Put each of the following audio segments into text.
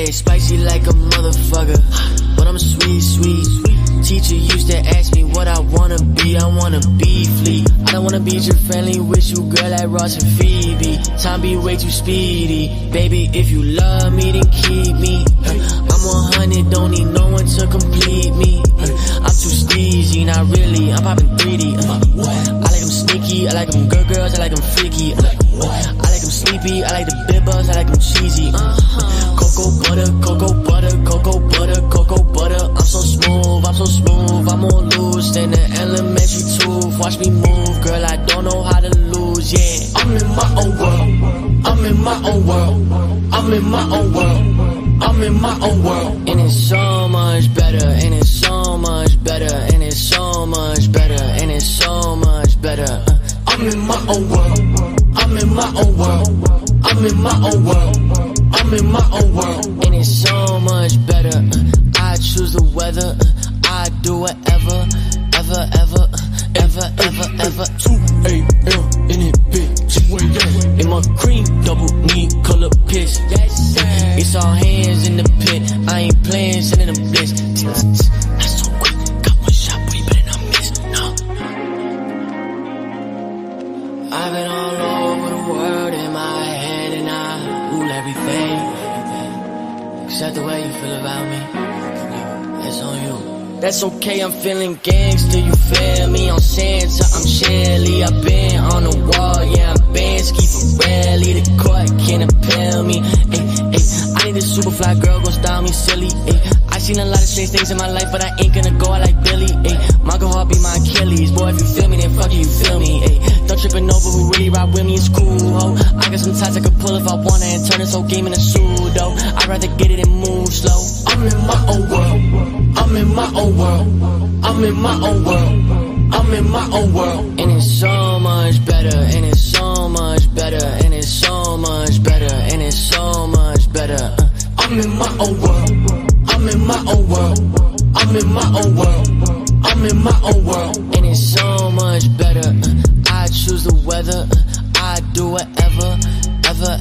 Yeah, spicy like a motherfucker, but I'm sweet, sweet. Teacher used to ask me what I wanna be. I wanna be Flea. I don't wanna be your friendly with you, girl, like Ross and Phoebe. Time be way too speedy. Baby, if you love me, then keep me. I'm 100, don't need no one to complete me. I'm too steezy, not really, I'm popping 3D. I like them sneaky, I like them good girls, I like them freaky. I like them sleepy, I like the bibbers, I like them cheesy. Cocoa butter, cocoa butter, cocoa butter, cocoa butter. I'm so smooth, I'm on loose in the elementary tooth. Watch me move, girl, I don't know how to lose, yeah. I'm in my own world, I'm in my own world, I'm in my own world, I'm in my own world. And it's so much better, and it's so much better, and it's so much better, and it's so much better. I'm in my own world, I'm in my own world, I'm in my own world, I'm in my own world. And it's so much better. I choose the weather, I do whatever, ever, 2 a.m. in it, bitch. In my cream, double knee, color piss. It's all hands in the pit. I ain't playing, sending them bliss. Not so quick, got one shot, but you better not miss. No. I've been all over the world in my head, and I rule everything. Except the way you feel about me. It's on you. That's okay, I'm feeling gangster, you feel me? I'm Santa, I'm Shelly, I've been on the wall, yeah, I'm Bansky for rally. The court can't appeal me, ay. I need a super fly girl, gon' style me silly, ay. I seen a lot of strange things in my life, but I ain't gonna go out like Billy, ay. My girl heart be my Achilles, boy, if you feel me, then fuck you feel me, ay. Don't trippin' over who really ride with me, it's cool, ho. I got some ties I could pull if I wanna and turn this whole game into pseudo. I'd rather get it and move slow. I'm in my own world, I'm in my own world, I'm in my own world, I'm in my own world. And it's so much better, and it's so much better, and it's so much better, and it's so much better. I'm in my own world, I'm in my own world, I'm in my own world, I'm in my own world. And it's so much better. I choose the weather, I do whatever, ever.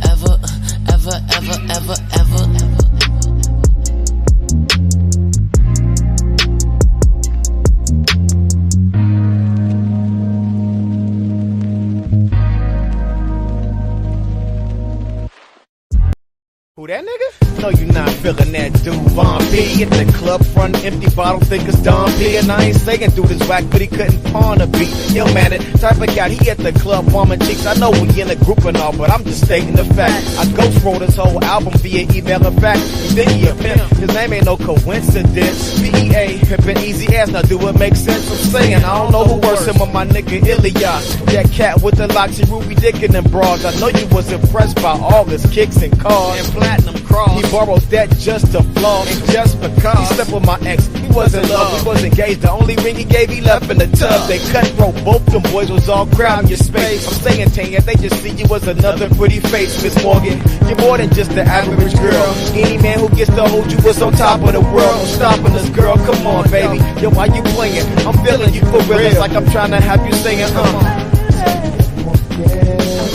Who that nigga? No, you not feeling that dude, Von P. At the club front, empty bottle, think it's Don P. And I ain't saying dude is whack, but he couldn't pawn a beat. Yo, man, it type of guy, he at the club warming cheeks. I know we in a group and all, but I'm just stating the fact. I ghost wrote his whole album via email and fax. You think he a pimp? His name ain't no coincidence. PEA, pimpin' easy ass, now do it make sense? I'm saying, I don't know who worse than with my nigga Ilya. That cat with the locks, Ruby Dick and them broads. I know you was impressed by all his kicks and cars. And platinum cross. He borrowed that just to floss. And just because he slept with my ex, he was in love, we was engaged. The only ring he gave, he left in the tub. They cutthroat, both them boys was all crowding your space. I'm saying, Tanya, they just see you as another pretty face. Miss Morgan, you're more than just the average girl. Any man who gets to hold you was on top of the world. No stopping us, girl, come on, baby. Yo, why you playing? I'm feeling you for real. It's like I'm trying to have you singing, I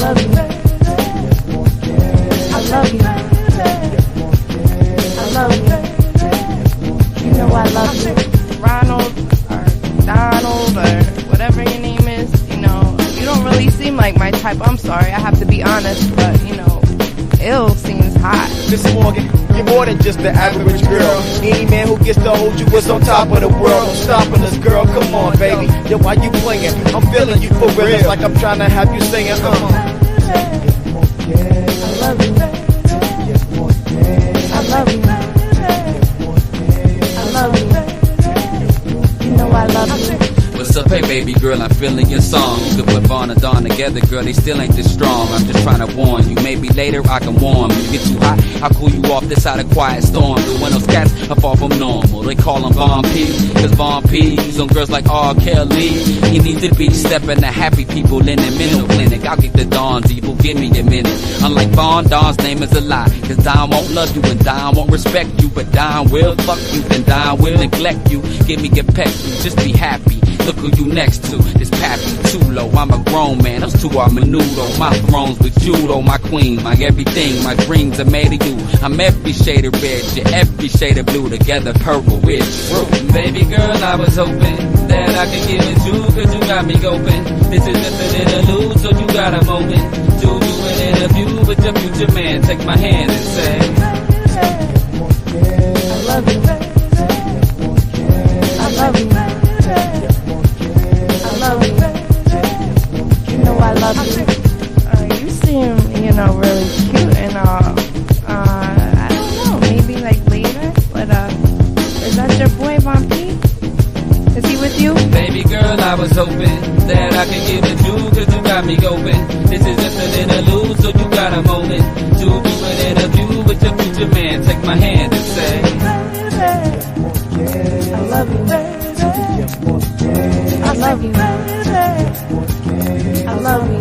love you. I love you. I love you. You know I love you. Ronald or Donald or whatever your name is, you know, you don't really seem like my type. I'm sorry, I have to be honest, but you know, ill seems hot. Miss Morgan, you're more than just the average girl. Any man who gets to hold you was on top of the world. No stopping us, girl, come on, baby. Yo, why you playing? I'm feeling you for real. It's like I'm trying to have you singing, I love you. I love you. I love you. You know I love you. What's up, hey baby girl, I'm feeling your song. You could put Vaughn and Dawn together, girl, they still ain't this strong. I'm just trying to warn you, maybe later I can warm you. Get too hot, I'll cool you off this out of quiet storm. But when those cats are far from normal, they call him Von P. Cause Von P's on girls like R. Kelly. He needs to be stepping to happy people in the mental clinic. I'll get the Dawn's evil, give me a minute. Unlike Vaughn, Dawn's name is a lie. Cause Don won't love you and Don won't respect you. But Don will fuck you and Don will neglect you. Give me a peck, you just be happy. Look who you next to, this pappy too low. I'm a grown man, those two are menudo. My throne's with judo, my queen, my everything. My dreams are made of you. I'm every shade of red, you're every shade of blue. Together purple with true. Baby girl, I was hoping that I could give it to you, cause you got me open. This is just an interlude, so you got a moment to do an interview with your future man. Take my hand and say, I love you. I love you. I love you. You know I love you. You seem, really cute and all. I don't know, maybe like later, but is that your boy Von P? Is he with you? baby girl, I was hoping that I could give it to you, cause you got me going. This is just an interlude, so you got a moment to do an interview with your future man. Take my hand and say, I love you. I love you. I love you.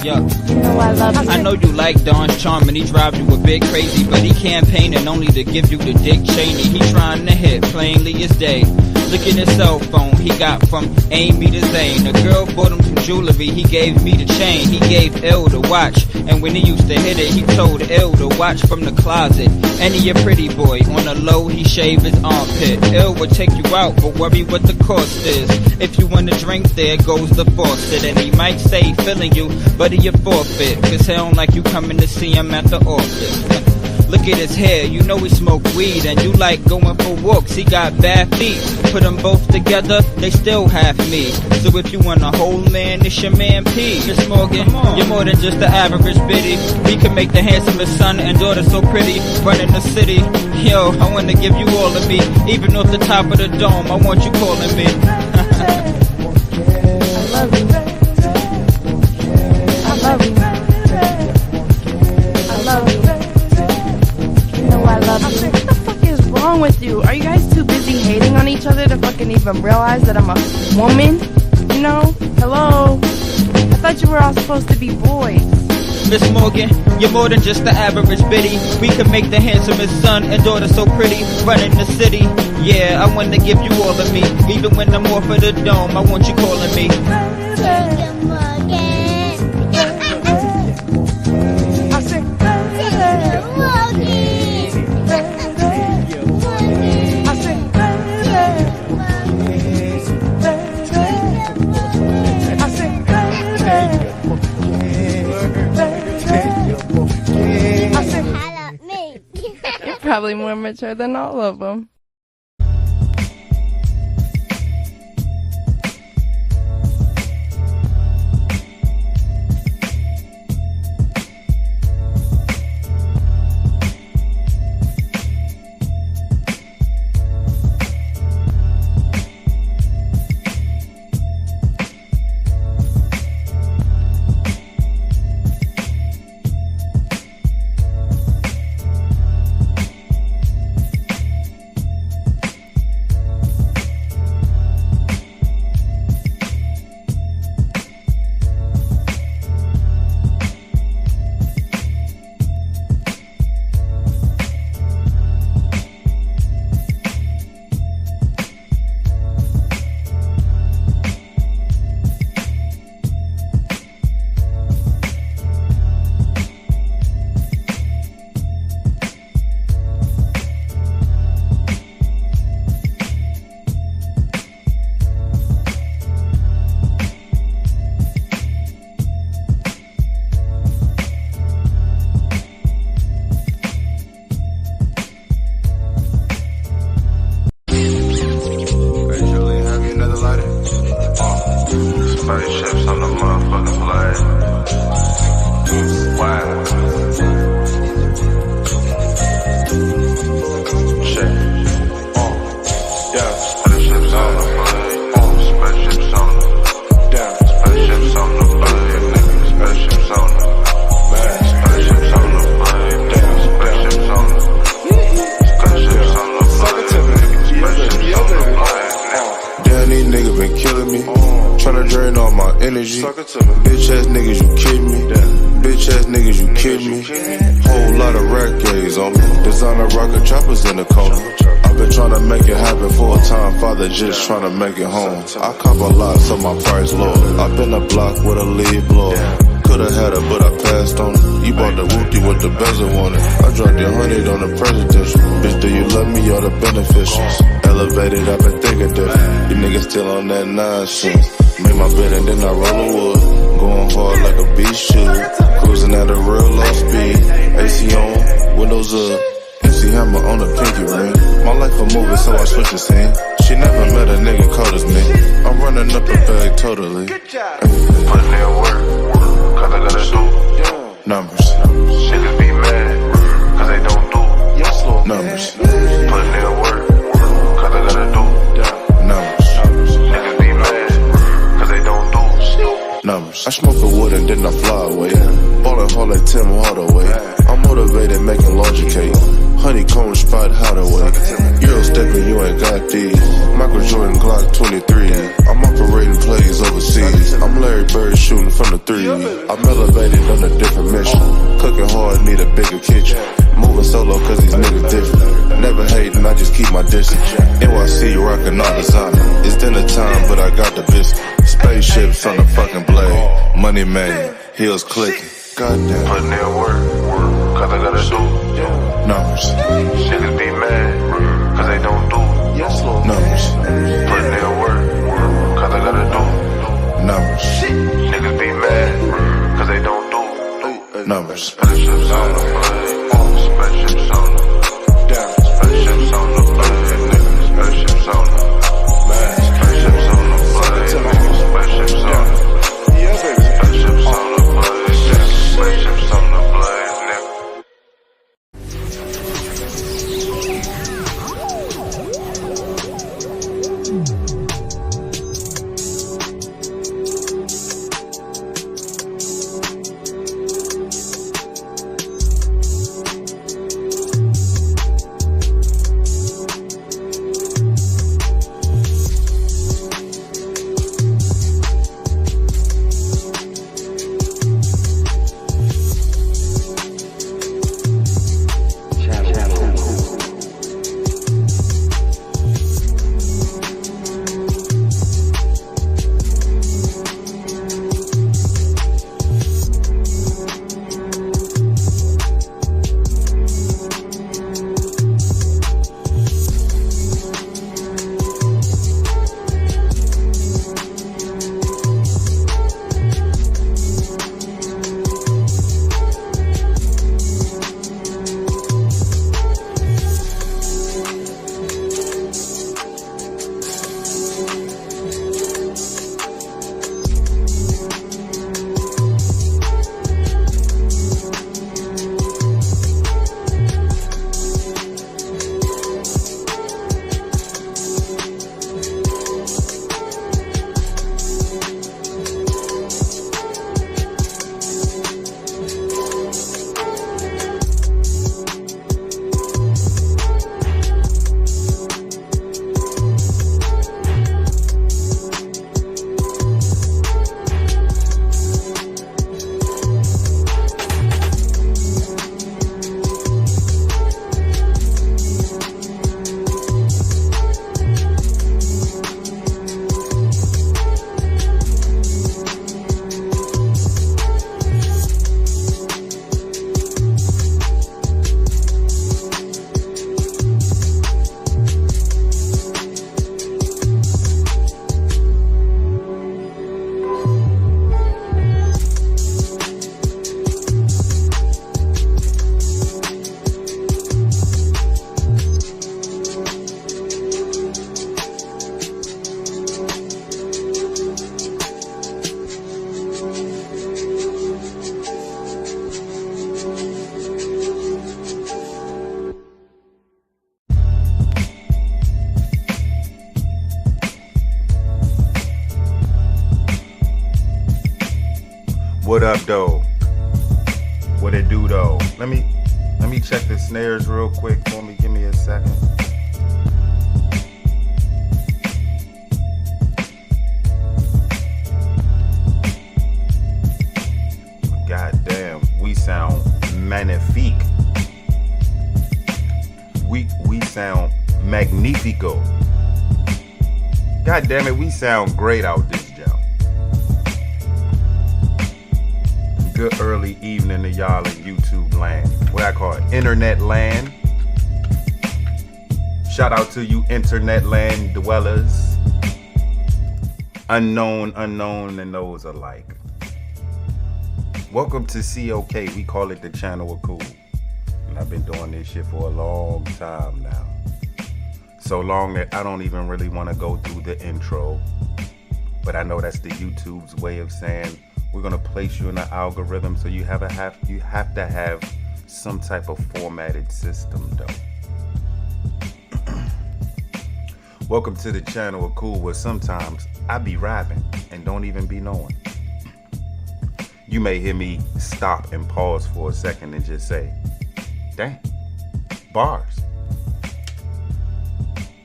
Yo, You know I love you. I know you like Don's charm and he drives you a bit crazy, but he campaigning only to give you the Dick Cheney. He trying to hit plainly as day. Look at his cell phone he got from Amy to Zane. The girl bought him some jewelry, he gave me the chain. He gave Ill the watch, and when he used to hit it, he told Ill to watch from the closet. And he a pretty boy, on the low he shave his armpit. Ill would take you out, but worry what the cost is. If you want to drink, there goes the faucet. And he might say feeling you, but he a forfeit, cause he don't like you coming to see him at the office. Look at his hair, you know he smoke weed, and you like going for walks, he got bad feet. Put them both together, they still half me. So if you want a whole man, it's your man P. Miss Morgan, you're more than just the average biddy. We can make the handsomest son and daughter so pretty, running the city. Yo, I wanna give you all of me, even off the top of the dome, I want you calling me. I love you. I love you. I love you. You know I love you. What the fuck is wrong with you? Are you guys too busy hating on each other to fucking even realize that I'm a woman? You know? Hello? I thought you were all supposed to be boys. Miss Morgan, you're more than just the average biddy. We can make the handsomest son and daughter so pretty, running the city. Yeah, I want to give you all of me, even when I'm off of the dome, I want you calling me. You're probably more mature than all of them. Spaceships on the motherfucking plane. Wow. Shit. Yeah. Spaceships on the plane. Spaceships on the. Damn. Spaceships on the plane. Nigga. Spaceships on the. Man. Spaceships on the plane. Damn. Spaceships on the. Spaceships on the plane. Spaceships on the plane. Damn, these niggas been killing me. Tryna drain all my energy. Bitch ass niggas, you kidding me? Bitch ass niggas, you kidding me? Whole lot of reggae's on me. Designer rocket choppers in the corner. I've been trying to make it happen for a time. Father just trying to make it home. I cop a lot, so my price low. I've been a block with a lead blower. Could've had it, but I passed on it. You bought the whoopty with the bezel on it. I dropped the 100 on the presidential. Bitch, do you love me or the beneficials? Elevated, I've been thinking different. You niggas still on that nonsense. Made my bed and then I roll the wood. Going hard like a beast should. Cruising at a real low speed. AC on, windows up. MC Hammer on the pinky ring. My life a movie, so I switch the scene. She never met a nigga cold as me. I'm running up the bag totally. Putting in work, cause I gotta do Numbers. Niggas be mad, cause they don't do Numbers. Putting in work, cause I gotta do Numbers. Niggas be mad, cause they don't do Numbers. I smoke the wood and then I fly away. Ballin' hard like Tim Hardaway. I'm motivated, making laundry cake. Honeycomb spot Hardaway. Euro stepping, you ain't got these. Michael Jordan Glock 23. I'm operating plays overseas. I'm Larry Bird shooting from the 3. I'm elevated on a different mission. Cooking hard, need a bigger kitchen. Moving solo cause these niggas different. Never hating, I just keep my distance. NYC rockin' all designer. It's dinner time, but I got the biscuit. Spaceships on the fucking blade. Money man, heels clicking. Goddamn. Putting in work, cause I gotta do Numbers. Niggas be mad, cause they don't do Numbers. Putting in work, cause I gotta do Numbers. Niggas be mad, cause they don't do Numbers. Spaceships on the plane, spaceships on the spaceships on the plane, niggas, spaceships on the spaceships on the plane, spaceships on the spaceships on the plane, spaceships on the plane, nigga. What up, though? What it do, though? Let me check the snares real quick for me. Give me a second. God damn, we sound magnifique. we sound magnifico. God damn it, we sound great out this jump. Good early evening to y'all in YouTube land. What I call it, internet land. Shout out to you internet land dwellers. Unknown, and those alike. Welcome to COK. We call it the Channel of Kool. And I've been doing this shit for a long time now. So long that I don't even really want to go through the intro. But I know that's the YouTube's way of saying we're gonna place you in an algorithm, so you have to have some type of formatted system though. Welcome to the Channel of Kool, where sometimes I be rapping and don't even be knowing. You may hear me stop and pause for a second and just say, dang, bars.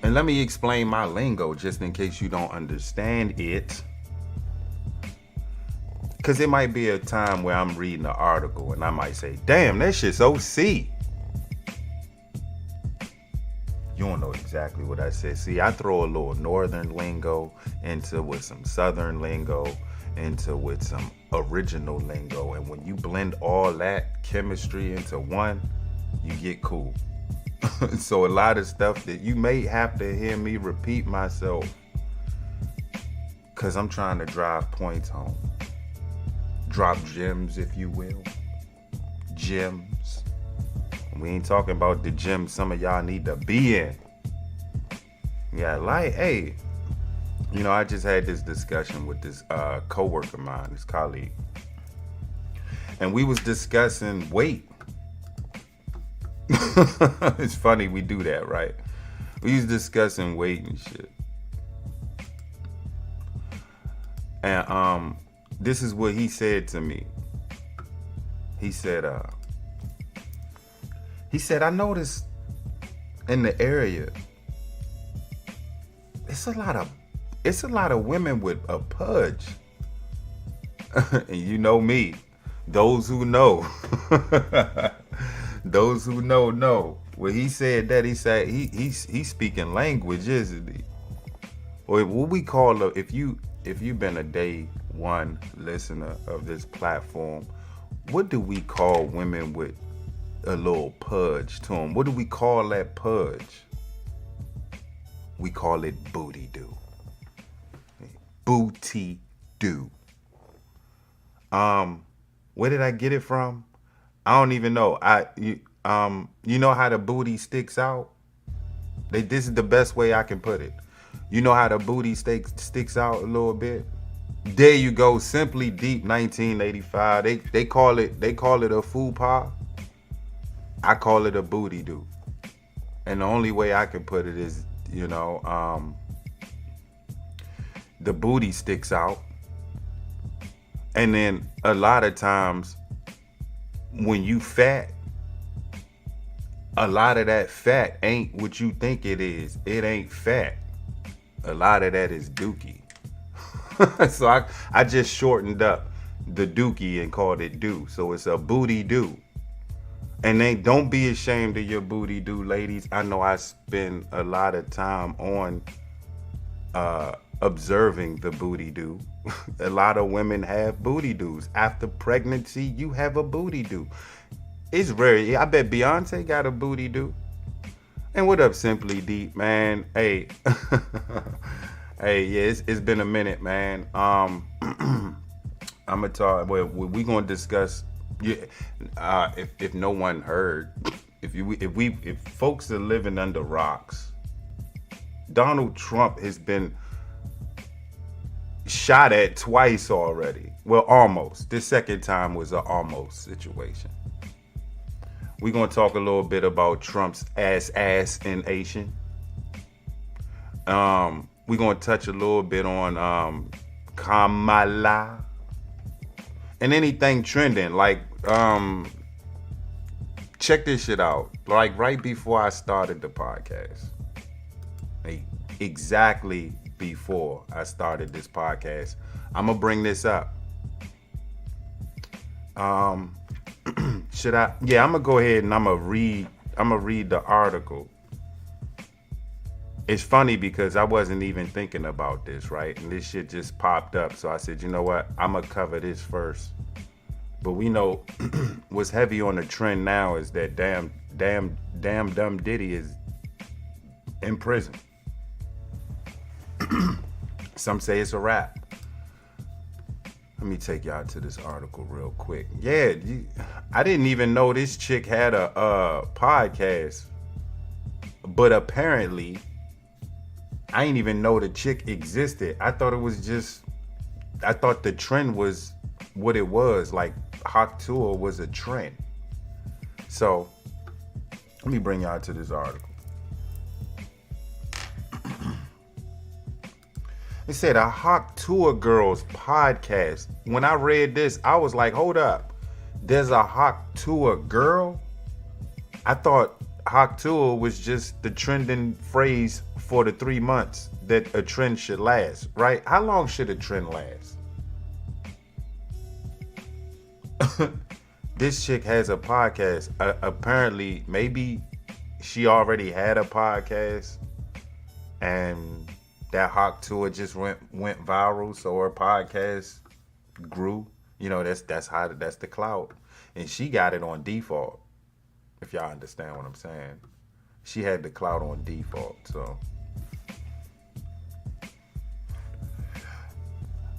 And let me explain my lingo just in case you don't understand it. Because it might be a time where I'm reading an article and I might say, damn, that shit's OC. You don't know exactly what I said. See, I throw a little northern lingo into with some southern lingo, into with some original lingo. And when you blend all that chemistry into one, you get cool. So a lot of stuff that you may have to hear me repeat myself, because I'm trying to drive points home. Drop gems, if you will. Gems. We ain't talking about the gym some of y'all need to be in. Yeah, like, hey, you know, I just had this discussion with this coworker of mine, this colleague. And we was discussing weight. It's funny we do that, right? We was discussing weight and shit. And this is what he said to me. He said, I noticed in the area, it's a lot of women with a pudge. And you know me, those who know, those who know. When he said that, he said he's speaking language, isn't he? Or what we call if you've been a day one listener of this platform, what do we call women with a little pudge to them? What do we call that pudge? We call it booty do. Booty do. Where did I get it from? I don't even know. You know how the booty sticks out? This is the best way I can put it. You know how the booty sticks out a little bit? There you go. Simply Deep 1985. They call it a faux pas. I call it a booty do. And the only way I can put it is, you know, the booty sticks out. And then a lot of times when you fat, a lot of that fat ain't what you think it is. It ain't fat. A lot of that is dookie. So I just shortened up the dookie and called it do. So it's a booty do. And then don't be ashamed of your booty do, ladies. I know I spend a lot of time on observing the booty do. A lot of women have booty do's. After pregnancy, you have a booty do. It's very, I bet Beyonce got a booty do. And what up, Simply Deep, man? Hey, hey, yeah, it's been a minute, man. I'm gonna talk. Well, we gonna discuss. Yeah, if no one heard, if folks are living under rocks, Donald Trump has been shot at twice already. Well, almost. This second time was an almost situation. We're going to talk a little bit about Trump's ass in Asian. We're going to touch a little bit on Kamala. And anything trending. Like, check this shit out. Like, right before I started the podcast. Like, exactly before I started this podcast. I'm going to bring this up. Should I? Yeah, I'm going to go ahead and I'm going to read I'ma read the article. It's funny because I wasn't even thinking about this, right? And this shit just popped up. So I said, you know what? I'ma cover this first. But we know what's heavy on the trend now is that damn dumb Diddy is in prison. Some say it's a wrap. Let me take y'all to this article real quick. Yeah, I didn't even know this chick had a podcast. But apparently, I didn't even know the chick existed. I thought the trend was what it was. Like, Hawk Tour was a trend. So, let me bring y'all to this article. It said a Hawk Tour Girls podcast. When I read this, I was like, hold up. There's a Hawk Tour girl? I thought Hawk Tour was just the trending phrase for the 3 months that a trend should last, right? How long should a trend last? This chick has a podcast. Apparently, maybe she already had a podcast and that Hawk Tour just went viral, so her podcast grew. You know, that's the clout. And she got it on default. If y'all understand what I'm saying. She had the clout on default, so.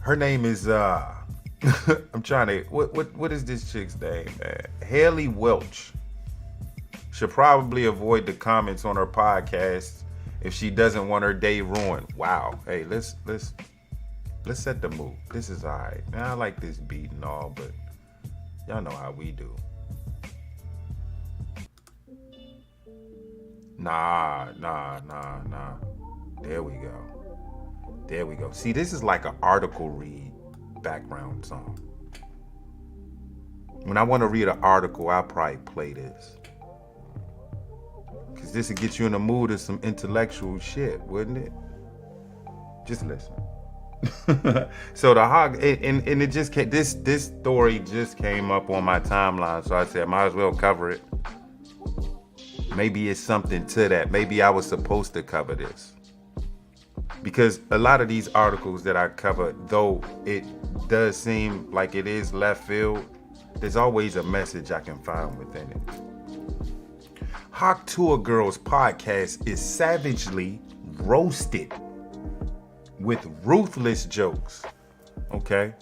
Her name is I'm trying to what is this chick's name, man? Haley Welch. Should probably avoid the comments on her podcast if she doesn't want her day ruined. Wow. Hey, let's set the mood. This is alright. Now I like this beat and all, but y'all know how we do. Nah. There we go. See, this is like an article read background song. When I want to read an article, I'll probably play this. Because this would get you in the mood of some intellectual shit, wouldn't it? Just listen. So the Hawk, and it just came, this story just came up on my timeline, so I said I might as well cover it. Maybe it's something to that. Maybe I was supposed to cover this. Because a lot of these articles that I cover, though it does seem like it is left field, there's always a message I can find within it. Hawk Tour Girls podcast is savagely roasted with ruthless jokes. Okay?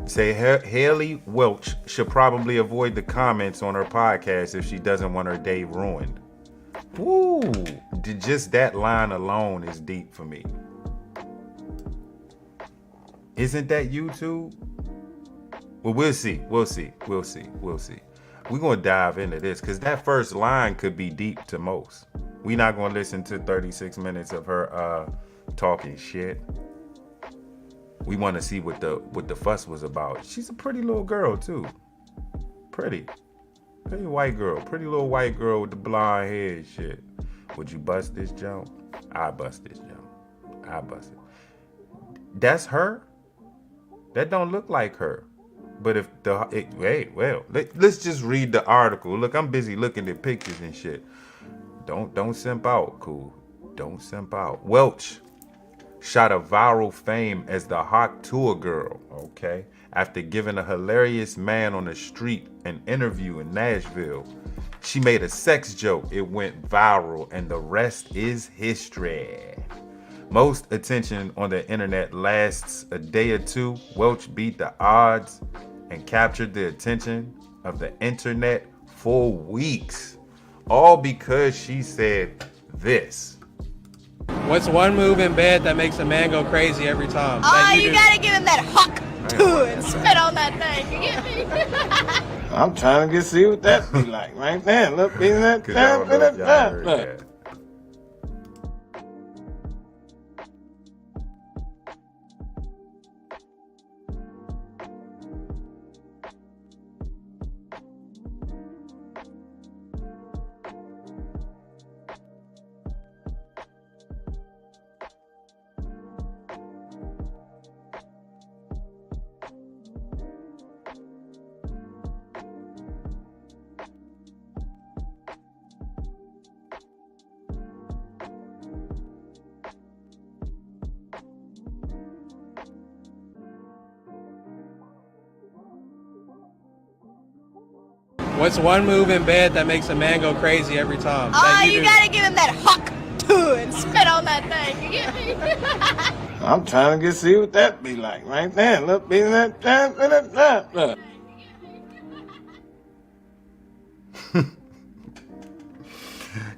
Say Haley Welch should probably avoid the comments on her podcast if she doesn't want her day ruined. Woo! Just that line alone is deep for me. Isn't that YouTube? Well, we'll see. We're going to dive into this because that first line could be deep to most. We're not going to listen to 36 minutes of her talking shit. We want to see what the fuss was about. She's a pretty little girl too. Pretty white girl. Pretty little white girl with the blonde hair and shit. Would you bust this jump? I bust this jump. I bust it. That's her? That don't look like her. But if let's just read the article. Look, I'm busy looking at pictures and shit. Don't simp out, cool. Don't simp out. Welch shot a viral fame as the Hawk Tour Girl, okay? After giving a hilarious man on the street an interview in Nashville. She made a sex joke. It went viral, and the rest is history. Most attention on the internet lasts a day or two. Welch beat the odds and captured the attention of the internet for weeks. All because she said this. What's one move in bed that makes a man go crazy every time? Oh, you gotta give him that Hawk Tour and spit on that thing. You get me? I'm trying to see what that be like right now. Look, be that time. Look. What's one move in bed that makes a man go crazy every time? Oh, you gotta give him that huck to and spit on that thing. You get me? I'm trying to see what that be like right there. Look, be that.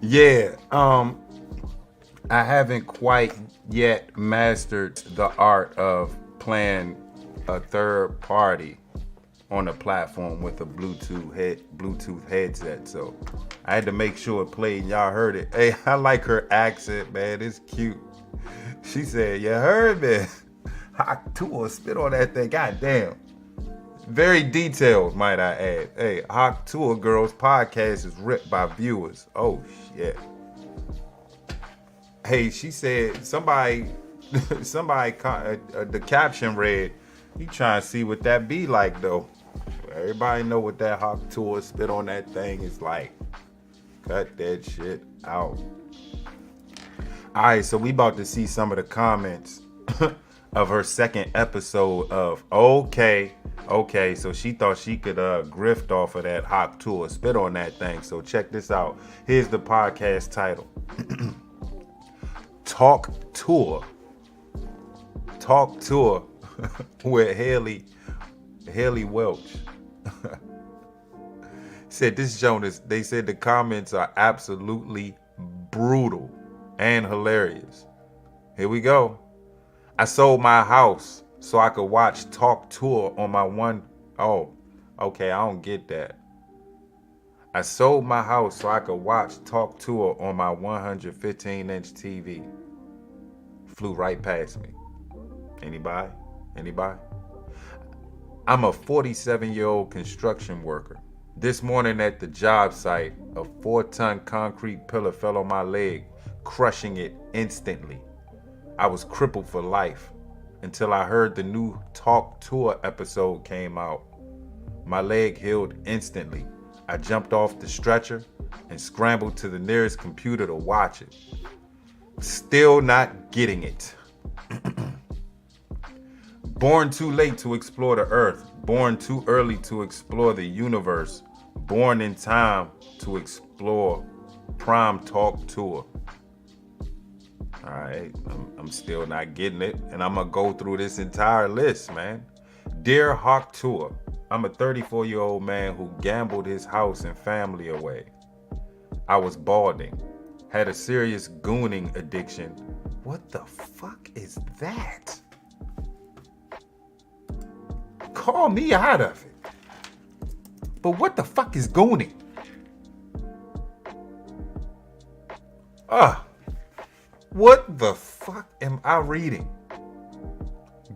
Yeah, I haven't quite yet mastered the art of playing a third party on a platform with a Bluetooth headset. So I had to make sure it played and y'all heard it. Hey, I like her accent, man. It's cute. She said, "You heard me? Hot tour, spit on that thing. God damn." Very detailed, might I add. Hey, Hawk Tour Girls podcast is ripped by viewers. Oh shit. Hey, she said somebody, the caption read, "You trying to see what that be like though?" Everybody know what that Hawk Tour spit on that thing is like. Cut that shit out. All right, so we about to see some of the comments of her second episode of Okay. So she thought she could grift off of that Hawk Tour, spit on that thing. So check this out. Here's the podcast title. Talk Tour with Haley Welch. Said this Jonas, they said the comments are absolutely brutal and hilarious. Here we go. I sold my house so I could watch Talk Tour on my one. Oh, okay, I don't get that. I sold my house so I could watch Talk Tour on my 115-inch TV. Flew right past me. Anybody? I'm a 47-year-old construction worker. This morning at the job site, a 4-ton concrete pillar fell on my leg, crushing it instantly. I was crippled for life until I heard the new Talk Tour episode came out. My leg healed instantly. I jumped off the stretcher and scrambled to the nearest computer to watch it. Still not getting it. Born too late to explore the earth. Born too early to explore the universe. Born in time to explore Prime Talk Tour. All right, I'm still not getting it, and I'm gonna go through this entire list, man. Dear Hawk Tour, I'm a 34-year-old man who gambled his house and family away. I was balding, had a serious gooning addiction. What the fuck is that? Call me out of it. But what the fuck is gooning? What the fuck am I reading?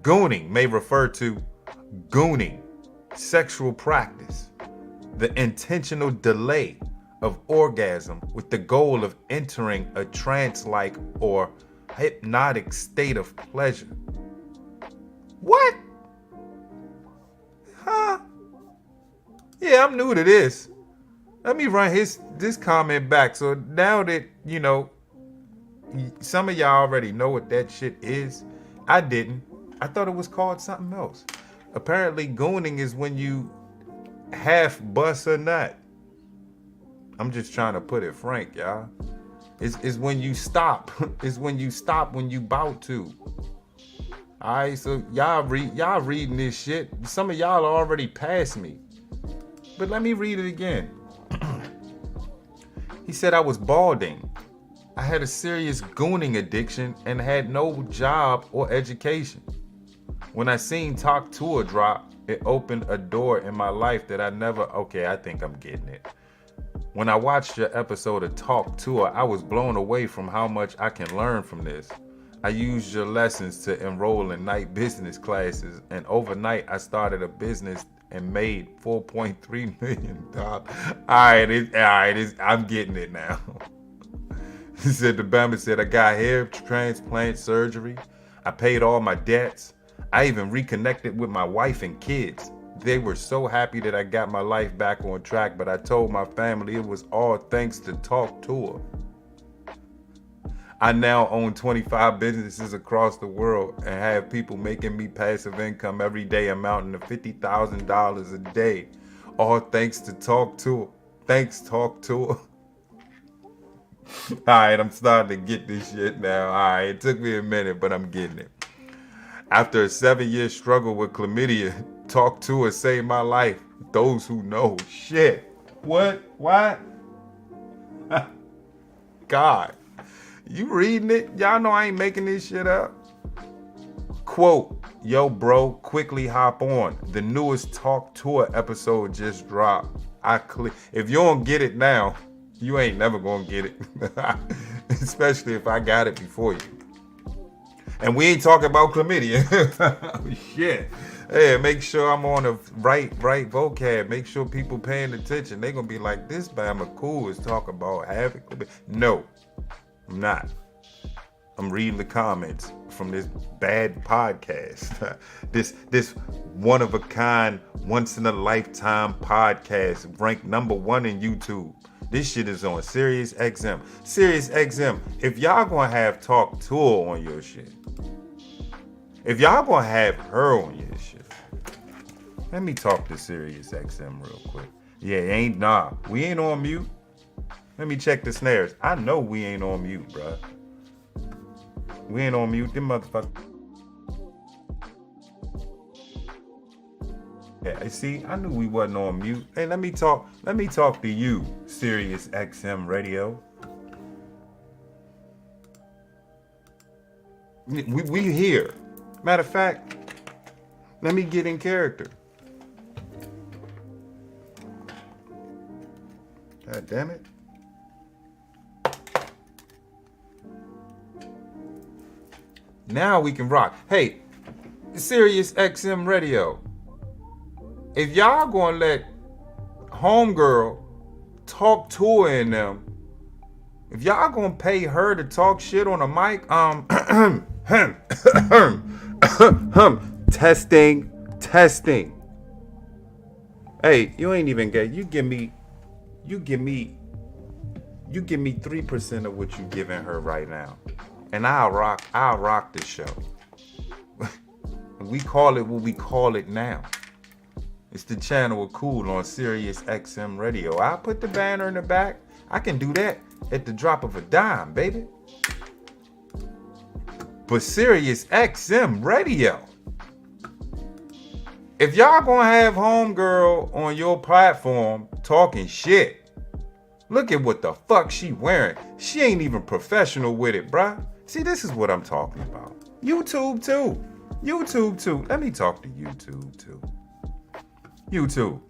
Gooning may refer to gooning, sexual practice, the intentional delay of orgasm with the goal of entering a trance-like or hypnotic state of pleasure. What? Huh? Yeah, I'm new to this. Let me run this comment back. So now that, you know, some of y'all already know what that shit is. I didn't. I thought it was called something else. Apparently, gooning is when you half bust a nut. I'm just trying to put it frank, y'all. It's when you stop. It's when you stop when you bout to. All right, so y'all reading this shit. Some of y'all are already past me. But let me read it again. He said I was balding. I had a serious gooning addiction and had no job or education. When I seen Talk Tour drop, it opened a door in my life that I never... Okay, I think I'm getting it. When I watched your episode of Talk Tour, I was blown away from how much I can learn from this. I used your lessons to enroll in night business classes, and overnight I started a business and made $4.3 million. All right, I'm getting it now. He said, the Bama said, I got hair transplant surgery. I paid all my debts. I even reconnected with my wife and kids. They were so happy that I got my life back on track, but I told my family it was all thanks to Talk Tour. I now own 25 businesses across the world and have people making me passive income every day amounting to $50,000 a day. All thanks to Talk To. Thanks, Talk To. Alright, I'm starting to get this shit now. Alright, it took me a minute, but I'm getting it. After a 7-year struggle with chlamydia, Talk To Her saved my life. Those who know. Shit. What? God. You reading it? Y'all know I ain't making this shit up. Quote, yo, bro, quickly hop on. The newest Talk To Her episode just dropped. If you don't get it now, you ain't never gonna get it. Especially if I got it before you. And we ain't talking about chlamydia. Shit. Hey, make sure I'm on the right vocab. Make sure people paying attention. They gonna be like, this Bama Kool is talking about having chlamydia. No, I'm not. I'm reading the comments from this bad podcast. This one of a kind, once in a lifetime podcast, ranked #1 in YouTube. This shit is on Sirius XM. Sirius XM, if y'all gonna have Talk To Her on your shit, if y'all gonna have her on your shit, let me talk to Sirius XM real quick. Yeah, we ain't on mute. Let me check the snares. I know we ain't on mute, bruh. We ain't on mute, them motherfuckers. Yeah, see, I knew we wasn't on mute. Hey, let me talk to you, Sirius XM Radio. We here. Matter of fact, let me get in character. God damn it. Now we can rock. Hey, Sirius XM Radio. If y'all gonna let homegirl Talk To Her in them, if y'all gonna pay her to talk shit on a mic, testing. Hey, you ain't even get. You give me 3% of what you giving her right now, and I'll rock this show. We call it what we call it now. It's the channel of Kool on Sirius XM Radio. I'll put the banner in the back. I can do that at the drop of a dime, baby. But Sirius XM Radio. If y'all gonna have homegirl on your platform talking shit, look at what the fuck she wearing. She ain't even professional with it, bruh. See, this is what I'm talking about. YouTube too. Let me talk to YouTube too. YouTube.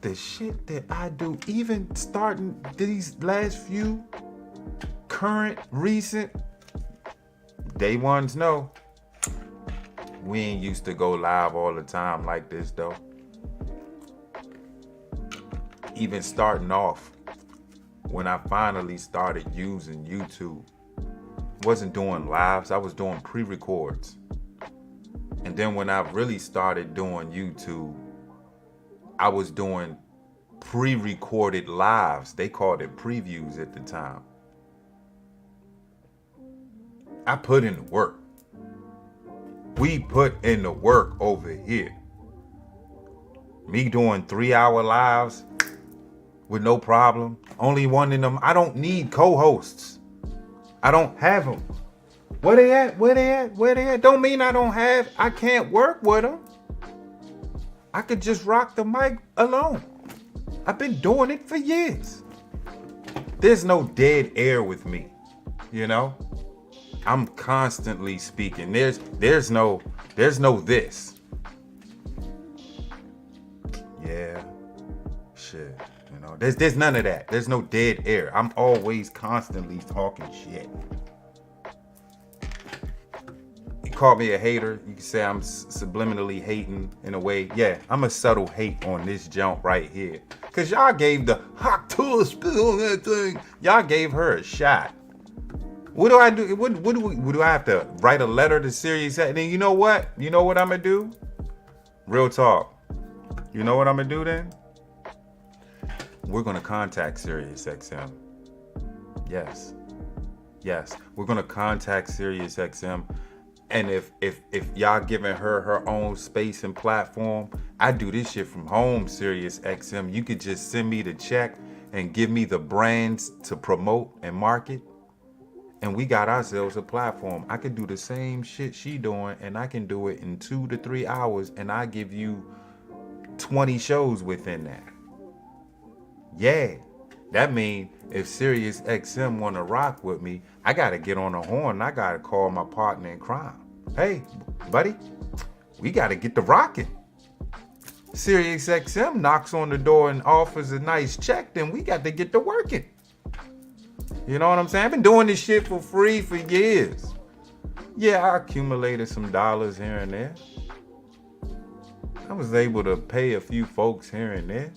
The shit that I do, even starting these last few current, recent, day ones know. We ain't used to go live all the time like this though. Even starting off, when I finally started using YouTube, wasn't doing lives, I was doing pre-records. And then when I really started doing YouTube, I was doing pre-recorded lives. They called it previews at the time. I put in the work. We put in the work over here. Me doing 3-hour lives with no problem. Only one in them. I don't need co-hosts. I don't have them. Where they at? Don't mean I can't work with them. I could just rock the mic alone. I've been doing it for years. There's no dead air with me, you know? I'm constantly speaking. There's no this. Yeah. Shit. You know, there's none of that. There's no dead air. I'm always constantly talking shit. You call me a hater. You can say I'm subliminally hating in a way. Yeah, I'm a subtle hate on this jump right here. Cause y'all gave the hot tool spill on that thing. Y'all gave her a shot. What do I do? What do I have to write a letter to Sirius? And then you know what? You know what I'm gonna do? Real talk. You know what I'm gonna do then? We're gonna contact Sirius XM. Yes. We're gonna contact Sirius XM And if y'all giving her own space and platform, I do this shit from home, Sirius XM. You could just send me the check and give me the brands to promote and market. And we got ourselves a platform. I could do the same shit she doing, and I can do it in 2 to 3 hours, and I give you 20 shows within that. Yeah. That mean if Sirius XM want to rock with me, I got to get on the horn. I got to call my partner in crime. Hey, buddy, we got to get the rocking. Sirius XM knocks on the door and offers a nice check, then we got to get to working. You know what I'm saying? I've been doing this shit for free for years. Yeah, I accumulated some dollars here and there. I was able to pay a few folks here and there.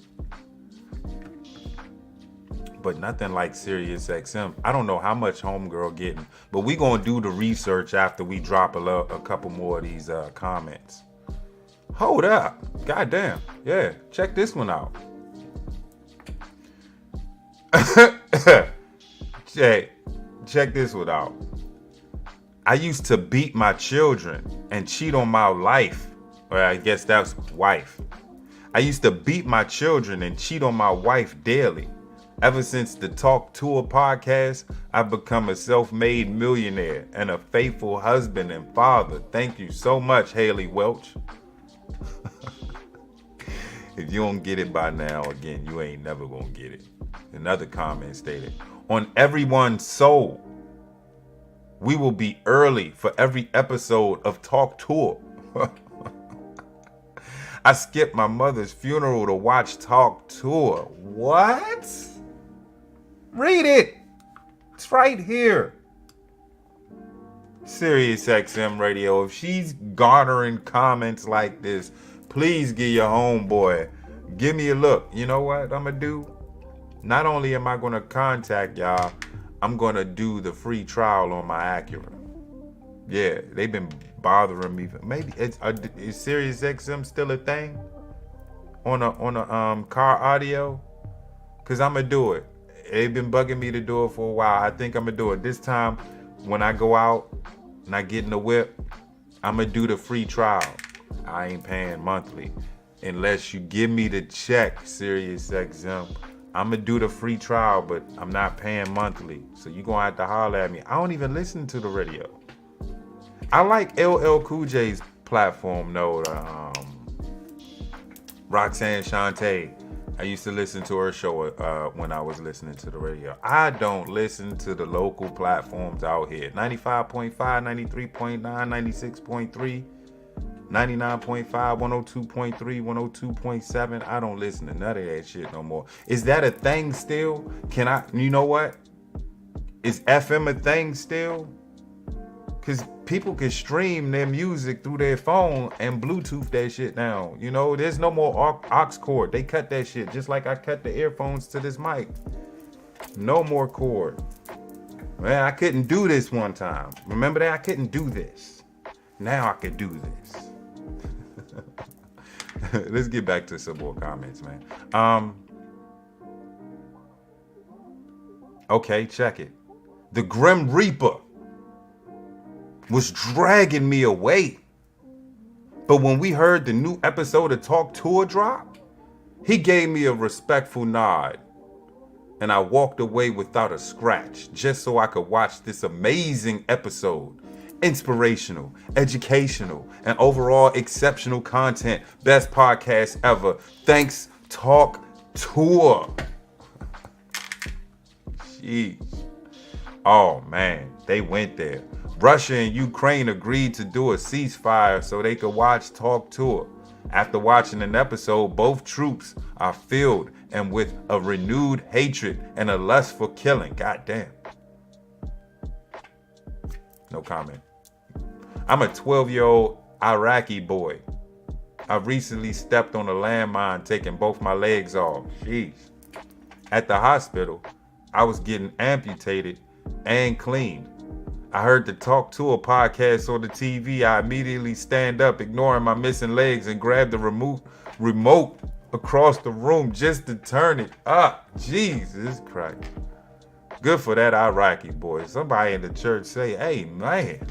But nothing like Sirius XM. I don't know how much Homegirl getting, but we gonna do the research after we drop a couple more of these comments. Hold up. Goddamn. Yeah, check this one out. Check this one out. I used to beat my children and cheat on my life. Well, I guess that's wife. I used to beat my children and cheat on my wife daily. Ever since the Talk Tour podcast, I've become a self-made millionaire and a faithful husband and father. Thank you so much, Haley Welch. If you don't get it by now, again, you ain't never gonna get it. Another comment stated, on everyone's soul, we will be early for every episode of Talk Tour. I skipped my mother's funeral to watch Talk Tour. What? Read it. It's right here. Sirius XM Radio. If she's garnering comments like this, please give your homeboy, give me a look. You know what I'm going to do? Not only am I going to contact y'all, I'm going to do the free trial on my Acura. Yeah, they've been bothering me. Maybe is Sirius XM still a thing on a car audio? Because I'm going to do it. They've been bugging me to do it for a while. I think I'm going to do it. This time, when I go out and I get in the whip, I'm going to do the free trial. I ain't paying monthly. Unless you give me the check, Sirius XM. I'm going to do the free trial, but I'm not paying monthly. So you're going to have to holler at me. I don't even listen to the radio. I like LL Cool J's platform, though. Roxanne Shante. I used to listen to her show when I was listening to the radio. I don't listen to the local platforms out here. 95.5, 93.9, 96.3, 99.5, 102.3, 102.7. I don't listen to none of that shit no more. Is that a thing still? You know what? Is FM a thing still? Because people can stream their music through their phone and Bluetooth that shit now. You know, there's no more aux cord. They cut that shit just like I cut the earphones to this mic. No more cord. Man, I couldn't do this one time. Remember that? I couldn't do this. Now I can do this. Let's get back to some more comments, man. Okay, check it. The Grim Reaper was dragging me away. But when we heard the new episode of Talk Tour drop, he gave me a respectful nod. And I walked away without a scratch, just so I could watch this amazing episode. Inspirational, educational, and overall exceptional content. Best podcast ever. Thanks, Talk Tour. Jeez. Oh man, they went there. Russia and Ukraine agreed to do a ceasefire so they could watch Talk Tour. After watching an episode, both troops are filled and with a renewed hatred and a lust for killing. Goddamn. No comment. I'm a 12-year-old Iraqi boy. I recently stepped on a landmine, taking both my legs off. Jeez. At the hospital, I was getting amputated and cleaned. I heard the Talk Tour podcast on the TV. I immediately stand up, ignoring my missing legs, and grab the remote across the room just to turn it up. Jesus Christ. Good for that Iraqi boy. Somebody in the church say, hey, man.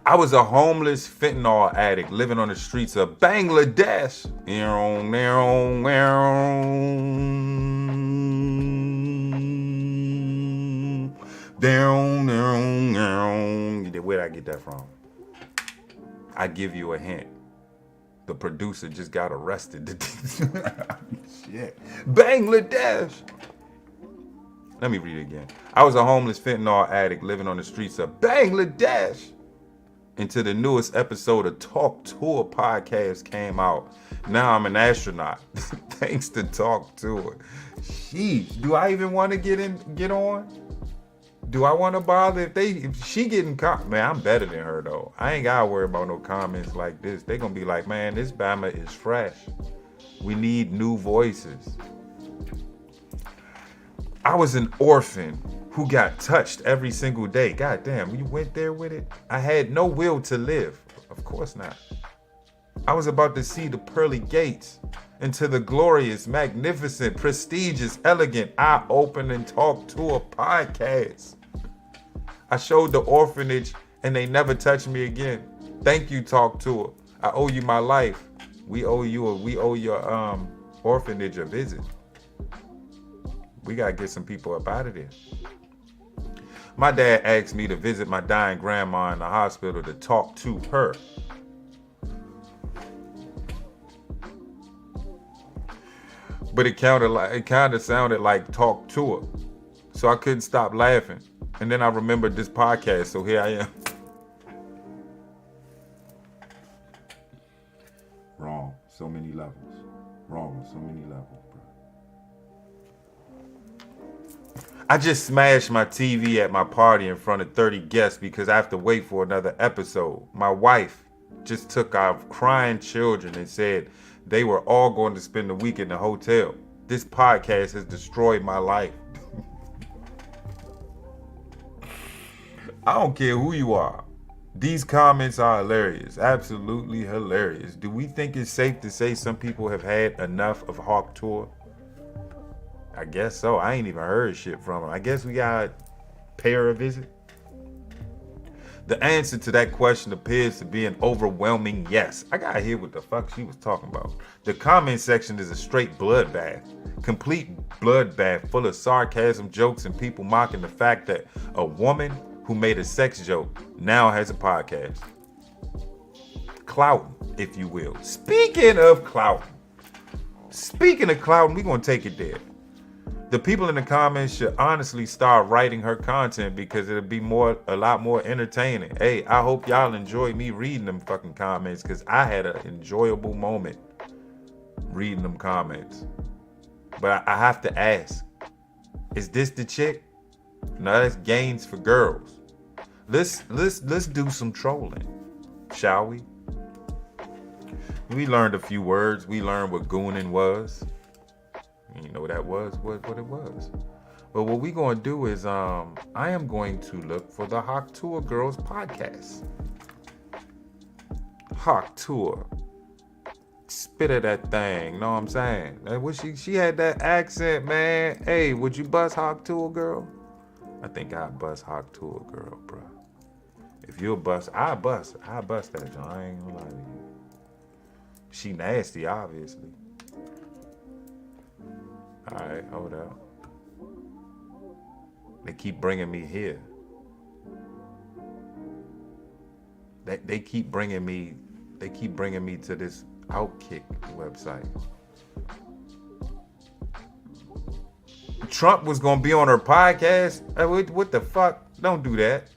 I was a homeless fentanyl addict living on the streets of Bangladesh. Where'd I get that from? I give you a hint. The producer just got arrested. Shit. Bangladesh. Let me read it again. I was a homeless fentanyl addict living on the streets of Bangladesh until the newest episode of Talk Tour podcast came out. Now I'm an astronaut thanks to Talk Tour. Sheesh. Do I even want to get on? Do I want to bother if she getting man, I'm better than her though. I ain't gotta worry about no comments like this. They gonna be like, man, this Bama is fresh. We need new voices. I was an orphan who got touched every single day. God damn, you went there with it? I had no will to live. Of course not. I was about to see the pearly gates into the glorious, magnificent, prestigious, elegant, eye-opening Talk Tour podcast. I showed the orphanage and they never touched me again. Thank you, Talk Tour. I owe you my life. We owe your orphanage a visit. We gotta get some people up out of there. My dad asked me to visit my dying grandma in the hospital to talk to her. But it kind of sounded like talk to her. So I couldn't stop laughing. And then I remembered this podcast, so here I am. Wrong. So many levels. Wrong on so many levels, bro. I just smashed my TV at my party in front of 30 guests because I have to wait for another episode. My wife just took our crying children and said they were all going to spend the week in the hotel. This podcast has destroyed my life. I don't care who you are. These comments are hilarious. Absolutely hilarious. Do we think it's safe to say some people have had enough of Hawk Tour? I guess so. I ain't even heard shit from them. I guess we gotta pay her a visit. The answer to that question appears to be an overwhelming yes. I gotta hear what the fuck she was talking about. The comment section is a straight bloodbath. Complete bloodbath full of sarcasm, jokes, and people mocking the fact that a woman who made a sex joke now has a podcast. Clout, if you will. Speaking of clout, we're gonna take it there. The people in the comments should honestly start writing her content because it'll be a lot more entertaining. Hey, I hope y'all enjoy me reading them fucking comments because I had an enjoyable moment reading them comments. But I have to ask, is this the chick? No, that's gains for girls. Let's do some trolling, shall we? We learned a few words. We learned what gooning was. You know what that was, what it was. But what we gonna do is I am going to look for the Hawk Tour Girls podcast. Hawk Tour. Spit at that thing, know what I'm saying? And she had that accent, man. Hey, would you bust Hawk Tour Girl? I think I'd bust Hawk Tour Girl, bro. If you'll bust, I bust that joint. I ain't gonna lie to you. She nasty, obviously. Alright, hold up. They keep bringing me here. They keep bringing me to this Outkick website. Trump was gonna be on her podcast. What the fuck? Don't do that.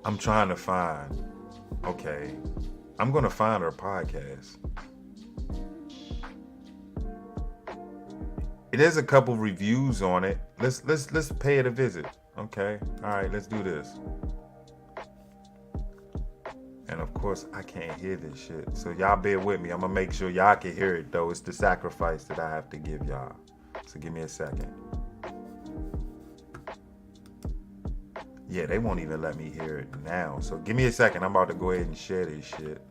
I'm trying to find. Okay, I'm gonna find her podcast. There's a couple reviews on it. Let's pay it a visit. Okay, all right, let's do this. And of course, I can't hear this shit, so y'all bear with me. I'm gonna make sure y'all can hear it though. It's the sacrifice that I have to give y'all. So give me a second. Yeah, they won't even let me hear it now. So give me a second. I'm about to go ahead and share this shit.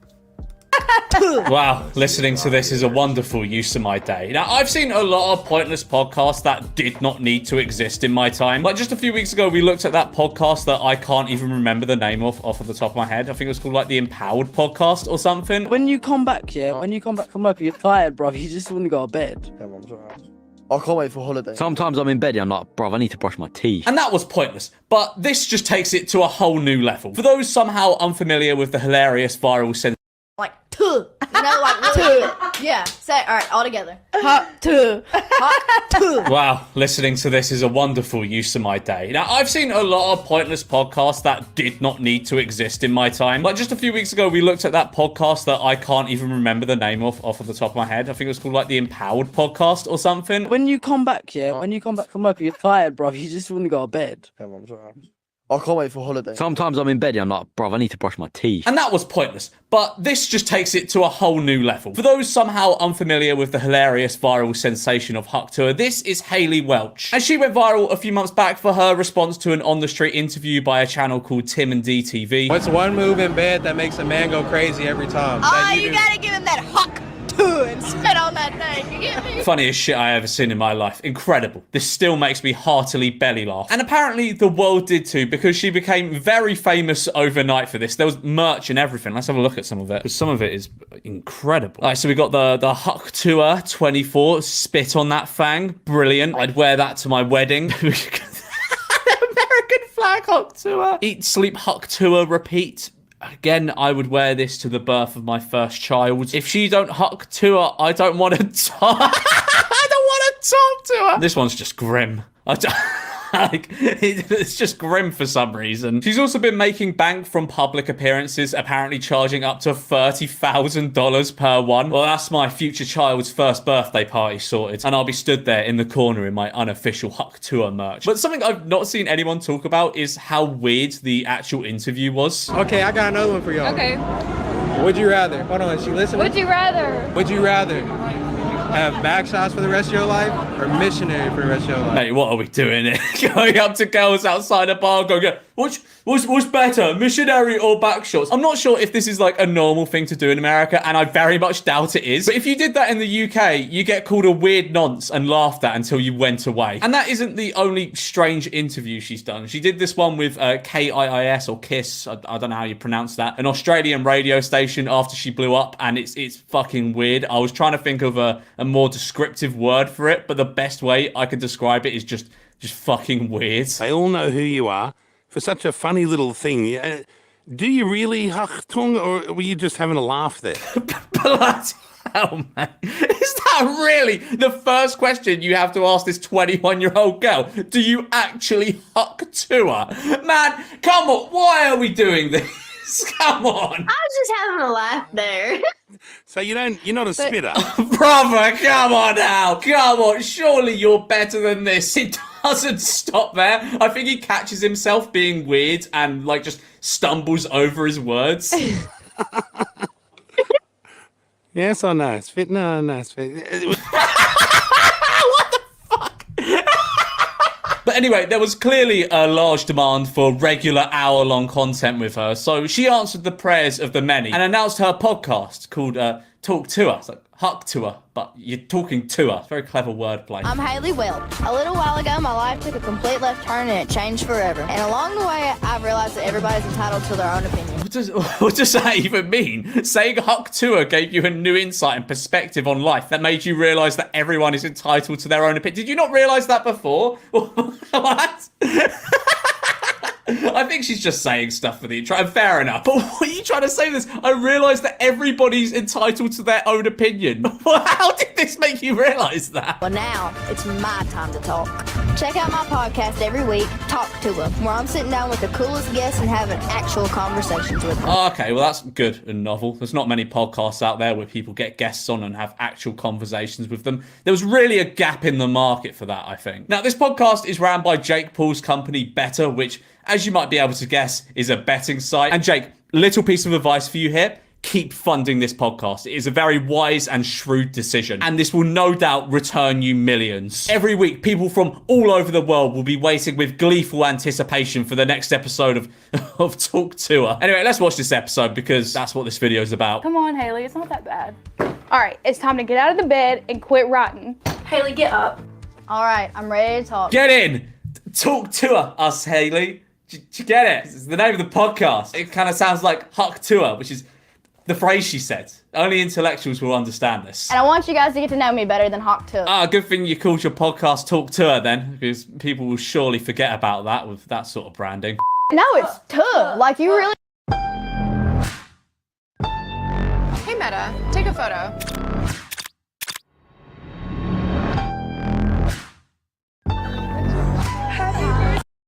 Wow, listening to this is a wonderful use of my day. Now, I've seen a lot of pointless podcasts that did not need to exist in my time. Like, just a few weeks ago, we looked at that podcast that I can't even remember the name of off of the top of my head. I think it was called, like, the Empowered Podcast or something. When you come back, when you come back from work, you're tired, bruv. You just want to go to bed. I can't wait for holiday. Sometimes I'm in bed and I'm like, bruv, I need to brush my teeth. And that was pointless. But this just takes it to a whole new level. For those somehow unfamiliar with the hilarious viral sensation, Like, tuh. You know, like, tuh. Yeah. Say it. All right, all together. Hot too. Hot tuh. wow, listening to this is a wonderful use of my day. Now, I've seen a lot of pointless podcasts that did not need to exist in my time. Like, just a few weeks ago, we looked at that podcast that I can't even remember the name of off of the top of my head. I think it was called, like, the Empowered Podcast or something. When you come back, when you come back from work, you're tired, bruv. You just want to go to bed. I can't wait for holiday. Sometimes I'm in bed and I'm like, bruv, I need to brush my teeth. And that was pointless. But this just takes it to a whole new level. For those somehow unfamiliar with the hilarious viral sensation of Huck Tour, this is Hayley Welch. And she went viral a few months back for her response to an on-the-street interview by a channel called Tim and DTV. What's one move in bed that makes a man go crazy every time? Oh, you gotta give him that Huck tuh and spit on that thing. You get me? Funniest shit I ever seen in my life. Incredible. This still makes me heartily belly laugh. And apparently the world did too, because she became very famous overnight for this. There was merch and everything. Let's have a look at some of it, because some of it is incredible. All right, so we got the Huck Tour 24, spit on that fang. Brilliant. I'd wear that to my wedding. American flag Huck Tour. Eat, sleep, Huck Tour, repeat. Again, I would wear this to the birth of my first child. If she don't Huck to her, I don't want to talk. I don't want to talk to her. This one's just grim. Like, it's just grim for some reason. She's also been making bank from public appearances, apparently charging up to $30,000 per one. Well, that's my future child's first birthday party sorted. And I'll be stood there in the corner in my unofficial Huck Tour merch. But something I've not seen anyone talk about is how weird the actual interview was. Okay, I got another one for y'all. Okay. Would you rather? Hold on, is she listening? Would you rather? Would you rather have back shots for the rest of your life or missionary for the rest of your life? Mate, what are we doing here? Going up to girls outside a bar going, what's better, missionary or back shots? I'm not sure if this is like a normal thing to do in America, and I very much doubt it is. But if you did that in the UK, you get called a weird nonce and laughed at until you went away. And that isn't the only strange interview she's done. She did this one with KIIS or KISS, I don't know how you pronounce that, an Australian radio station after she blew up, and it's fucking weird. I was trying to think of a more descriptive word for it, but the best way I could describe it is just fucking weird. They all know who you are for such a funny little thing. Do you really Huck tongue, or were you just having a laugh there? Bloody hell, man. Is that really the first question you have to ask this 21-year-old girl? Do you actually Huck to her? Man, come on, why are we doing this? Come on. I was just having a laugh there. So you're not a spitter? Brother, come on now. Come on, surely you're better than this. It doesn't stop there. I think he catches himself being weird and like just stumbles over his words. Yes or no? It's fit? No, it's fit. But anyway, there was clearly a large demand for regular hour-long content with her, so she answered the prayers of the many and announced her podcast called Talk To Her. It's like Huck to her, but you're talking to her. It's very clever wordplay. I'm Hayley Welch. A little while ago, my life took a complete left turn and it changed forever. And along the way, I've realized that everybody's entitled to their own opinion. What does that even mean? Saying Huck to her gave you a new insight and perspective on life that made you realise that everyone is entitled to their own opinion. Did you not realise that before? What? I think she's just saying stuff for the intro, and fair enough. But what are you trying to say with this? I realised that everybody's entitled to their own opinion. How did this make you realise that? Well, now it's my time to talk. Check out my podcast every week, Talk To Her, where I'm sitting down with the coolest guests and having actual conversations with them. Okay, well that's good and novel. There's not many podcasts out there where people get guests on and have actual conversations with them. There was really a gap in the market for that, I think. Now, this podcast is ran by Jake Paul's company, Better, which, as you might be able to guess, is a betting site. And Jake, little piece of advice for you here. keep funding this podcast. It is a very wise and shrewd decision, and this will no doubt return you millions. Every week, people from all over the world will be waiting with gleeful anticipation for the next episode of Talk to Her. Anyway, let's watch this episode because that's what this video is about. Come on, Haley, it's not that bad. All right, it's time to get out of the bed and quit rotting. Haley, get up. All right, I'm ready to talk. Get in! Talk to her, us, Haley. Do you get it? It's the name of the podcast. It kind of sounds like Huck to her, which is the phrase she said. Only intellectuals will understand this. And I want you guys to get to know me better than Hawk to. Ah, good thing you called your podcast Talk to Her then, because people will surely forget about that with that sort of branding. No, it's tuh. Like you really. Hey, Meta, take a photo.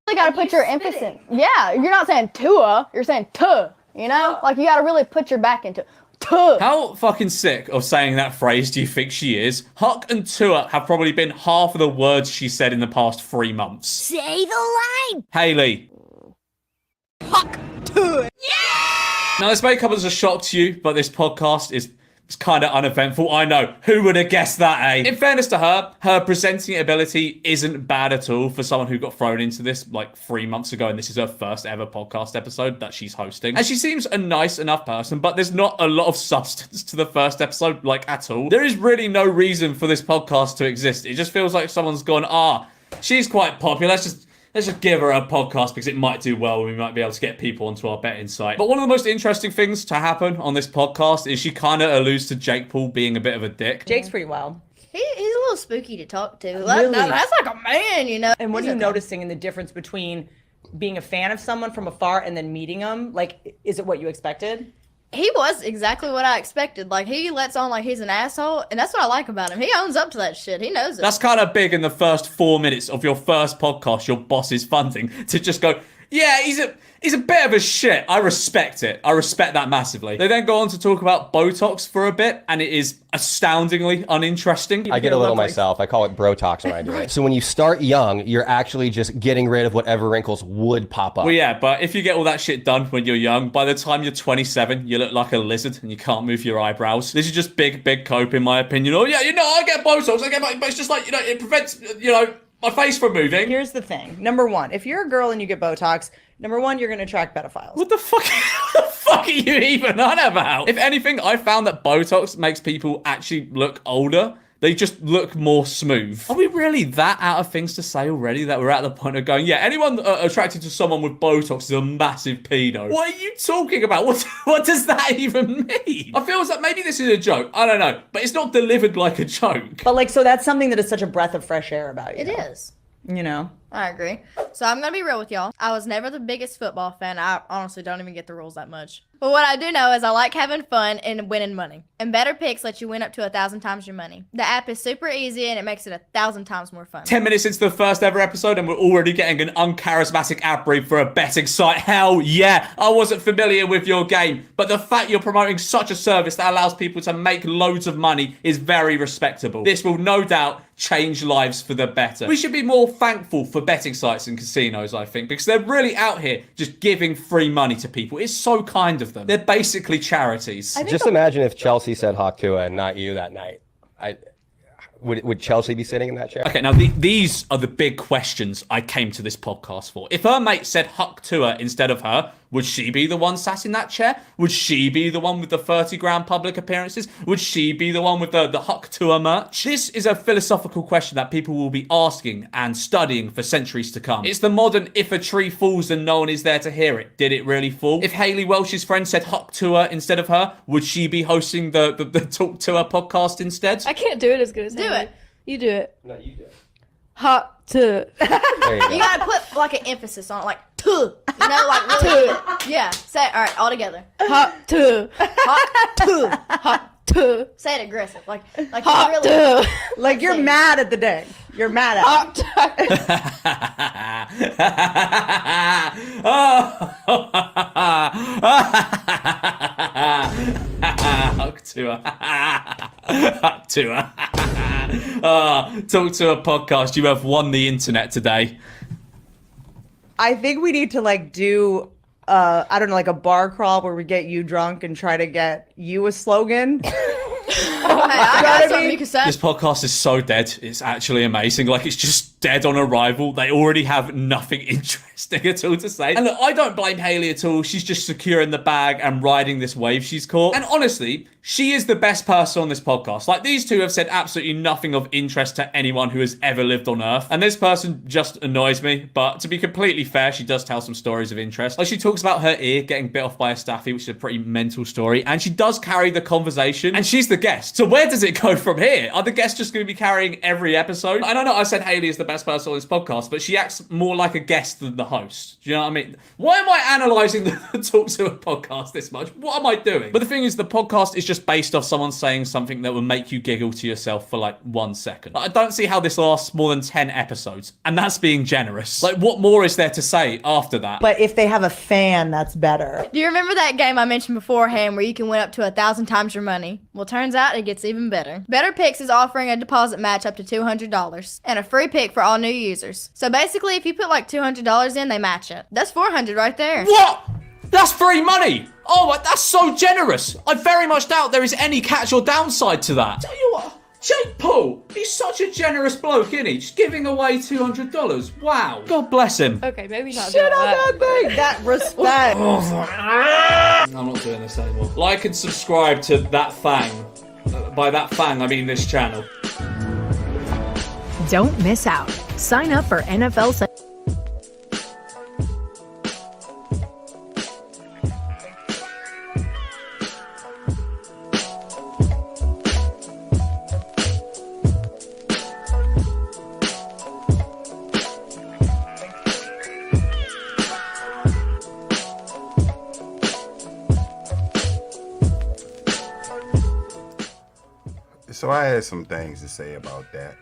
You gotta put your emphasis. Yeah, you're not saying tua, you're saying tuh. You know, like you gotta really put your back into tuh. How fucking sick of saying that phrase do you think she is? Huck and Tua have probably been half of the words she said in the past 3 months. Say the line. Haley. Huck to it. Now, this may come as a shock to you, but this podcast is kind of uneventful. I know. Who would have guessed that, eh? In fairness to her, her presenting ability isn't bad at all for someone who got thrown into this like 3 months ago, and this is her first ever podcast episode that she's hosting. And she seems a nice enough person, but there's not a lot of substance to the first episode, like, at all. There is really no reason for this podcast to exist. It just feels like someone's gone, she's quite popular, let's just give her a podcast because it might do well and we might be able to get people onto our betting site. But one of the most interesting things to happen on this podcast is she kind of alludes to Jake Paul being a bit of a dick. Jake's pretty wild. He's a little spooky to talk to. Really? That's like a man, you know. And what are you noticing in the difference between being a fan of someone from afar and then meeting them? Like, is it what you expected? He was exactly what I expected. Like, he lets on like he's an asshole, and that's what I like about him. He owns up to that shit. He knows it. That's kind of big in the first 4 minutes of your first podcast your boss is funding to just go, yeah, he's a bit of a shit. I respect it. I respect that massively. They then go on to talk about Botox for a bit, and it is astoundingly uninteresting. I get a little myself. I call it Brotox when I do it. So when you start young, you're actually just getting rid of whatever wrinkles would pop up. Well, yeah, but if you get all that shit done when you're young, by the time you're 27, you look like a lizard and you can't move your eyebrows. This is just big cope, in my opinion. Oh, yeah, I get Botox. But it's just like, it prevents, my face from moving. Here's the thing. Number one, if you're a girl and you get Botox, number one, you're going to attract pedophiles. What the fuck are you even on about? If anything, I found that Botox makes people actually look older. They just look more smooth. Are we really that out of things to say already that we're at the point of going, yeah, anyone attracted to someone with Botox is a massive pedo? What are you talking about? What does that even mean? I feel like maybe this is a joke. I don't know. But it's not delivered like a joke. But so that's something that is such a breath of fresh air about you. It is. You know? I agree. So I'm going to be real with y'all. I was never the biggest football fan. I honestly don't even get the rules that much. But what I do know is I like having fun and winning money. And Better Picks lets you win up to 1,000 times your money. The app is super easy and it makes it 1,000 times more fun. 10 minutes into the first ever episode and we're already getting an uncharismatic ad brief for a betting site. Hell yeah, I wasn't familiar with your game. But the fact you're promoting such a service that allows people to make loads of money is very respectable. This will no doubt change lives for the better. We should be more thankful for betting sites and casinos, I think, because they're really out here just giving free money to people. It's so kind of them. They're basically charities. Just imagine if Chelsea said Hawk Tua and not you that night. Would Chelsea be sitting in that chair? Okay, now these are the big questions I came to this podcast for. If her mate said Huck to her instead of her, would she be the one sat in that chair? Would she be the one with the 30 grand public appearances? Would she be the one with the Huck to her merch? This is a philosophical question that people will be asking and studying for centuries to come. It's the modern if a tree falls and no one is there to hear it, did it really fall? If Haley Welsh's friend said Huck to her instead of her, would she be hosting the Talk to Her podcast instead? I can't do it as good as Do it. You do it. No, you do it. Hot to. You gotta put like an emphasis on it, like tuh. You know, like really. Yeah. Say it. All right, all together. Hot to. Hot tuh. Hot to. Say it aggressive, like Hot you really. to. Like you're mad at the day. You're mad at it. Huck to her. Huck to her. Talk to a podcast. You have won the internet today. I think we need to do I don't know, like a bar crawl where we get you drunk and try to get you a slogan. I got something you can say. This podcast is so dead. It's actually amazing. Like, it's just dead on arrival. They already have nothing interesting at all to say. And look, I don't blame Hayley at all. She's just securing the bag and riding this wave she's caught. And honestly, she is the best person on this podcast. Like, these two have said absolutely nothing of interest to anyone who has ever lived on Earth. And this person just annoys me. But to be completely fair, she does tell some stories of interest. Like, she talks about her ear getting bit off by a staffy, which is a pretty mental story. And she does carry the conversation. And she's the guest. So where does it go from here? Are the guests just going to be carrying every episode? And I know I said Hayley is the best person on this podcast, but she acts more like a guest than the host. Do you know what I mean? Why am I analysing the talks of a podcast this much? What am I doing? But the thing is, the podcast is just based off someone saying something that will make you giggle to yourself for like 1 second. I don't see how this lasts more than 10 episodes, and that's being generous. Like, what more is there to say after that? But if they have a fan, that's better. Do you remember that game I mentioned beforehand where you can win up to 1,000 times your money? Well, turns out it gets even better. Better Picks is offering a deposit match up to $200 and a free pick for all new users. So basically, if you put like $200 in, they match it. That's $400 right there. What? That's free money! Oh, that's so generous! I very much doubt there is any catch or downside to that. Tell you what, Jake Paul, he's such a generous bloke, isn't he? Just giving away $200. Wow. God bless him. Okay, maybe not. Shit on that thing! That respect! I'm not doing this anymore. Like and subscribe to That Fang. By That Fang, I mean this channel. Don't miss out. Sign up for NFL So I had some things to say about that.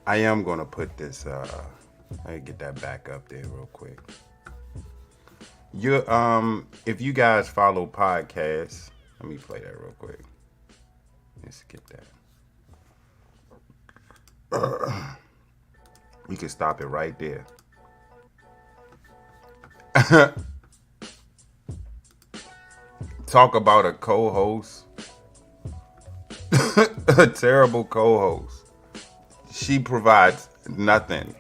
I am gonna put this. Let me get that back up there real quick. If you guys follow podcasts, let me play that real quick. Let's skip that. You can stop it right there. Talk about a co-host. A terrible co-host. She provides nothing.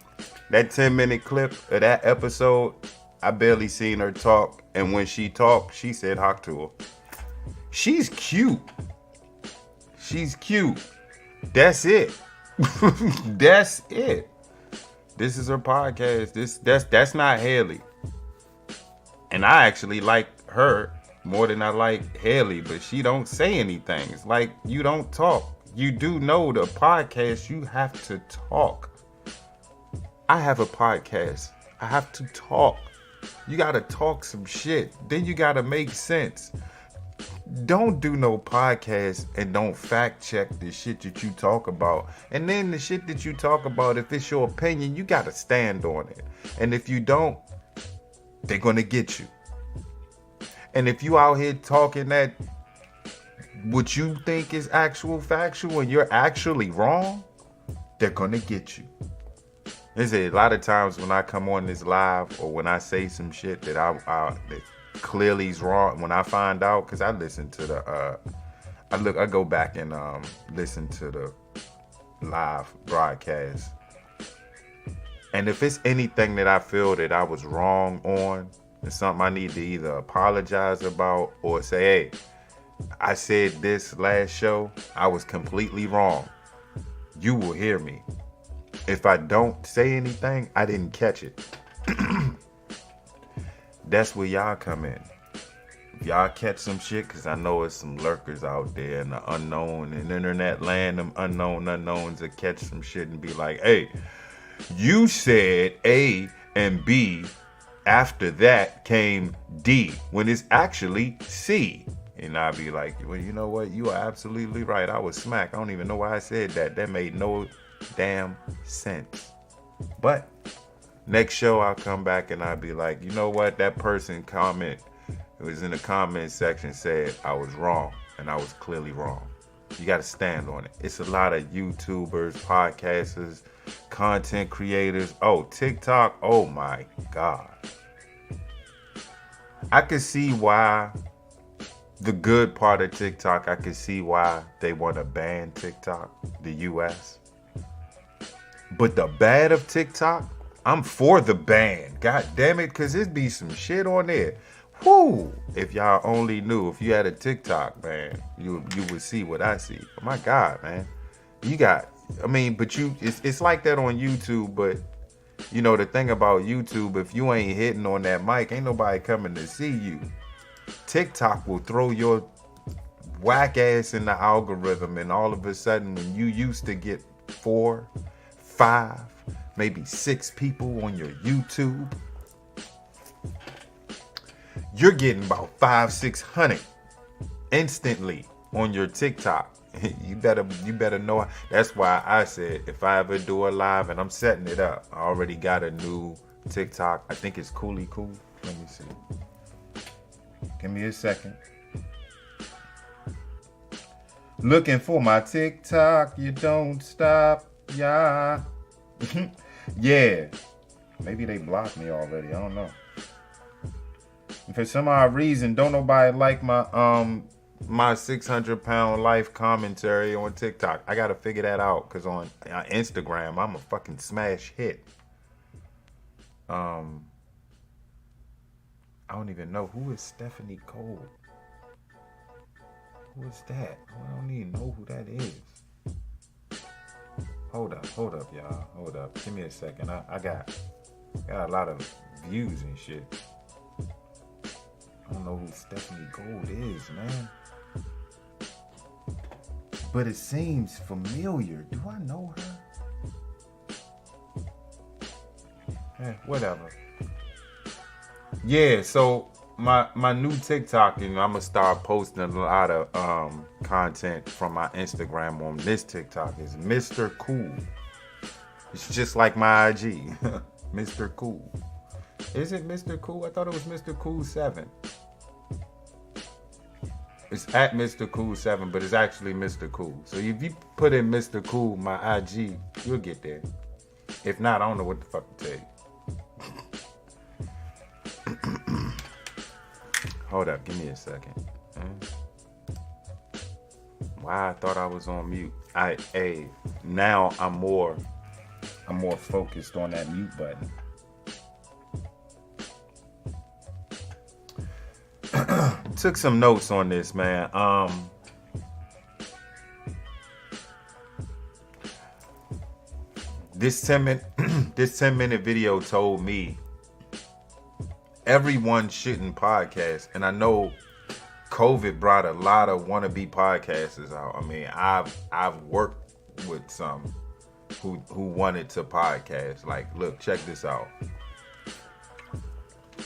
That 10-minute clip of that episode, I barely seen her talk. And when she talked, she said "Hawk to her." She's cute. She's cute. That's it. That's it. This is her podcast. That's not Haley. And I actually like her more than I like Haley, but she don't say anything. It's like, you don't talk. You do know the podcast, you have to talk. I have a podcast. I have to talk. You gotta talk some shit. Then you gotta make sense. Don't do no podcast and don't fact check the shit that you talk about. And then the shit that you talk about, if it's your opinion, you gotta stand on it. And if you don't, they're gonna get you. And if you out here talking that what you think is actual factual and you're actually wrong, they're gonna get you. There's a lot of times when I come on this live or when I say some shit that that clearly is wrong, when I find out, because I listen to the I go back and listen to the live broadcast. And if it's anything that I feel that I was wrong on, it's something I need to either apologize about or say, hey, I said this last show, I was completely wrong. You will hear me. If I don't say anything, I didn't catch it. That's where y'all come in. If y'all catch some shit, because I know it's some lurkers out there in the unknown, in internet land, them unknowns that catch some shit and be like, hey, you said A and B, after that came D, when it's actually C. And I'll be like, well, you know what? You are absolutely right. I was smack. I don't even know why I said that. That made no damn sense. But next show, I'll come back and I'll be like, you know what? That person it was in the comment section, said I was wrong. And I was clearly wrong. You got to stand on it. It's a lot of YouTubers, podcasters, content creators. Oh, TikTok. Oh my God. I could see why the good part of TikTok, I could see why they want to ban TikTok, the US. But the bad of TikTok, I'm for the ban. God damn it, because it'd be some shit on there. Whoo! If y'all only knew, if you had a TikTok, man, you would see what I see. Oh my God, man. You got, I mean, but it's like that on YouTube, but you know, the thing about YouTube, if you ain't hitting on that mic, ain't nobody coming to see you. TikTok will throw your whack ass in the algorithm, and all of a sudden, when you used to get 4, 5, maybe 6 people on your YouTube, you're getting about 500, 600 instantly on your TikTok. You better know. That's why I said if I ever do a live, and I'm setting it up, I already got a new TikTok. I think it's Kool. Let me see. Give me a second. Looking for my TikTok, you don't stop, yeah. Yeah. Maybe they blocked me already, I don't know. And for some odd reason, don't nobody like my 600-pound life commentary on TikTok. I gotta figure that out, because on Instagram, I'm a fucking smash hit. I don't even know. Who is Stephanie Cole? Who is that? I don't even know who that is. Hold up, y'all. Hold up. Give me a second. I got a lot of views and shit. I don't know who Stephanie Gold is, man. But it seems familiar. Do I know her? Whatever. Yeah, so my new TikTok, you know, I'm gonna start posting a lot of content from my Instagram on this TikTok. Is Mr. Kool. It's just like my IG. Mr. Kool. Is it Mr. Kool? I thought it was Mr. Kool 7. It's at Mr. Kool 7, but it's actually Mr. Kool. So if you put in Mr. Kool, my IG, you'll get there. If not, I don't know what the fuck to tell you. Hold up, give me a second. Why I thought I was on mute. Now I'm more focused on that mute button. Took some notes on this, man. This 10-minute video told me everyone shouldn't podcast, and I know COVID brought a lot of wannabe podcasters out. I mean, I've worked with some who wanted to podcast. Like, look, check this out.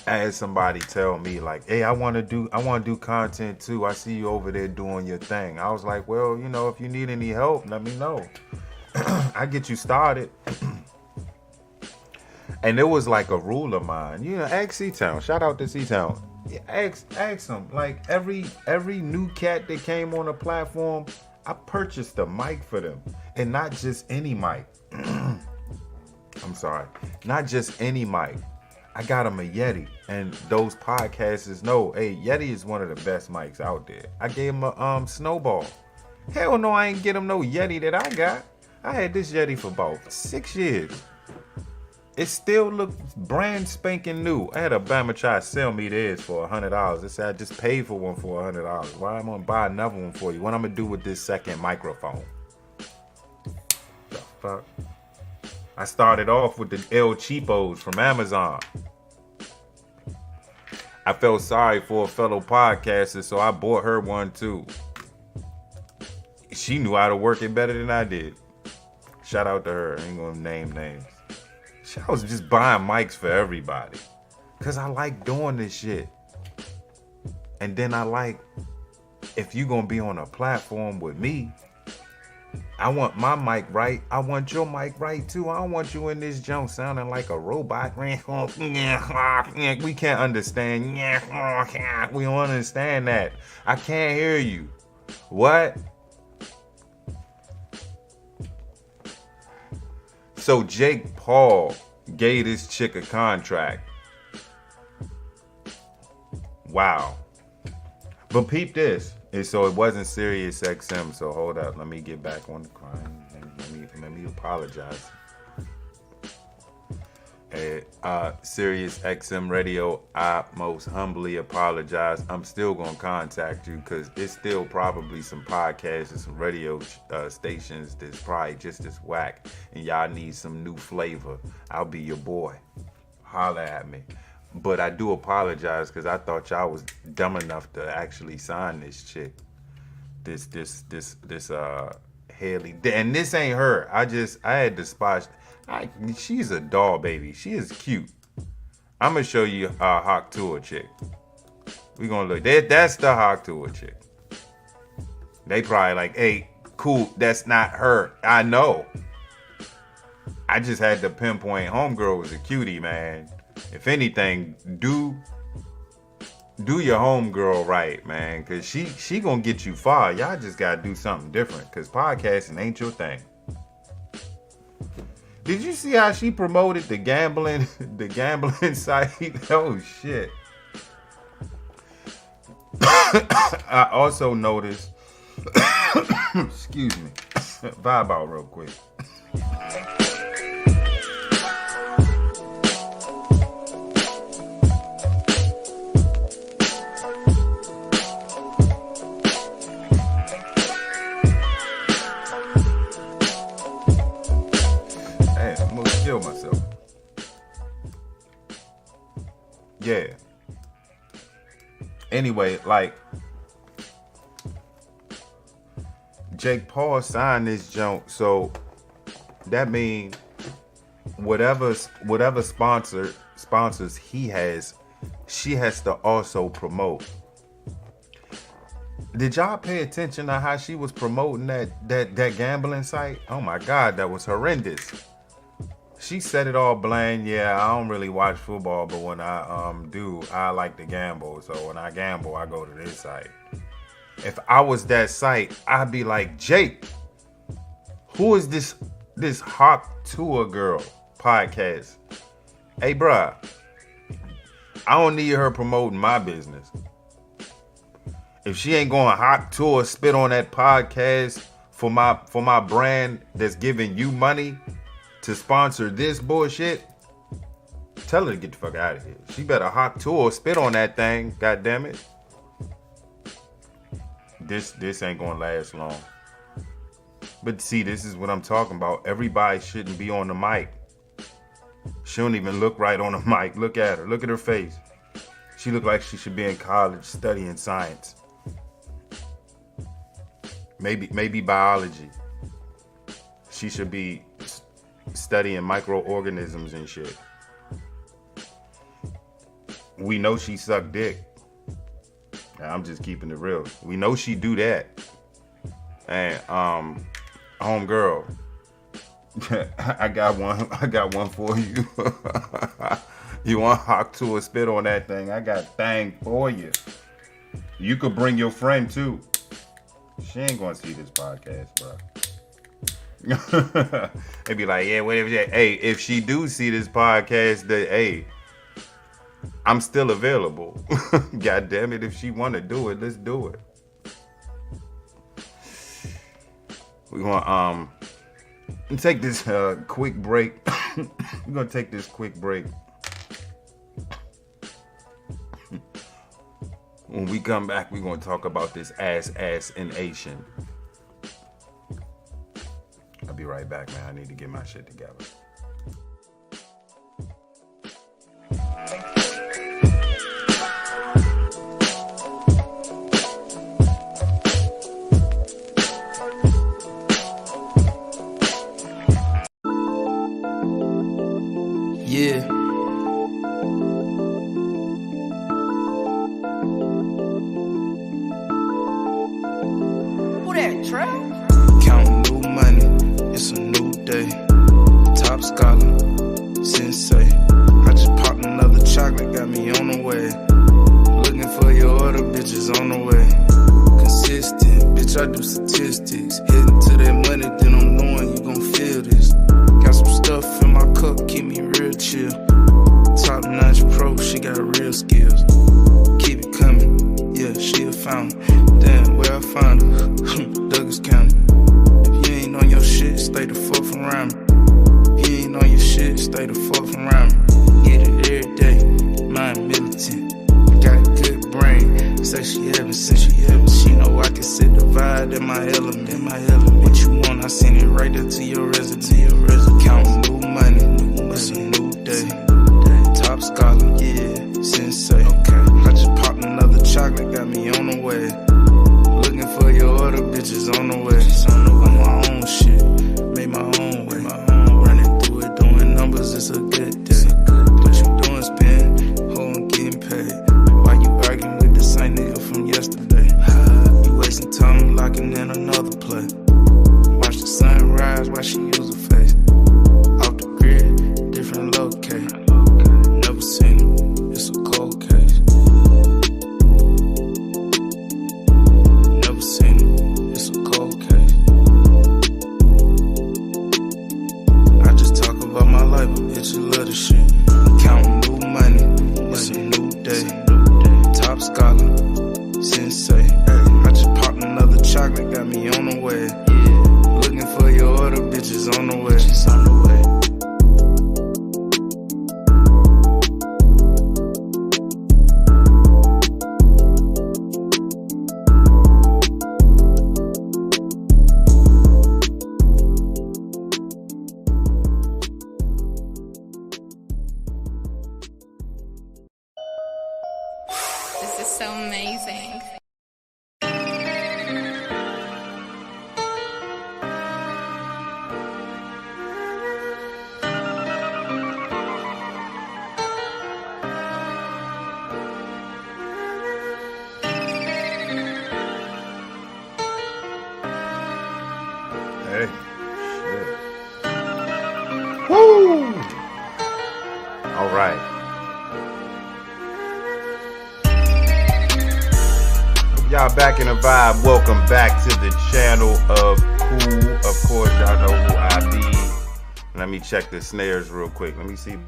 I had somebody tell me like, hey, I want to do content too. I see you over there doing your thing. I was like, well, you know, if you need any help, let me know. I get you started. And it was like a rule of mine. You know, ask C-Town. Shout out to C-Town. Ask them. Like every new cat that came on the platform, I purchased a mic for them. And not just any mic. I'm sorry. Not just any mic. I got them a Yeti, and those podcasters know, hey, Yeti is one of the best mics out there. I gave him a Snowball. Hell no, I ain't get him no Yeti that I got. I had this Yeti for about 6 years. It still looked brand spanking new. I had a Bama try to sell me this for $100. They said I just paid for one for $100. Why am I gonna buy another one for you? What I'm gonna do with this second microphone? The fuck? I started off with the El Cheapos from Amazon. I felt sorry for a fellow podcaster, so I bought her one too. She knew how to work it better than I did. Shout out to her. I ain't gonna name names. I was just buying mics for everybody. Cause I like doing this shit. And then I like, if you gonna be on a platform with me, I want my mic right. I want your mic right too. I don't want you in this junk sounding like a robot. We can't understand. We don't understand that. I can't hear you. What? So Jake Paul gave this chick a contract. Wow. But peep this. And so it wasn't Sirius XM. So hold up. Let me get back on the crime. Let me apologize. Sirius XM Radio, I most humbly apologize. I'm still gonna contact you because it's still probably some podcasts and some radio stations that's probably just as whack, and y'all need some new flavor. I'll be your boy. Holla at me. But I do apologize because I thought y'all was dumb enough to actually sign this chick. This Haley. And this ain't her. I had despised. She's a doll baby. She is cute. I'm gonna show you a Hawk Tour chick. We gonna look. That's the Hawk Tour chick. They probably like, hey, cool. That's not her. I know. I just had to pinpoint. Homegirl was a cutie, man. If anything, do your homegirl right, man, because she gonna get you far. Y'all just gotta do something different, because podcasting ain't your thing. Did you see how she promoted the gambling site? Oh shit. I also noticed excuse me. Vibe out real quick. Kill myself. Yeah. Anyway, like Jake Paul signed this junk, so that means whatever sponsors he has, she has to also promote. Did y'all pay attention to how she was promoting that gambling site? Oh my God, that was horrendous. She said it all bland. Yeah, I don't really watch football, but when I do, I like to gamble. So when I gamble, I go to this site. If I was that site, I'd be like, Jake, who is this Hawk Tour girl podcast? Hey, bruh, I don't need her promoting my business. If she ain't going Hawk Tour, spit on that podcast for my brand that's giving you money to sponsor this bullshit, tell her to get the fuck out of here. She better Hawk Tour, spit on that thing, god damn it. This ain't gonna last long. But see, this is what I'm talking about. Everybody shouldn't be on the mic. She don't even look right on the mic. Look at her. Look at her face. She look like she should be in college studying science. Maybe biology. She should be studying microorganisms and shit. We know she sucked dick. I'm just keeping it real. We know she do that. And homegirl, I got one for you. You want Hawk Tour, spit on that thing? I got thing for you. You could bring your friend too. She ain't gonna see this podcast, bro. They'd be like, yeah, whatever. Hey, if she do see this podcast, hey, I'm still available. God damn it, if she want to do it, let's do it. We're gonna take this quick break. We're gonna take this quick break. When we come back, we're gonna talk about this ass in Asian. I'll be right back, man. I need to get my shit together. Yeah. Who that, Trey? Counting new money, it's a new day. Top scholar, sensei. I just popped another chocolate, got me on the way. Looking for your other bitches on the way. Consistent, bitch, I do statistics. Heading to that money, then I'm knowing you gon' feel this. Got some stuff in my cup, keep me real chill. Top notch pro, she got real skills. Keep it found her. Damn, where I found her? Douglas County. If you ain't on your shit, stay the fuck from around me. If you ain't on your shit, stay the fuck from around me. Get it every day, mind militant. Got a good brain, say she heaven, since she heaven. She know I can sit the vibe in my element, What you want, I send it right there to your resident. Counting new money, it's a new day. Top scholar, yeah, sensei. Okay, I just popped another chocolate, got me on the way. Looking for your other bitches on the way. On my own shit, made my own way. Running through it, doing numbers, it's a good day. What you doing, spin, holding, getting paid. Why you arguing with the same nigga from yesterday? You wasting time locking in another play. Watch the sun rise while she use her face. Off the grid, different locate. Never seen it, it's a cold case. Never seen it, it's a cold case. I just talk about my life, but bitch, you love the shit. Counting new money, it's a new day. Top scholar, sensei. I just popped another chocolate, got me on the way. Looking for your other bitches on the way. This is so amazing. Hey, shit. Woo! All right. Hope y'all back in the vibe. Welcome back to the channel of Kool. Of course, y'all know who I be. Let me check the snares real quick. Let me see.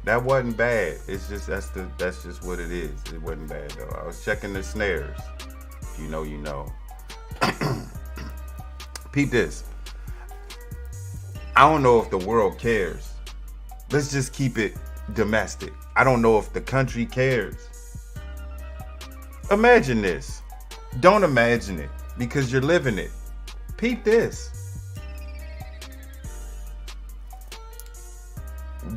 That wasn't bad. It's just that's just what it is. It wasn't bad though. I was checking the snares. If you know, you know. Peep this. I don't know if the world cares. Let's just keep it domestic. I don't know if the country cares. Imagine this. Don't imagine it because you're living it. Peep this.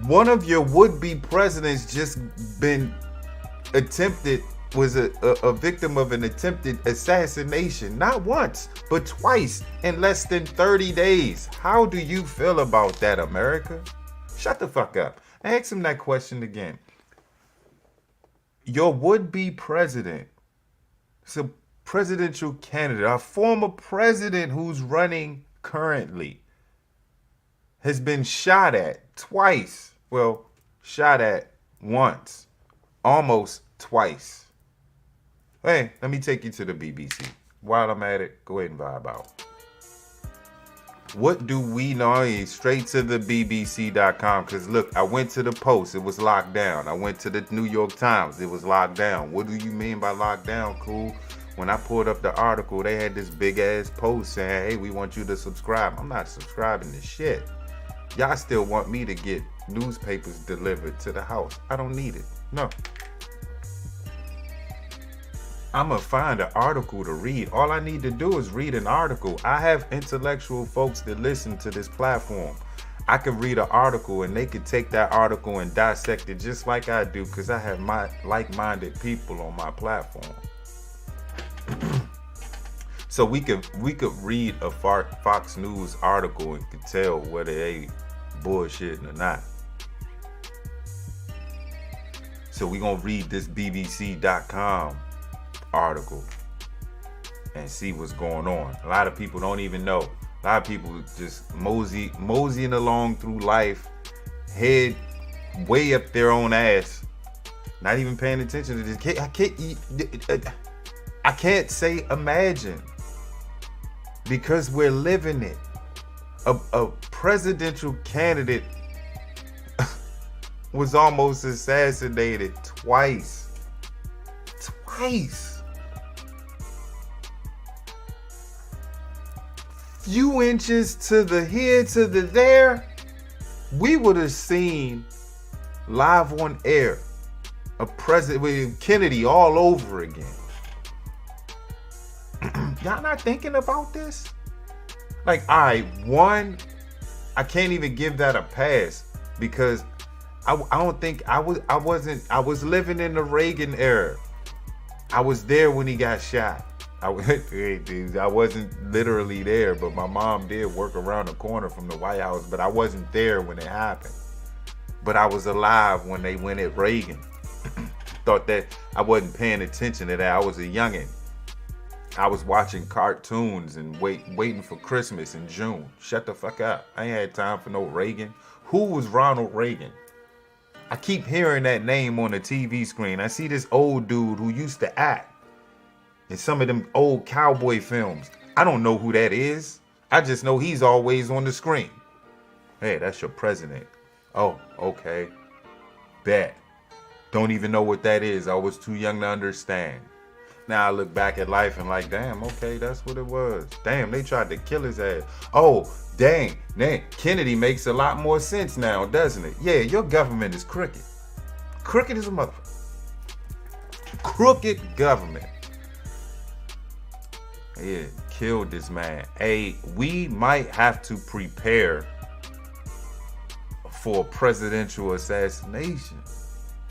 One of your would-be presidents just been was a victim of an attempted assassination. Not once, but twice in less than 30 days. How do you feel about that, America? Shut the fuck up. Ask him that question again. Your would-be president, it's a presidential candidate, a former president who's running currently, has been shot at twice. Well, shot at once, almost twice. Hey, let me take you to the BBC. While I'm at it, go ahead and vibe out. What do we know? Straight to the BBC.com. Because look, I went to the Post. It was locked down. I went to the New York Times. It was locked down. What do you mean by locked down, Kool? When I pulled up the article, they had this big ass post saying, hey, we want you to subscribe. I'm not subscribing to shit. Y'all still want me to get newspapers delivered to the house. I don't need it. No. I'm going to find an article to read. All I need to do is read an article. I have intellectual folks that listen to this platform. I could read an article and they could take that article and dissect it just like I do because I have my like-minded people on my platform. So we could read a Fox News article and could tell whether they bullshitting or not. So we gonna read this BBC.com article and see what's going on. A lot of people don't even know. A lot of people just moseying along through life, head way up their own ass, not even paying attention to this. I can't say imagine because we're living it. A presidential candidate was almost assassinated twice. Twice. Few inches to the here, to the there, we would have seen live on air a President with Kennedy all over again. Y'all not thinking about this? Like, all right, one, I can't even give that a pass because I don't think I was living in the Reagan era. I was there when he got shot. I wasn't literally there, but my mom did work around the corner from the White House, but I wasn't there when it happened. But I was alive when they went at Reagan. Thought that I wasn't paying attention to that. I was a youngin'. I was watching cartoons and waiting for Christmas in June. Shut the fuck up. I ain't had time for no Reagan. Who was Ronald Reagan? I keep hearing that name on the TV screen. I see this old dude who used to act in some of them old cowboy films. I don't know who that is. I just know he's always on the screen. Hey, that's your president. Oh, okay. Bet. Don't even know what that is. I was too young to understand. Now I look back at life and like, damn, okay, that's what it was. Damn, they tried to kill his ass. Oh, dang, Kennedy makes a lot more sense now, doesn't it? Yeah, your government is crooked. Crooked as a motherfucker. Crooked government. Yeah, killed this man. Hey, we might have to prepare for a presidential assassination.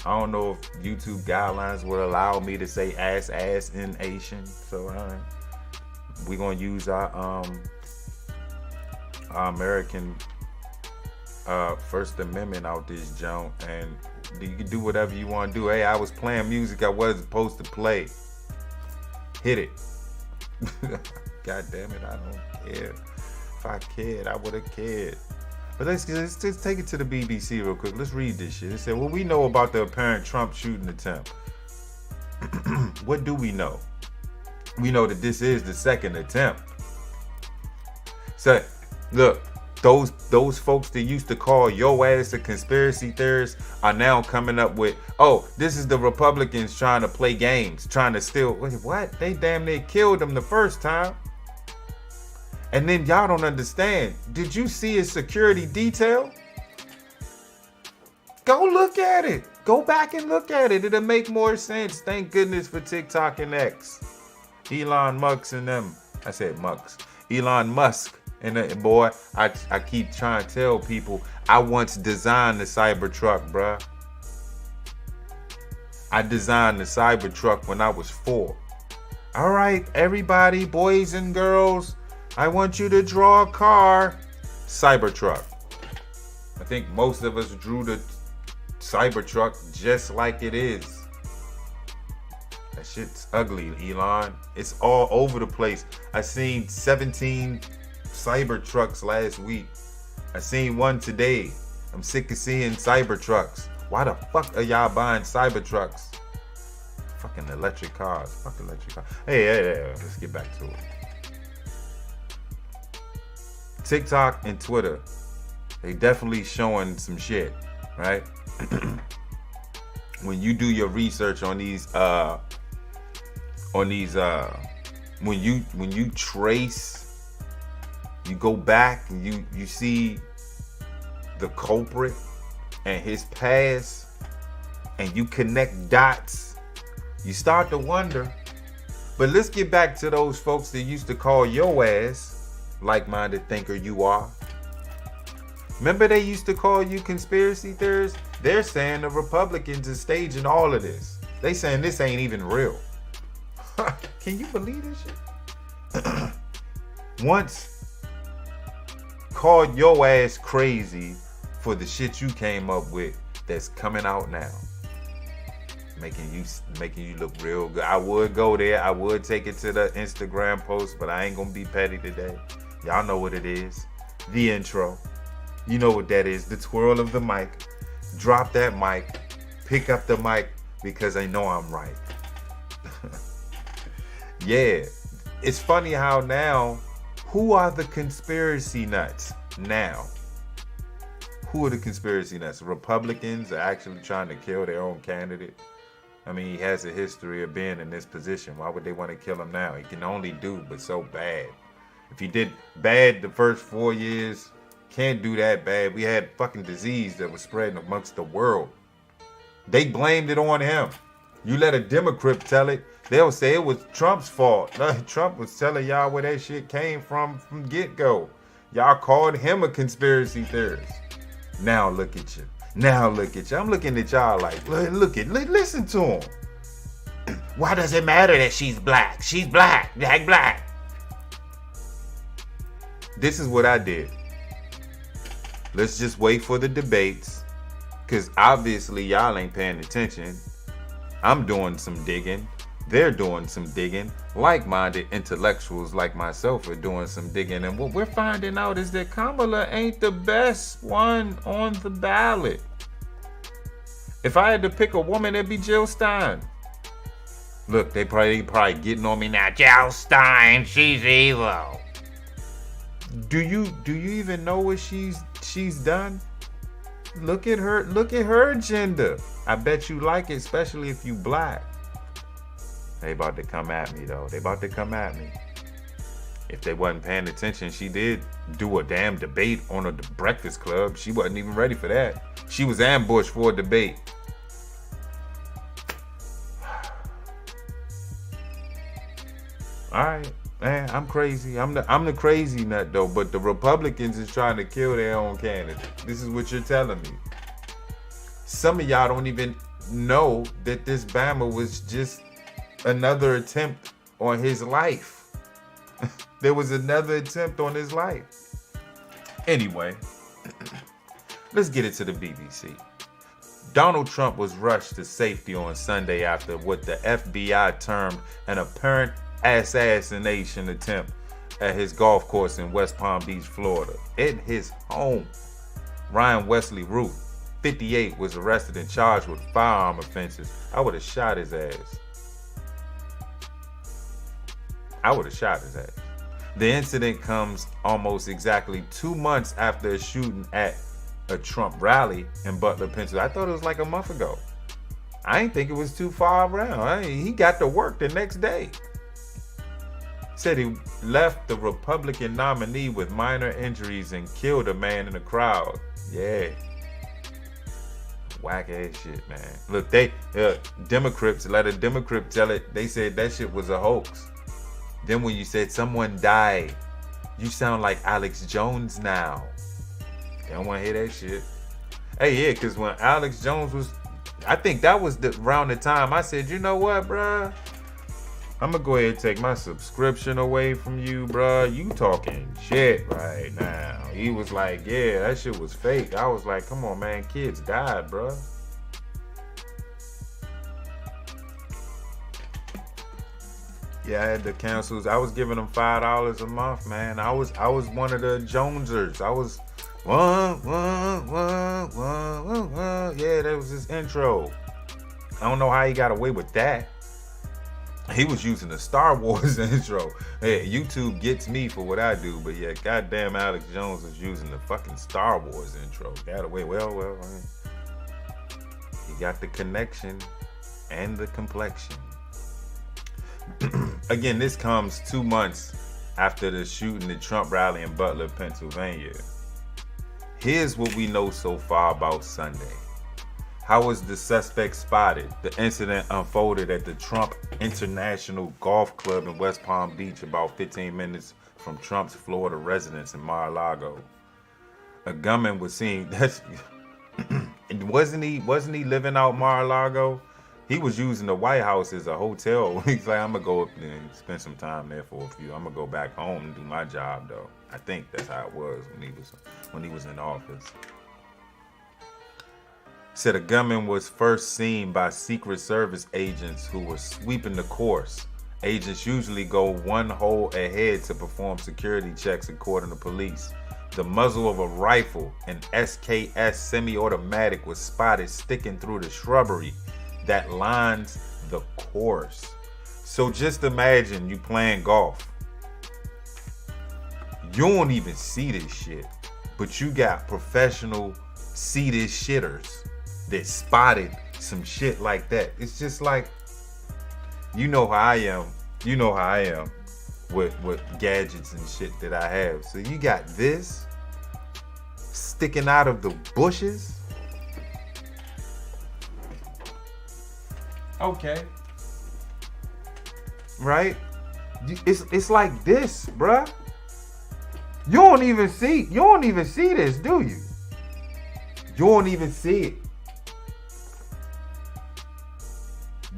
I don't know if YouTube guidelines would allow me to say ass in Asian. So we're gonna use our American First Amendment out this joint, and you can do whatever you want to do. Hey, I was playing music I wasn't supposed to play. Hit it. God damn it, I don't care. If I cared, I would have cared. But let's just take it to the BBC real quick. Let's read this shit. It said, what we know about the apparent Trump shooting attempt. What do we know? We know that this is the second attempt. So, look, those folks that used to call your ass a conspiracy theorist are now coming up with, oh, this is the Republicans trying to play games, trying to steal. What? They damn near killed him the first time. And then y'all don't understand. Did you see his security detail? Go look at it. Go back and look at it. It'll make more sense. Thank goodness for TikTok and X. Elon Musk and them. I said Musk. Elon Musk. And boy, I keep trying to tell people, I once designed the Cybertruck, bruh. I designed the Cybertruck when I was 4. All right, everybody, boys and girls, I want you to draw a car. Cybertruck. I think most of us drew the Cybertruck just like it is. That shit's ugly, Elon. It's all over the place. I seen 17 Cybertrucks last week. I seen one today. I'm sick of seeing Cybertrucks. Why the fuck are y'all buying Cybertrucks? Fucking electric cars. Fuck electric cars. Hey, let's get back to it. TikTok and Twitter, they definitely showing some shit, right? When you do your research on these when you trace, you go back and you see the culprit and his past, and you connect dots, you start to wonder. But let's get back to those folks that used to call your ass like-minded thinker you are. Remember they used to call you conspiracy theorists? They're saying the Republicans is staging all of this. They saying this ain't even real. Can you believe this shit? Once called your ass crazy for the shit you came up with that's coming out now. Making you look real good. I would go there. I would take it to the Instagram post, but I ain't gonna be petty today. Y'all know what it is. The intro. You know what that is. The twirl of the mic. Drop that mic. Pick up the mic because I know I'm right. Yeah. It's funny how now, who are the conspiracy nuts now? Who are the conspiracy nuts? Republicans are actually trying to kill their own candidate. I mean, he has a history of being in this position. Why would they want to kill him now? He can only do but so bad. If he did bad the first 4 years, can't do that bad. We had fucking disease that was spreading amongst the world. They blamed it on him. You let a Democrat tell it, they'll say it was Trump's fault. Trump was telling y'all where that shit came from get-go. Y'all called him a conspiracy theorist. Now look at you. Now look at you. I'm looking at y'all like, listen to him. Why does it matter that she's black? She's black. Black. This is what I did. Let's just wait for the debates. Because obviously y'all ain't paying attention. I'm doing some digging. They're doing some digging. Like-minded intellectuals like myself are doing some digging. And what we're finding out is that Kamala ain't the best one on the ballot. If I had to pick a woman, it'd be Jill Stein. Look, they probably getting on me now. Jill Stein, she's evil. Do you even know what she's done? Look at her agenda. I bet you like it, especially if you black. They about to come at me though. They about to come at me. If they wasn't paying attention, she did do a damn debate on a Breakfast Club. She wasn't even ready for that. She was ambushed for a debate. All right, man, I'm crazy. I'm the crazy nut though. But the Republicans is trying to kill their own candidate. This is what you're telling me. Some of y'all don't even know that this Bama was just another attempt on his life. There was another attempt on his life. Anyway, let's get it to the BBC. Donald Trump was rushed to safety on Sunday after what the FBI termed an apparent assassination attempt at his golf course in West Palm Beach, Florida. In his home, Ryan Wesley Ruth, 58, was arrested and charged with firearm offenses. I would have shot his ass. The incident comes almost exactly 2 months after a shooting at a Trump rally in Butler, Pennsylvania. I thought it was like a month ago. I didn't think it was too far around. He got to work the next day. Said he left the Republican nominee with minor injuries and killed a man in the crowd. Yeah. Whack ass shit, man. Look, Democrats, let a Democrat tell it. They said that shit was a hoax. Then when you said someone died, you sound like Alex Jones now. They don't want to hear that shit. Hey, yeah, because when Alex Jones was, I think that was around the time I said, you know what, bruh? I'm going to go ahead and take my subscription away from you, bruh. You talking shit right now. He was like, yeah, that shit was fake. I was like, come on, man. Kids died, bruh. Yeah, I had to cancel. I was giving them $5 a month, man. I was one of the Jonesers. I was yeah, that was his intro. I don't know how he got away with that. He was using the Star Wars intro. Hey, YouTube gets me for what I do, but yeah, goddamn Alex Jones was using the fucking Star Wars intro. Got away. Well, I mean, he got the connection and the complexion. Again, this comes 2 months after the shooting at Trump rally in Butler, Pennsylvania. Here's what we know so far about Sunday. How was the suspect spotted? The incident unfolded at the Trump International Golf Club in West Palm Beach, about 15 minutes from Trump's Florida residence in Mar-a-Lago. A gunman was seen. Wasn't he living out Mar-a-Lago? He was using the White House as a hotel. He's like, I'm gonna go up there and spend some time there for a few. I'm gonna go back home and do my job, though. I think that's how it was when he was in office. Said a gunman was first seen by Secret Service agents who were sweeping the course. Agents usually go one hole ahead to perform security checks, according to police. The muzzle of a rifle, an SKS semi-automatic, was spotted sticking through the shrubbery that lines the course. So just imagine you playing golf. You don't even see this shit, but you got professional see this shitters that spotted some shit like that. It's just like, you know how I am. You know how I am with gadgets and shit that I have. So you got this sticking out of the bushes. Okay. Right? It's like this, bruh. You don't even see this, do you? You don't even see it.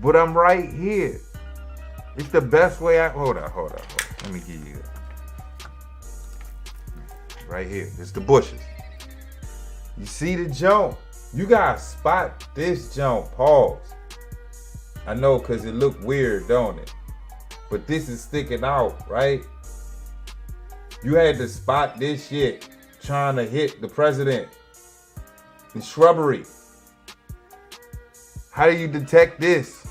But I'm right here. It's the best way hold on. Let me give you it. Right here. It's the bushes. You see the jump? You gotta spot this jump. Pause. I know, cause it look weird, don't it? But this is sticking out, right? You had to spot this shit trying to hit the president in shrubbery. How do you detect this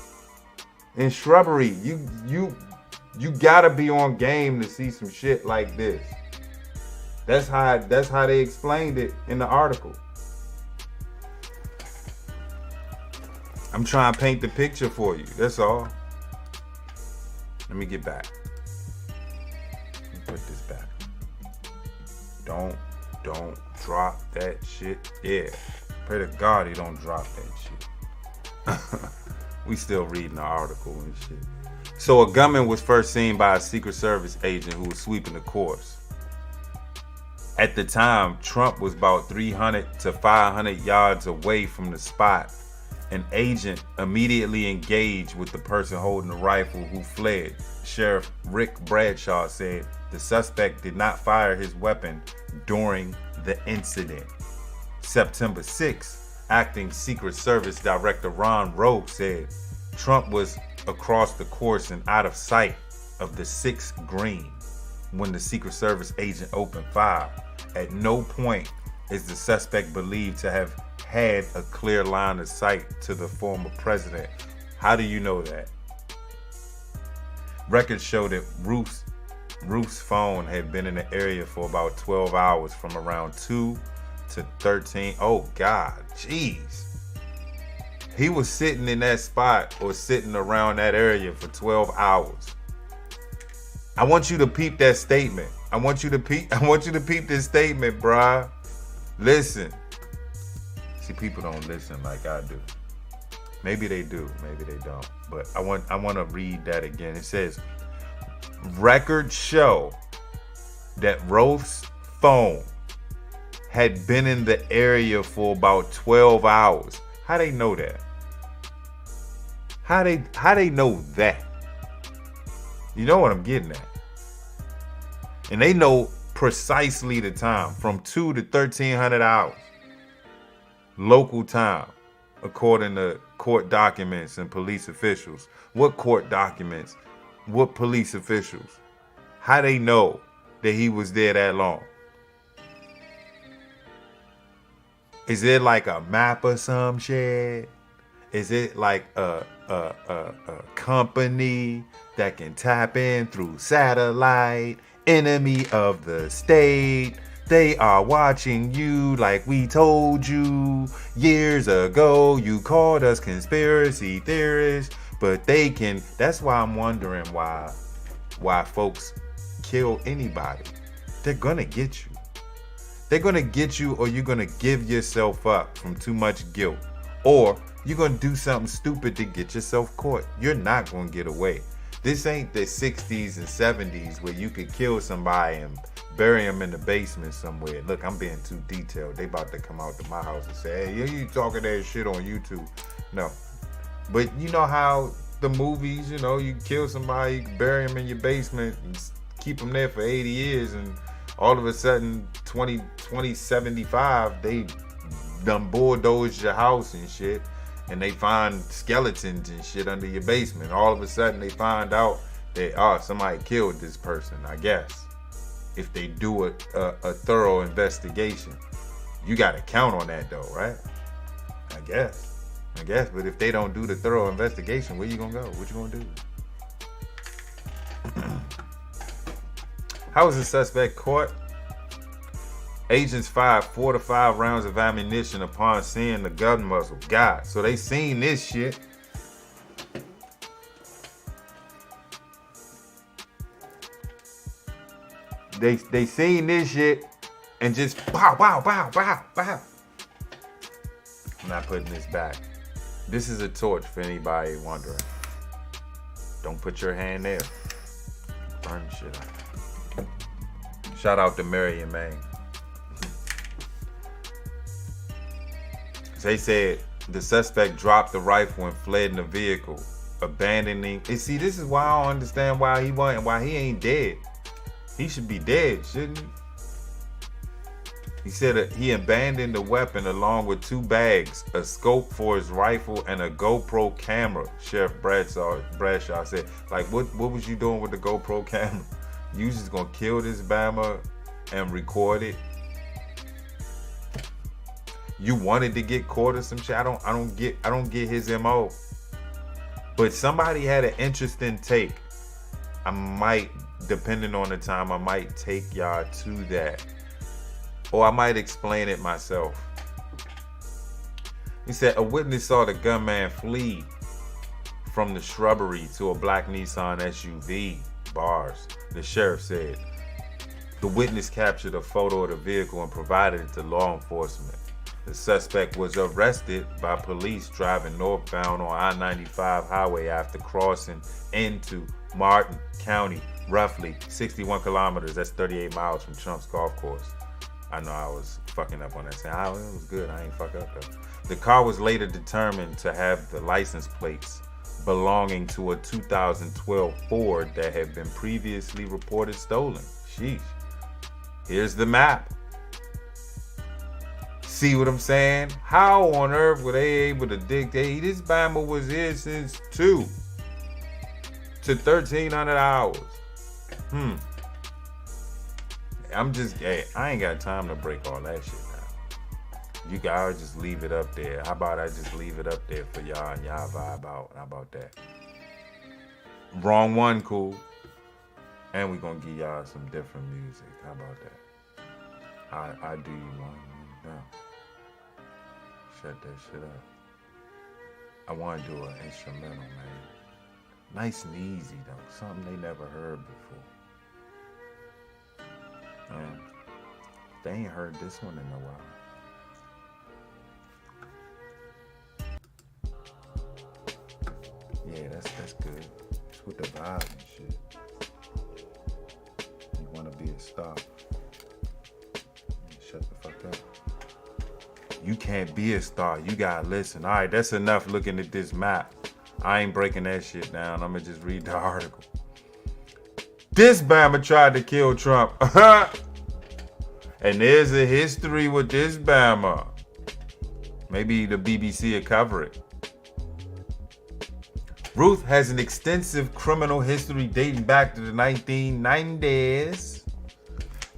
in shrubbery? You gotta be on game to see some shit like this. That's how they explained it in the article. I'm trying to paint the picture for you. That's all. Let me get back. Let me put this back. Don't drop that shit. Yeah. Pray to God he don't drop that shit. We still reading the article and shit. So a gunman was first seen by a Secret Service agent who was sweeping the course. At the time, Trump was about 300 to 500 yards away from the spot. An agent immediately engaged with the person holding the rifle who fled. Sheriff Rick Bradshaw said the suspect did not fire his weapon during the incident. September 6th, acting Secret Service Director Ron Rowe said Trump was across the course and out of sight of the 6th green when the Secret Service agent opened fire. At no point is the suspect believed to have had a clear line of sight to the former president. How do you know that? Records show that Roof's phone had been in the area for about 12 hours from around 2 to 13. Oh God, jeez. He was sitting in that spot or sitting around that area for 12 hours. I want you to peep that statement. I want you to peep this statement, bruh. Listen. See, people don't listen like I do. Maybe they do, maybe they don't. But I want to read that again. It says, records show that Roth's phone had been in the area for about 12 hours. How they know that? How they know that? You know what I'm getting at? And they know precisely the time, from 2 to 1300 hours. Local time, according to court documents and police officials. What court documents? What police officials? How they know that he was there that long? Is it like a map or some shit? Is it like a company that can tap in through satellite? Enemy of the state. They are watching you like we told you years ago. You called us conspiracy theorists, but they can. That's why I'm wondering why folks kill anybody. They're gonna get you. They're gonna get you, or you're gonna give yourself up from too much guilt, or you're gonna do something stupid to get yourself caught. You're not gonna get away. This ain't the 60s and 70s where you could kill somebody and bury them in the basement somewhere. Look, I'm being too detailed. They about to come out to my house and say, hey, you talking that shit on YouTube. No. But you know how the movies, you know, you kill somebody, you can bury them in your basement and keep them there for 80 years, and all of a sudden, 2075, they done bulldozed your house and shit, and they find skeletons and shit under your basement. All of a sudden, they find out that, somebody killed this person, I guess. If they do a thorough investigation. You got to count on that though, right? I guess. But if they don't do the thorough investigation, where you gonna go? What you gonna do? How was the suspect caught? Agents fired 4 to 5 rounds of ammunition upon seeing the gun muzzle. God, so they seen this shit. They seen this shit and just bow. I'm not putting this back. This is a torch for anybody wondering. Don't put your hand there. Burn shit up. Shout out to Marion, man. They said the suspect dropped the rifle and fled in the vehicle, abandoning. And see, this is why I don't understand why he ain't dead. He should be dead, shouldn't he? He said that he abandoned the weapon along with 2 bags, a scope for his rifle, and a GoPro camera. Sheriff Bradshaw said, like, what was you doing with the GoPro camera? You just gonna kill this Bama and record it? You wanted to get caught or some shit? I don't get his MO. But somebody had an interesting take. I might, depending on the time, I might take y'all to that. Or I might explain it myself. He said a witness saw the gunman flee from the shrubbery to a black Nissan SUV. Bars. The sheriff said. The witness captured a photo of the vehicle and provided it to law enforcement. The suspect was arrested by police driving northbound on I-95 highway after crossing into Martin County, roughly 61 kilometers. That's 38 miles from Trump's golf course. I know I was fucking up on that. Saying, it was good. I ain't fuck up though. The car was later determined to have the license plates belonging to a 2012 Ford that had been previously reported stolen. Sheesh. Here's the map. See what I'm saying? How on earth were they able to dictate? This Bama was here since 2 to 1,300 hours. I ain't got time to break all that shit down. You guys just leave it up there. How about I just leave it up there for y'all and y'all vibe out? How about that? Wrong one, cool. And we're gonna give y'all some different music. How about that? I do you wrong now. Shut that shit up. I want to do an instrumental, man. Nice and easy, though. Something they never heard before. Man, they ain't heard this one in a while. Yeah, that's good. It's with the vibe and shit. You want to be a star. Shut the fuck up. You can't be a star. You gotta listen. All right, that's enough looking at this map. I ain't breaking that shit down. I'm gonna just read the article. This Bama tried to kill Trump. And there's a history with this Bama. Maybe the BBC will cover it. Ruth has an extensive criminal history dating back to the 1990s.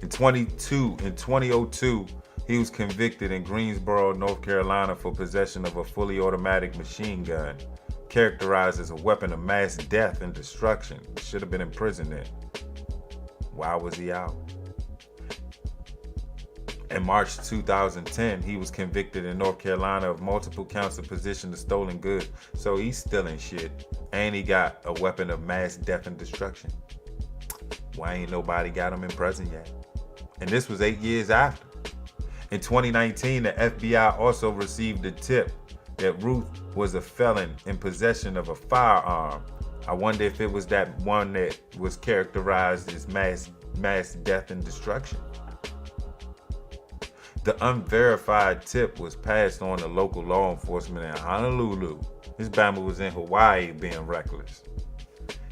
In 2002, he was convicted in Greensboro, North Carolina for possession of a fully automatic machine gun, characterized as a weapon of mass death and destruction. Should have been in prison then. Why was he out? In March 2010, he was convicted in North Carolina of multiple counts of possession of stolen goods. So he's stealing shit. And he got a weapon of mass death and destruction. Why ain't nobody got him in prison yet? And this was 8 years after. In 2019, the FBI also received a tip that Ruth was a felon in possession of a firearm. I wonder if it was that one that was characterized as mass death and destruction. The unverified tip was passed on to local law enforcement in Honolulu. This Bama was in Hawaii being reckless.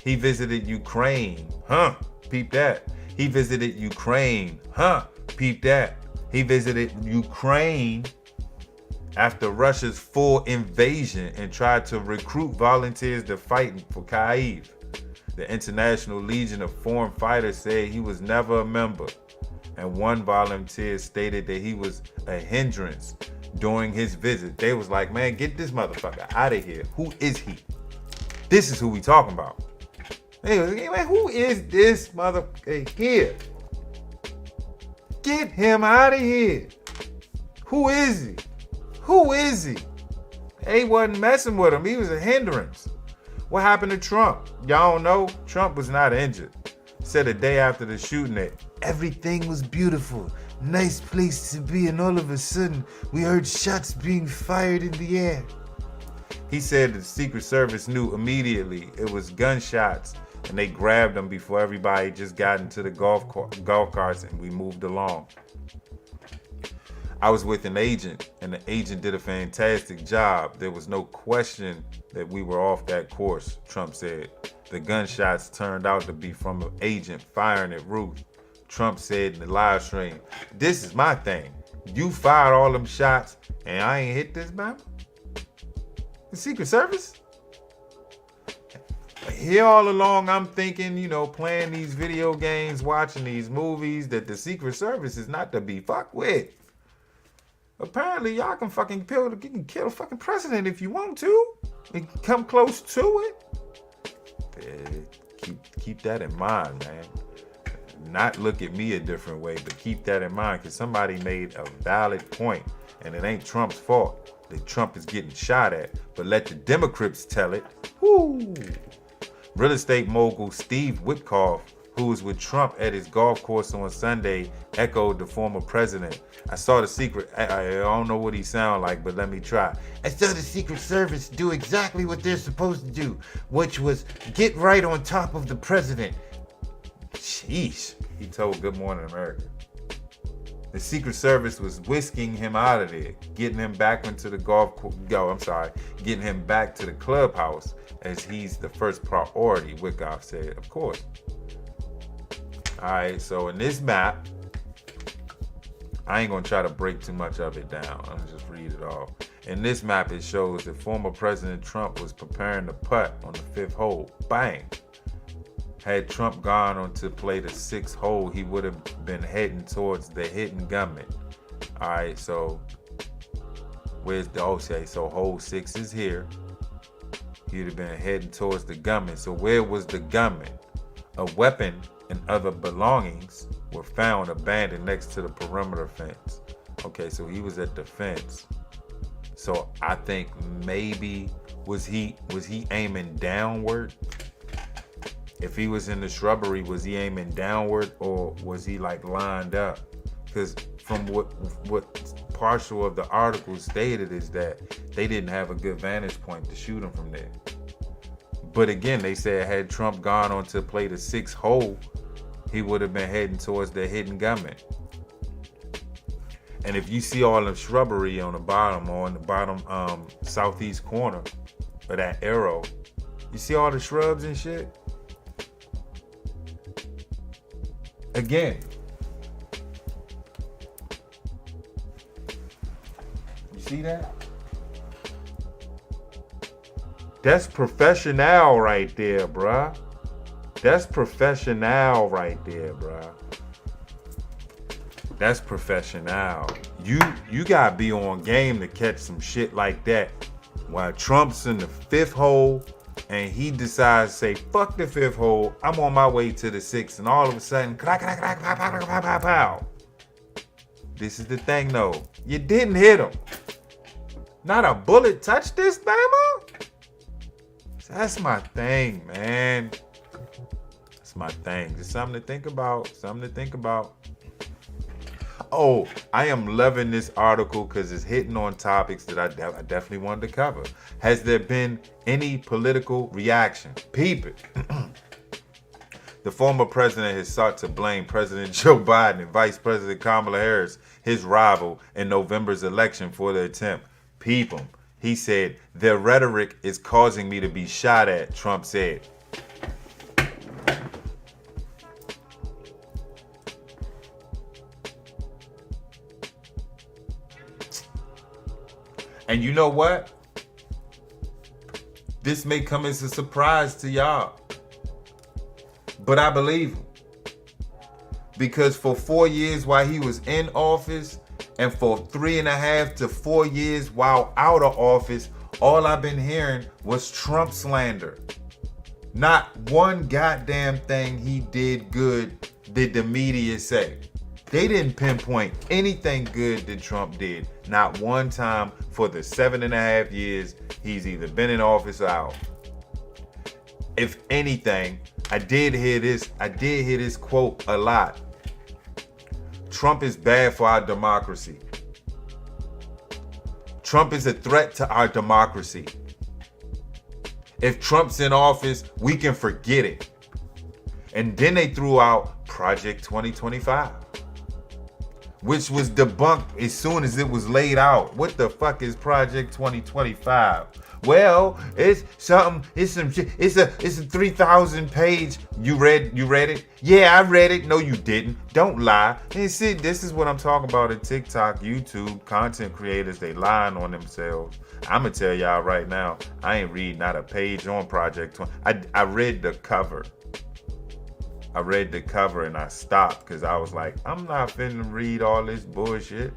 He visited Ukraine. Peep that. He visited Ukraine. Peep that. He visited Ukraine after Russia's full invasion and tried to recruit volunteers to fight for Kyiv. The International Legion of Foreign Fighters said he was never a member. And one volunteer stated that he was a hindrance during his visit. They was like, man, get this motherfucker out of here. Who is he? This is who we talking about. Hey, man, who is this motherfucker here? Get him out of here. Who is he? Who is he? They wasn't messing with him. He was a hindrance. What happened to Trump? Y'all don't know? Trump was not injured. Said a day after the shooting that everything was beautiful. Nice place to be, and all of a sudden, we heard shots being fired in the air. He said the Secret Service knew immediately it was gunshots, and they grabbed him before everybody just got into the golf carts, and we moved along. I was with an agent, and the agent did a fantastic job. There was no question that we were off that course, Trump said. The gunshots turned out to be from an agent firing at Ruth. Trump said in the live stream, "This is my thing. You fired all them shots, and I ain't hit this mama? The Secret Service?" Here all along, I'm thinking, playing these video games, watching these movies, that the Secret Service is not to be fucked with. Apparently, y'all can fucking kill the fucking president if you want to. And come close to it. Keep that in mind, man. Not look at me a different way, but keep that in mind, because somebody made a valid point, and it ain't Trump's fault that Trump is getting shot at, but let the Democrats tell it. Woo! Real estate mogul Steve Witkoff, who was with Trump at his golf course on Sunday, echoed the former president. I saw the secret, I don't know what he sound like, but let me try. I saw the Secret Service do exactly what they're supposed to do, which was get right on top of the president. Sheesh, he told Good Morning America. The Secret Service was whisking him out of there, getting him back into the getting him back to the clubhouse, as he's the first priority, Wickoff said, of course. All right, so in this map, I ain't gonna try to break too much of it down. I'm gonna just read it all. In this map, it shows that former President Trump was preparing to putt on the 5th hole. Bang! Had Trump gone on to play the 6th hole, he would have been heading towards the hidden gunman. All right, so where's the okay? So hole 6 is here. He'd have been heading towards the gunman. So where was the gunman? A weapon and other belongings were found abandoned next to the perimeter fence. Okay, so he was at the fence. So I think maybe was he aiming downward? If he was in the shrubbery, was he aiming downward, or was he like lined up? Because from what partial of the article stated is that they didn't have a good vantage point to shoot him from there. But again, they said had Trump gone on to play the 6th hole, he would have been heading towards the hidden gunman. And if you see all the shrubbery on the bottom, or on the bottom southeast corner of that arrow, you see all the shrubs and shit? Again, you see that? That's professional right there, bruh. That's professional right there, bruh. That's professional. You gotta be on game to catch some shit like that. While Trump's in the 5th hole, and he decides to say, fuck the 5th hole, I'm on my way to the 6th, and all of a sudden, pow. This is the thing though, you didn't hit him. Not a bullet touched this bama? That's my thing, man. That's my thing. Just something to think about, Oh, I am loving this article because it's hitting on topics that I definitely wanted to cover. Has there been any political reaction? Peep it. The former president has sought to blame President Joe Biden and Vice President Kamala Harris, his rival, in November's election for the attempt. Peep him. He said, their rhetoric is causing me to be shot at, Trump said. And you know what? This may come as a surprise to y'all, but I believe him. Because for 4 years while he was in office, and for 3.5 to 4 years while out of office, all I've been hearing was Trump slander. Not one goddamn thing he did good did the media say. They didn't pinpoint anything good that Trump did. Not one time for the 7.5 years he's either been in office or out. If anything, I did hear this quote a lot. Trump is bad for our democracy. Trump is a threat to our democracy. If Trump's in office, we can forget it. And then they threw out Project 2025, which was debunked as soon as it was laid out. What the fuck is Project 2025? Well, it's something. It's some shit. It's a 3,000 page. You read it? Yeah, I read it. No, you didn't. Don't lie. And see, this is what I'm talking about at TikTok, YouTube, content creators. They lying on themselves. I'm gonna tell y'all right now. I ain't read not a page on Project 20. I read the cover. I read the cover and I stopped because I was like, I'm not finna read all this bullshit.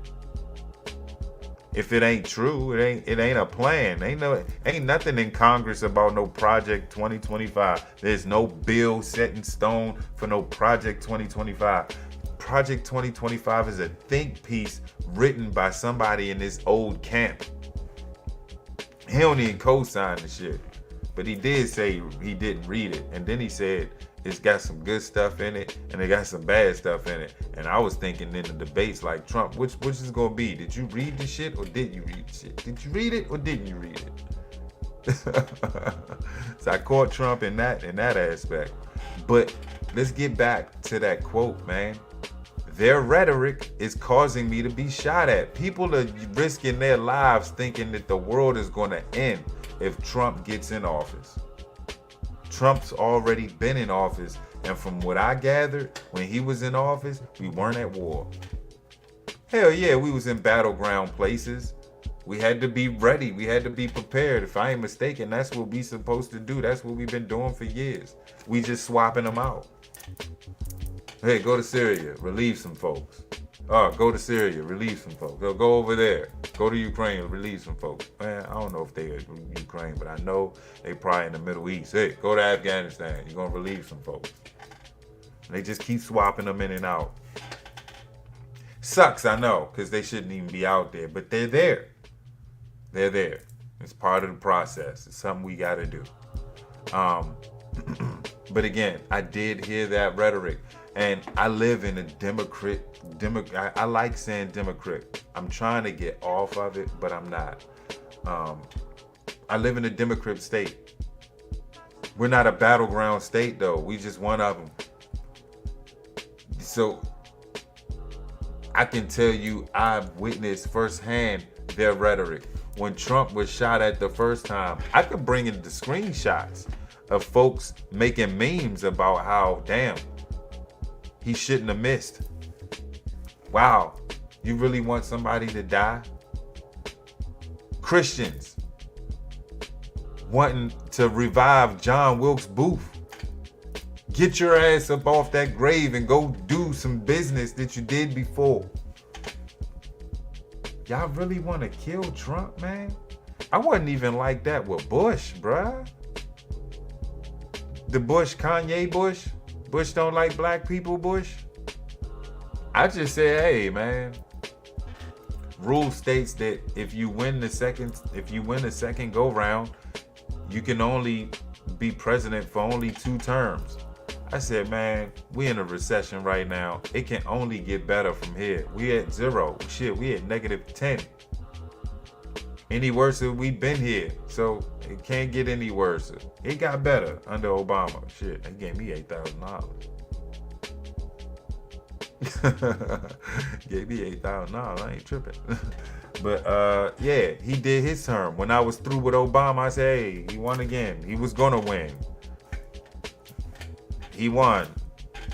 If it ain't true, it ain't a plan. Ain't nothing in Congress about no Project 2025. There's no bill set in stone for no Project 2025. Project 2025 is a think piece written by somebody in this old camp. He don't even co-sign the shit. But he did say he didn't read it. And then he said it's got some good stuff in it and it got some bad stuff in it. And I was thinking in the debates like Trump, which is it gonna be? Did you read the shit or didn't you read the shit? Did you read it or didn't you read it? So I caught Trump in that aspect. But let's get back to that quote, man. Their rhetoric is causing me to be shot at. People are risking their lives thinking that the world is gonna end if Trump gets in office. Trump's already been in office, and from what I gathered, when he was in office, we weren't at war. Hell yeah, we was in battleground places. We had to be ready. We had to be prepared. If I ain't mistaken, that's what we supposed to do. That's what we've been doing for years. We just swapping them out. Hey, go to Syria, relieve some folks. Go to Syria, relieve some folks. Go over there. Go to Ukraine, relieve some folks. Man, I don't know if they are in Ukraine, but I know they probably in the Middle East. Hey, go to Afghanistan. You're going to relieve some folks. They just keep swapping them in and out. Sucks, I know, because they shouldn't even be out there, but they're there. They're there. It's part of the process. It's something we got to do. But again, I did hear that rhetoric. And I live in a I like saying Democrat. I'm trying to get off of it, but I'm not. I live in a Democrat state. We're not a battleground state, though. We just one of them. So I can tell you I've witnessed firsthand their rhetoric. When Trump was shot at the first time, I could bring in the screenshots of folks making memes about how, damn, he shouldn't have missed. Wow, you really want somebody to die? Christians wanting to revive John Wilkes Booth. Get your ass up off that grave and go do some business that you did before. Y'all really want to kill Trump, man? I wasn't even like that with Bush, bruh. The Bush, Kanye Bush. Bush don't like black people, Bush. I just said, hey, man. Rule states that if you win the second go round, you can only be president for only 2 terms. I said, man, we in a recession right now. It can only get better from here. We at 0. Shit, we at -10. Any worse than we've been here. So it can't get any worse. It got better under Obama. Shit, he gave me $8,000. Gave me $8,000. I ain't tripping. But yeah, he did his term. When I was through with Obama, I said, hey, he won again. He was gonna win. He won.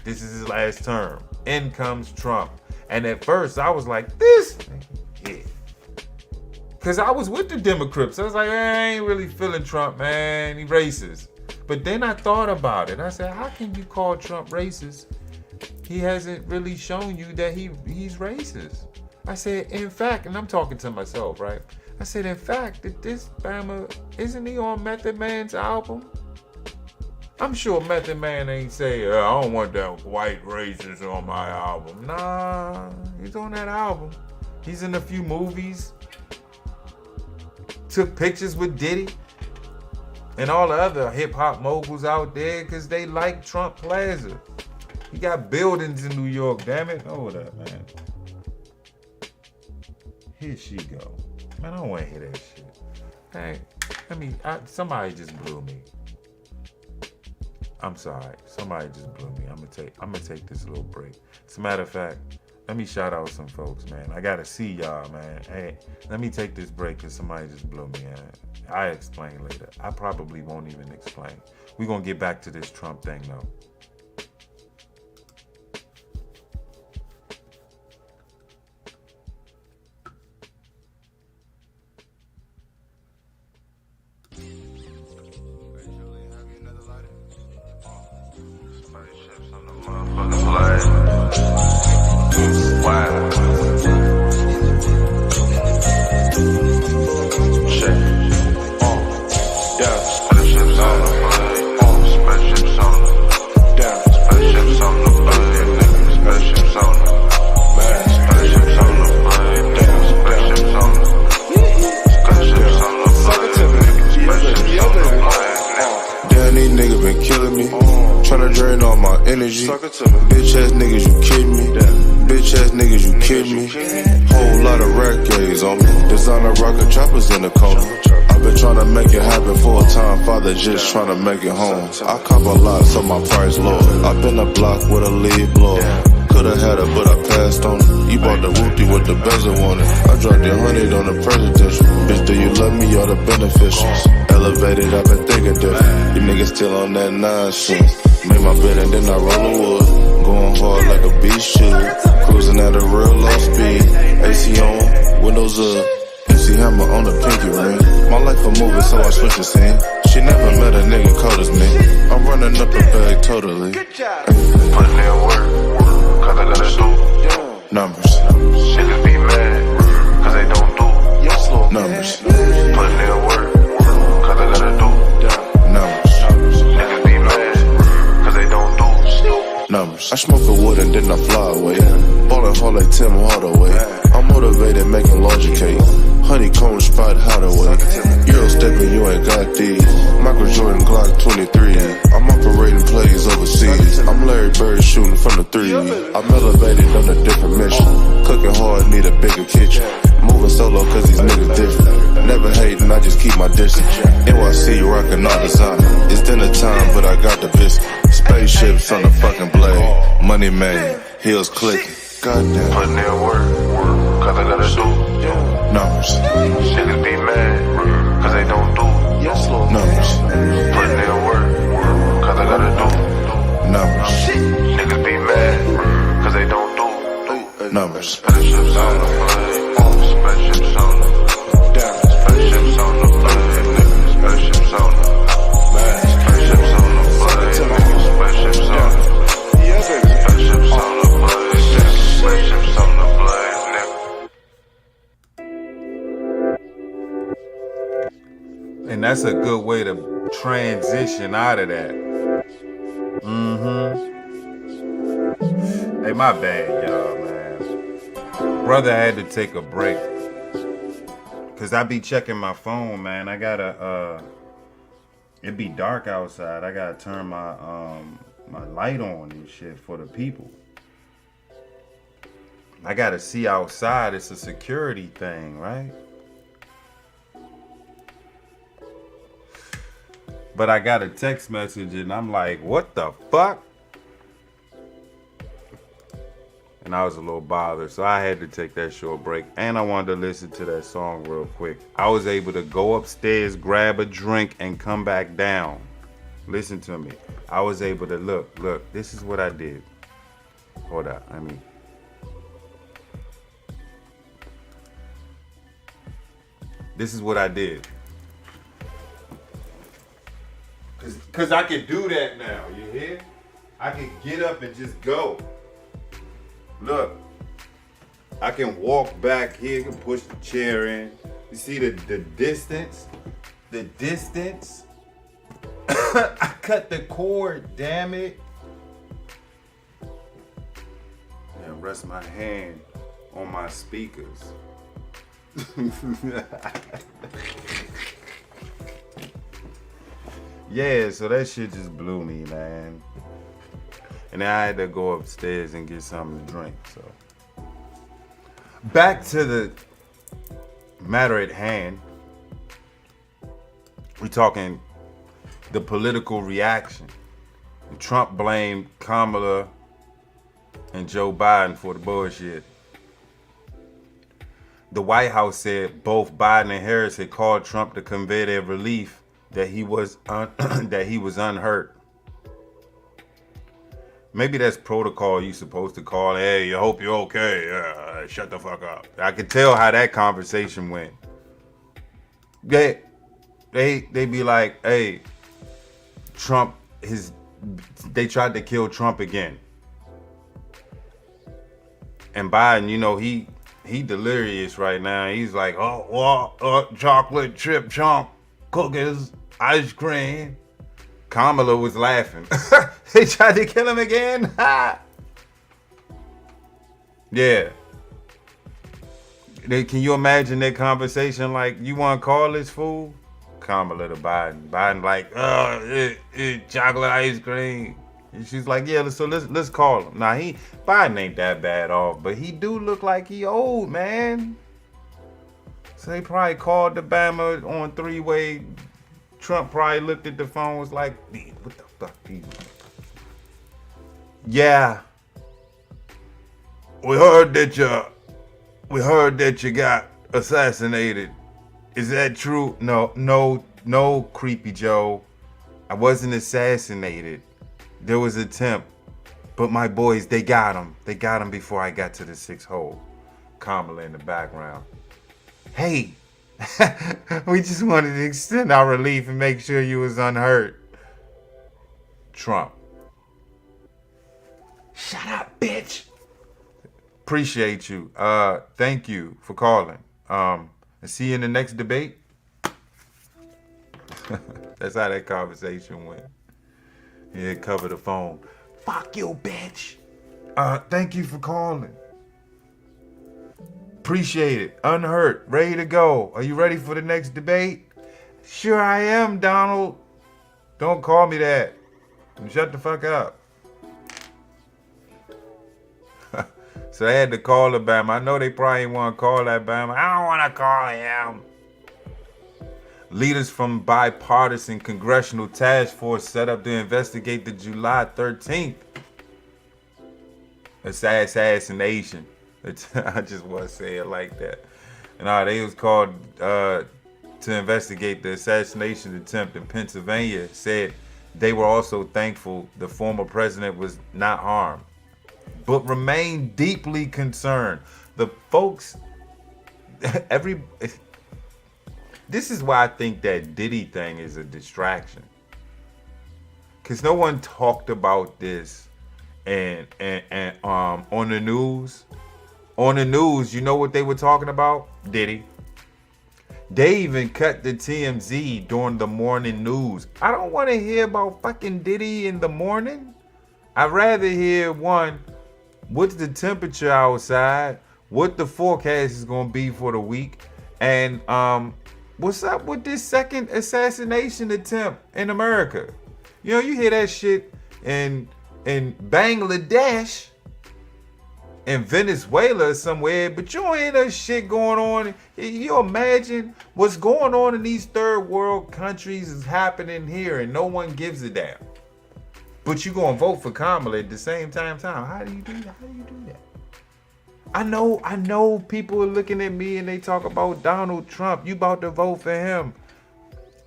This is his last term. In comes Trump. And at first I was like, this? Yeah. Because I was with the Democrats. I was like, I ain't really feeling Trump, man. He racist. But then I thought about it. I said, how can you call Trump racist? He hasn't really shown you that he's racist. I said, in fact, and I'm talking to myself, right? I said, in fact, that this Bama, isn't he on Method Man's album? I'm sure Method Man ain't say, I don't want that white racist on my album. Nah, he's on that album. He's in a few movies. Took pictures with Diddy and all the other hip-hop moguls out there because they like Trump Plaza. He got buildings in New York, damn it. Hold up, man. Here she go. Man, I don't want to hear that shit. Hey, somebody just blew me. I'm sorry. Somebody just blew me. I'm gonna take this little break. As a matter of fact, let me shout out some folks, man. I gotta see y'all, man. Hey, let me take this break because somebody just blew me. I explain later. I probably won't even explain. We're gonna get back to this Trump thing though. Bitch ass niggas, you kidding me? Bitch ass niggas, you kidding me? Whole lot of rack gaze on me. Designer rocket choppers in the corner. I've been trying to make it happen for a time. Father just trying to make it home. I cop a lot, so my price low. I've been a block with a lead blower. Coulda had it, but I passed on it. You bought the whoopty with the bezel on it. I dropped the 100 on the presidential. Bitch, do you love me or the beneficials? Elevated, I've been thinking different. You niggas still on that nonsense. Make my bed and then I roll the wood. Going hard like a beast should. Cruising at a real low speed. AC on, windows up. MC Hammer on the pinky ring. My life a movie, so I switch the scene. She never met a nigga cold as me. I'm running up a bag totally. Putting in work, cause I gotta do numbers. Niggas be mad, cause they don't do numbers. Putting in work, cause I gotta do numbers. Niggas be mad, cause they don't do numbers. I smoke a wood and then I fly away. Ballin' hard like Tim Hardaway. I'm motivated making laundry cake. Honeycomb spot Hardaway. Euro stepping, you ain't got these. Michael Jordan Glock 23. I'm operating plays overseas. I'm Larry Bird shooting from the three. I'm elevated on a different mission. Cooking hard, need a bigger kitchen. Moving solo cause these niggas different. Never hating, I just keep my distance. NYC rockin' all designer. It's dinner time, but I got the biscuit. Spaceships on the fucking blade. Money made, heels clicking. Goddamn. Putting in work, cause I gotta do numbers. Niggas be mad, cause they don't do numbers. Putting in work, cause I gotta do numbers. Niggas be mad, cause they don't do numbers. Spaceships on the plane, spaceships on the spaceships on the plane, spaceships on the spaceships on the plane, spaceships on the spaceships on the spaceships on the plane, nigga. And that's a good way to transition out of that. Hey, my bad, y'all, man. Brother had to take a break. Cause I be checking my phone, man. I gotta, it be dark outside. I gotta turn my, my light on and shit for the people. I gotta see outside. It's a security thing, right? But I got a text message and I'm like, what the fuck? And I was a little bothered, so I had to take that short break. And I wanted to listen to that song real quick. I was able to go upstairs, grab a drink, and come back down. Listen to me. I was able to look, this is what I did. Hold up, this is what I did. Cause I can do that now, you hear? I can get up and just go. Look, I can walk back here, can push the chair in. You see the distance? The distance? I cut the cord, damn it. Yeah, rest my hand on my speakers. Yeah, so that shit just blew me, man. And then I had to go upstairs and get something to drink, so. Back to the matter at hand. We talking the political reaction. Trump blamed Kamala and Joe Biden for the bullshit. The White House said both Biden and Harris had called Trump to convey their relief that he was unhurt. Maybe that's protocol. You supposed to call, hey, I hope you're okay. Shut the fuck up. I could tell how that conversation went. They be like, hey, Trump, they tried to kill Trump again. And Biden, you know, he delirious right now. He's like, chocolate chip chunk, cookies, ice cream. Kamala was laughing. They tried to kill him again. Yeah. Can you imagine that conversation? Like, you want to call this fool? Kamala to Biden. Biden like, chocolate ice cream. And she's like, yeah, so let's call him. Now Biden ain't that bad off, but he do look like he old, man. So they probably called the Bama on three-way. Trump probably looked at the phone, was like, what the fuck, people? Yeah. We heard that you got assassinated. Is that true? No, Creepy Joe. I wasn't assassinated. There was an attempt. But my boys, they got him. They got him before I got to the 6th hole. Kamala in the background. Hey, we just wanted to extend our relief and make sure you was unhurt. Trump. Shut up, bitch. Appreciate you. Thank you for calling. And see you in the next debate. That's how that conversation went. Yeah, cover the phone. Fuck you, bitch. Thank you for calling. Appreciate it. Unhurt. Ready to go. Are you ready for the next debate? Sure I am, Donald. Don't call me that. Shut the fuck up. So they had to call Alabama. I know they probably want to call Alabama. I don't want to call him. Leaders from bipartisan congressional task force set up to investigate the July 13th assassination. I just want to say it like that. And they was called to investigate the assassination attempt in Pennsylvania. Said they were also thankful the former president was not harmed, but remain deeply concerned. The folks, this is why I think that Diddy thing is a distraction. Cause no one talked about this and on the news. On the news, you know what they were talking about? Diddy. They even cut the TMZ during the morning news. I don't want to hear about fucking Diddy in the morning. I'd rather hear what's the temperature outside, what the forecast is gonna be for the week, and what's up with this second assassination attempt in America? You know, you hear that shit in Bangladesh, in Venezuela somewhere, but you don't hear that shit going on. You imagine what's going on in these third world countries is happening here and no one gives a damn. But you gonna vote for Kamala at the same time. How do you do that? How do you do that? I know people are looking at me and they talk about Donald Trump. You about to vote for him.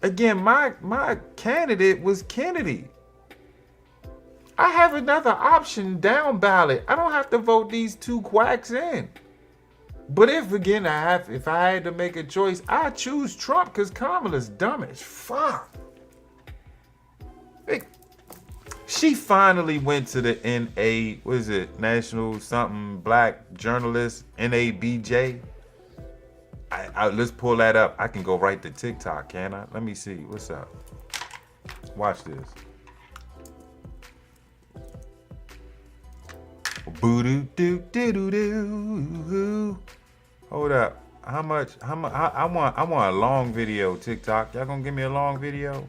Again, my candidate was Kennedy. I have another option down ballot. I don't have to vote these two quacks in. But if I had to make a choice, I'd choose Trump because Kamala's dumb as fuck. She finally went to the National something Black Journalist, NABJ. Let's pull that up. I can go right to TikTok, can I? Let me see. What's up? Watch this. Boo-doo-doo-doo-doo-doo. Hold up. How much? I want a long video, TikTok. Y'all gonna give me a long video?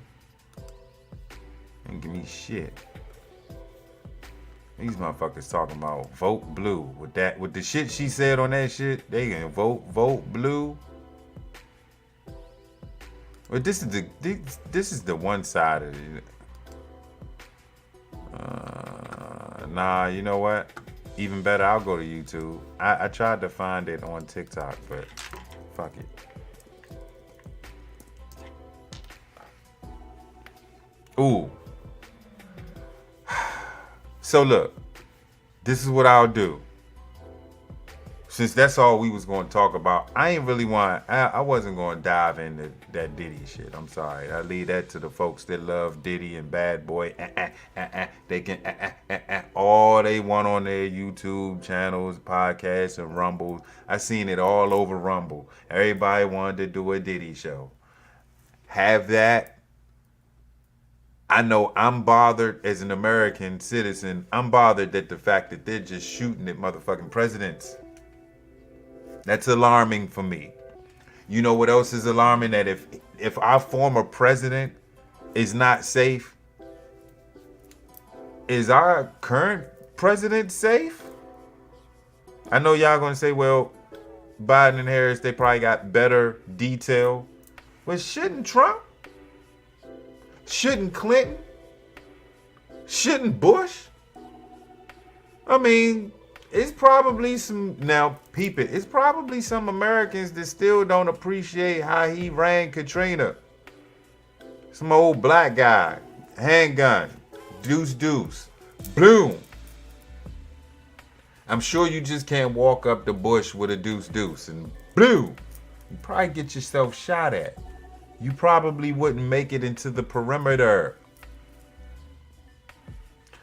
And give me shit. These motherfuckers talking about vote blue. With the shit she said on that shit, they can vote blue. But this is the one side of it. Nah, you know what? Even better, I'll go to YouTube. I tried to find it on TikTok, but fuck it. Ooh. So look, this is what I'll do. Since that's all we was going to talk about, I wasn't going to dive into that Diddy shit. I'm sorry. I leave that to the folks that love Diddy and Bad Boy. They can all they want on their YouTube channels, podcasts, and Rumbles. I seen it all over Rumble. Everybody wanted to do a Diddy show. Have that. I know I'm bothered as an American citizen. I'm bothered at the fact that they're just shooting at motherfucking presidents. That's alarming for me. You know what else is alarming? That if our former president is not safe, is our current president safe? I know y'all gonna say, well, Biden and Harris, they probably got better detail. But shouldn't Trump? Shouldn't Clinton? Shouldn't Bush? I mean, it's probably some, now peep it, it's probably some Americans that still don't appreciate how he ran Katrina. Some old black guy, handgun, deuce, boom. I'm sure you just can't walk up the bush with a deuce, and boom. You probably get yourself shot at. You probably wouldn't make it into the perimeter.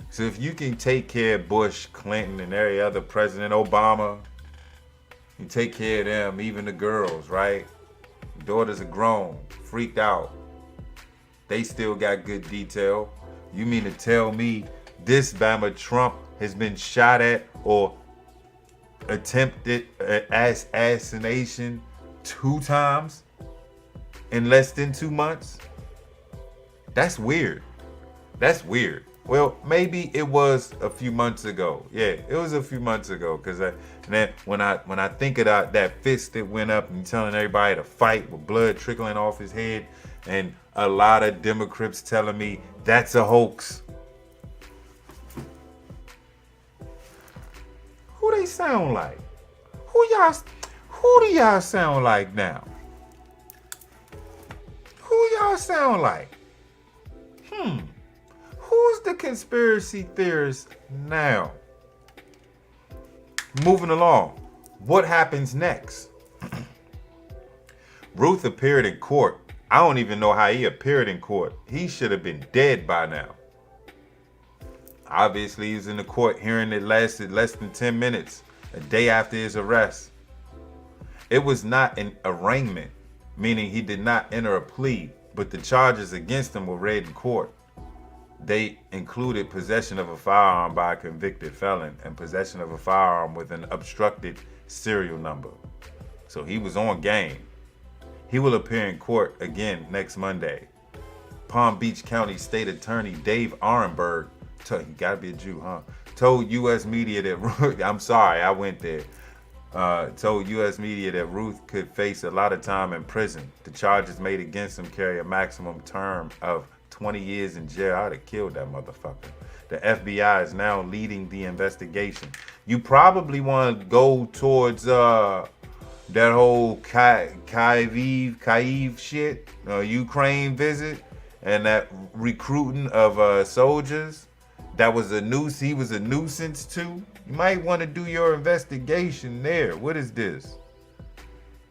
So if you can take care of Bush, Clinton, and every other president, Obama, you take care of them, even the girls, right? Daughters are grown, freaked out. They still got good detail. You mean to tell me this Bama Trump has been shot at or attempted assassination 2 times in less than 2 months? That's weird. That's weird. Well, maybe it was a few months ago. Yeah, it was a few months ago. Cause then when I think of that fist that went up and telling everybody to fight with blood trickling off his head, and a lot of Democrats telling me that's a hoax. Who they sound like? Who do y'all sound like now? Who y'all sound like? Who's the conspiracy theorist now? Moving along. What happens next? Ruth appeared in court. I don't even know how he appeared in court. He should have been dead by now. Obviously, he was in the court hearing that lasted less than 10 minutes, a day after his arrest. It was not an arraignment, meaning he did not enter a plea, but the charges against him were read in court. They included possession of a firearm by a convicted felon and possession of a firearm with an obstructed serial number. So he was on game. He will appear in court again next Monday. Palm Beach County State Attorney Dave Arenberg, he gotta be a Jew, huh? Told U.S. media that, I'm sorry, I went there. Told U.S. media that Ruth could face a lot of time in prison. The charges made against him carry a maximum term of 20 years in jail. I'd have killed that motherfucker. The FBI is now leading the investigation. You probably want to go towards that whole Kyiv shit, Ukraine visit, and that recruiting of soldiers. That was he was a nuisance too. You might want to do your investigation there. What is this?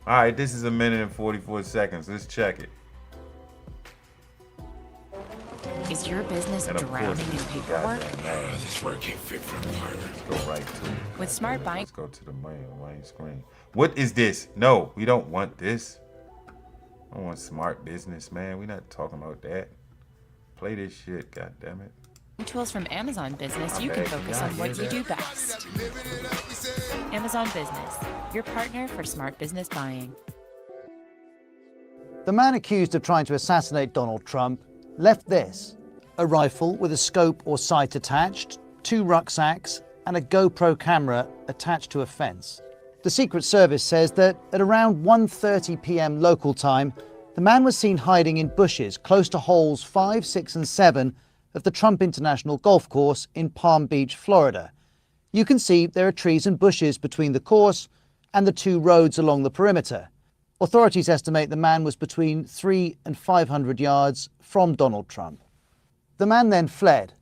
All right, this is 1 minute and 44 seconds. Let's check it. Is your business drowning in paperwork? This work ain't fit for a partner. Let's go right to it. With Smart Buying. Let's go to the main screen. What is this? No, we don't want this. I want smart business, man. We're not talking about that. Play this shit, goddammit. Tools from Amazon Business, My you can bad, focus y'all on what hear you that? do best. Amazon Business, your partner for smart business buying. The man accused of trying to assassinate Donald Trump left this: a rifle with a scope or sight attached, 2 rucksacks, and a GoPro camera attached to a fence. The Secret Service says that at around 1:30 p.m. local time, the man was seen hiding in bushes close to holes 5, 6, and 7 of the Trump International Golf Course in Palm Beach, Florida. You can see there are trees and bushes between the course and the 2 roads along the perimeter. Authorities estimate the man was between 300 and 500 yards from Donald Trump. The man then fled,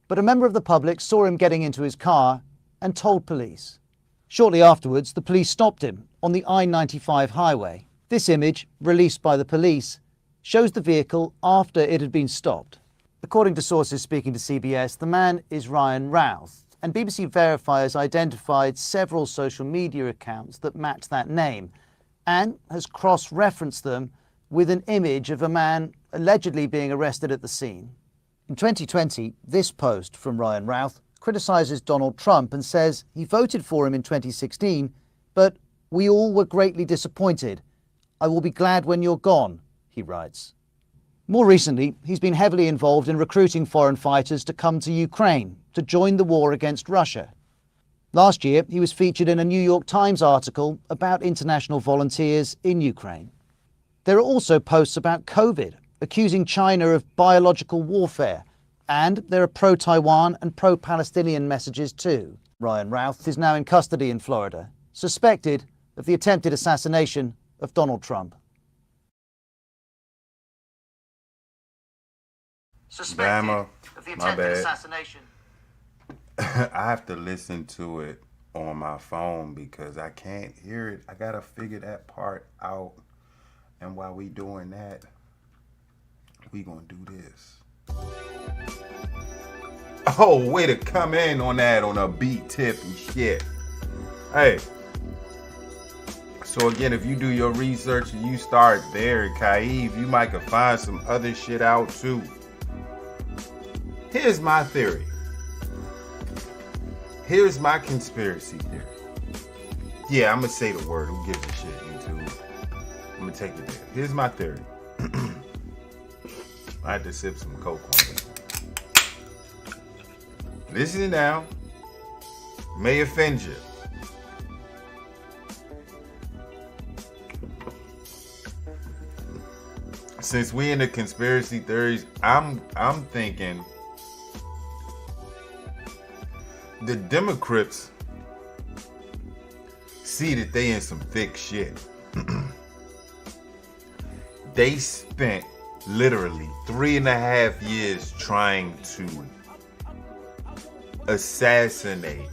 but a member of the public saw him getting into his car and told police. Shortly afterwards, the police stopped him on the I-95 highway. This image, released by the police, shows the vehicle after it had been stopped. According to sources speaking to CBS, the man is Ryan Routh, and BBC verifiers identified several social media accounts that match that name, and has cross-referenced them with an image of a man allegedly being arrested at the scene. In 2020, this post from Ryan Routh criticises Donald Trump and says he voted for him in 2016, but we all were greatly disappointed. I will be glad when you're gone, he writes. More recently, he's been heavily involved in recruiting foreign fighters to come to Ukraine to join the war against Russia. Last year, he was featured in a New York Times article about international volunteers in Ukraine. There are also posts about COVID, accusing China of biological warfare, and there are pro-Taiwan and pro-Palestinian messages too. Ryan Routh is now in custody in Florida, suspected of the attempted assassination of Donald Trump. Bama, my bad. I have to listen to it on my phone because I can't hear it. I gotta figure that part out. And while we doing that, we gonna do this. Oh, way to come in on that on a beat tip and shit. Hey. So again, if you do your research and you start there, Kaiv, you might could find some other shit out too. Here's my theory. Here's my conspiracy theory. Yeah, I'm gonna say the word. Who gives a shit, YouTube? I'm gonna take it there. Here's my theory. I had to sip some Coke on this. Listen now. May offend you. Since we in the conspiracy theories, I'm thinking the Democrats see that they in some thick shit. They spent literally 3.5 years trying to assassinate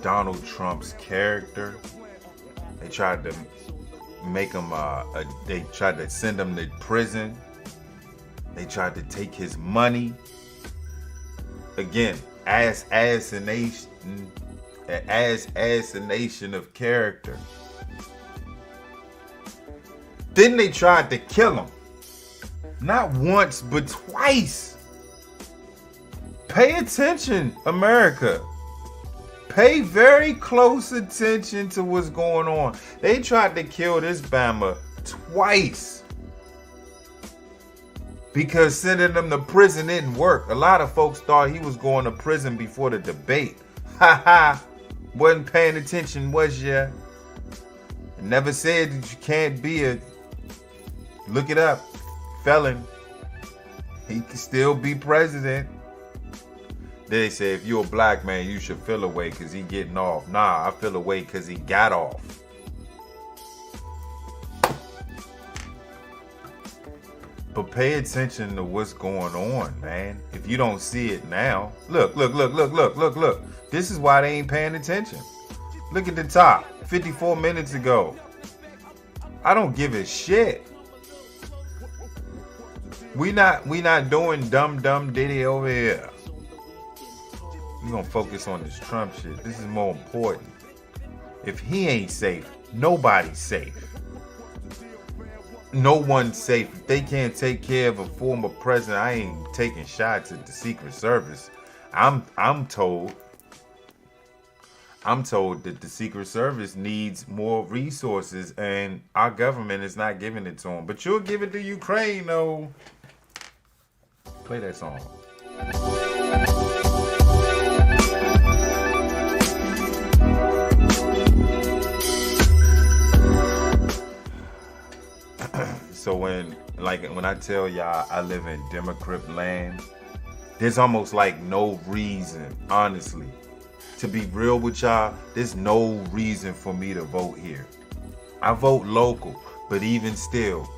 Donald Trump's character. They tried to make him they tried to send him to prison. They tried to take his money. Again, as a nation of character. Then they tried to kill him. Not once, but twice. Pay attention, America. Pay very close attention to what's going on. They tried to kill this Bama twice. Because sending him to prison didn't work. A lot of folks thought he was going to prison before the debate. Ha. Wasn't paying attention, was ya? Never said that you can't be a, look it up, felon. He can still be president. They say if you're a black man, you should feel away because he getting off. Nah, I feel away because he got off. But pay attention to what's going on, man. If you don't see it now, look. This is why they ain't paying attention. Look at the top, 54 minutes ago. I don't give a shit. We not doing dumb diddy over here. We gonna focus on this Trump shit. This is more important. If he ain't safe, nobody's safe. no one's safe. If they can't take care of a former president, I ain't taking shots at the Secret Service. I'm told that the Secret Service needs more resources and our government is not giving it to them. But you'll give it to Ukraine, though. Play that song. So when I tell y'all I live in Democrat land, there's almost like no reason, honestly, to be real with y'all, there's no reason for me to vote here. I vote local, but even still,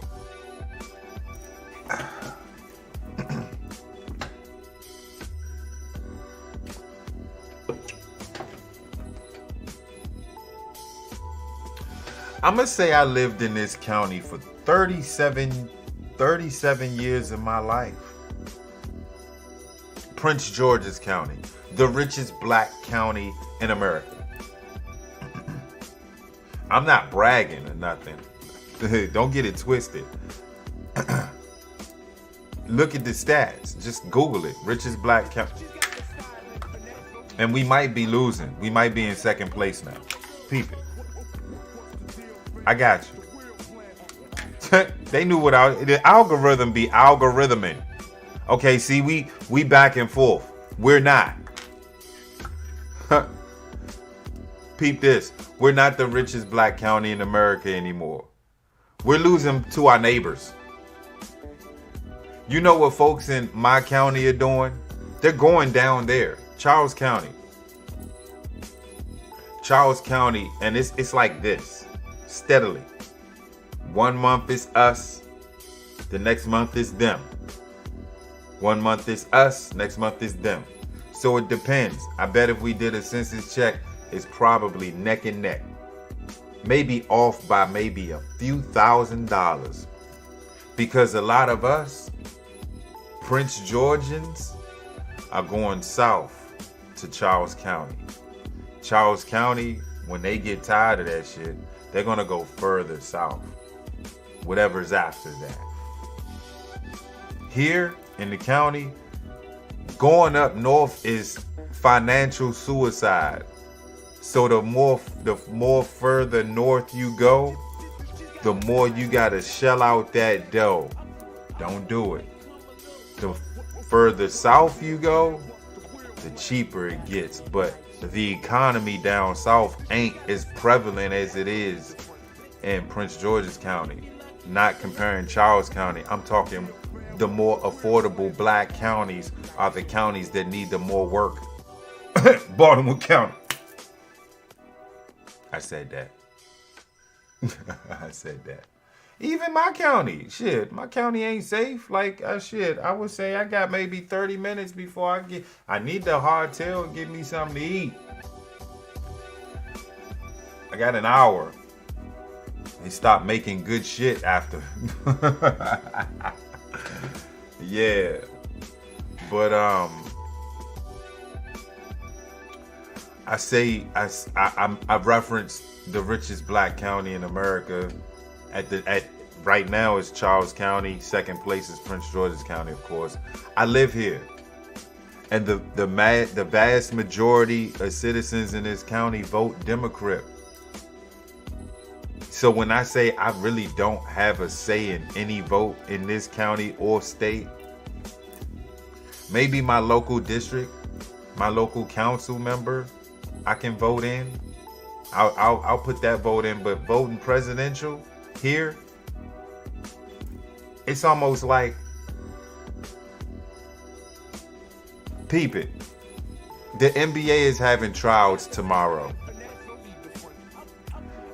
I'm gonna say I lived in this county for 37 years of my life. Prince George's County, the richest black county in America. I'm not bragging or nothing. Don't get it twisted. Look at the stats. Just Google it. Richest black county. And we might be losing. We might be in second place now. Peep it. I got you. They knew what the algorithm be algorithming. Okay, see, we back and forth. We're not. Peep this. We're not the richest black county in America anymore. We're losing to our neighbors. You know what folks in my county are doing? They're going down there. Charles County. Charles County, and it's like this. Steadily. 1 month is us. The next month is them. 1 month is us. Next month is them. So it depends. I bet if we did a census check, it's probably neck and neck. Maybe off by maybe a few $1,000s. Because a lot of us, Prince Georgians, are going south to Charles County. Charles County, when they get tired of that shit, they're going to go further south. Whatever's after that. Here in the county, going up north is financial suicide. So the more further north you go, the more you got to shell out that dough. Don't do it. The further south you go, the cheaper it gets. But the economy down south ain't as prevalent as it is in Prince George's County. Not comparing Charles County. I'm talking the more affordable black counties are the counties that need the more work. Baltimore County. I said that. I said that. Even my county, shit, my county ain't safe. Like, I would say I got maybe 30 minutes before I need the hardtail and give me something to eat. I got an hour. They stopped making good shit after. Yeah. But, I referenced the richest black county in America. Right now it's Charles County. Second place is Prince George's County, of course. I live here, and the vast majority of citizens in this county vote Democrat. So when I say I really don't have a say in any vote in this county or state, maybe my local district, my local council member, I can vote in. I'll put that vote in, but voting presidential here, it's almost like, peep it. The NBA is having trials tomorrow.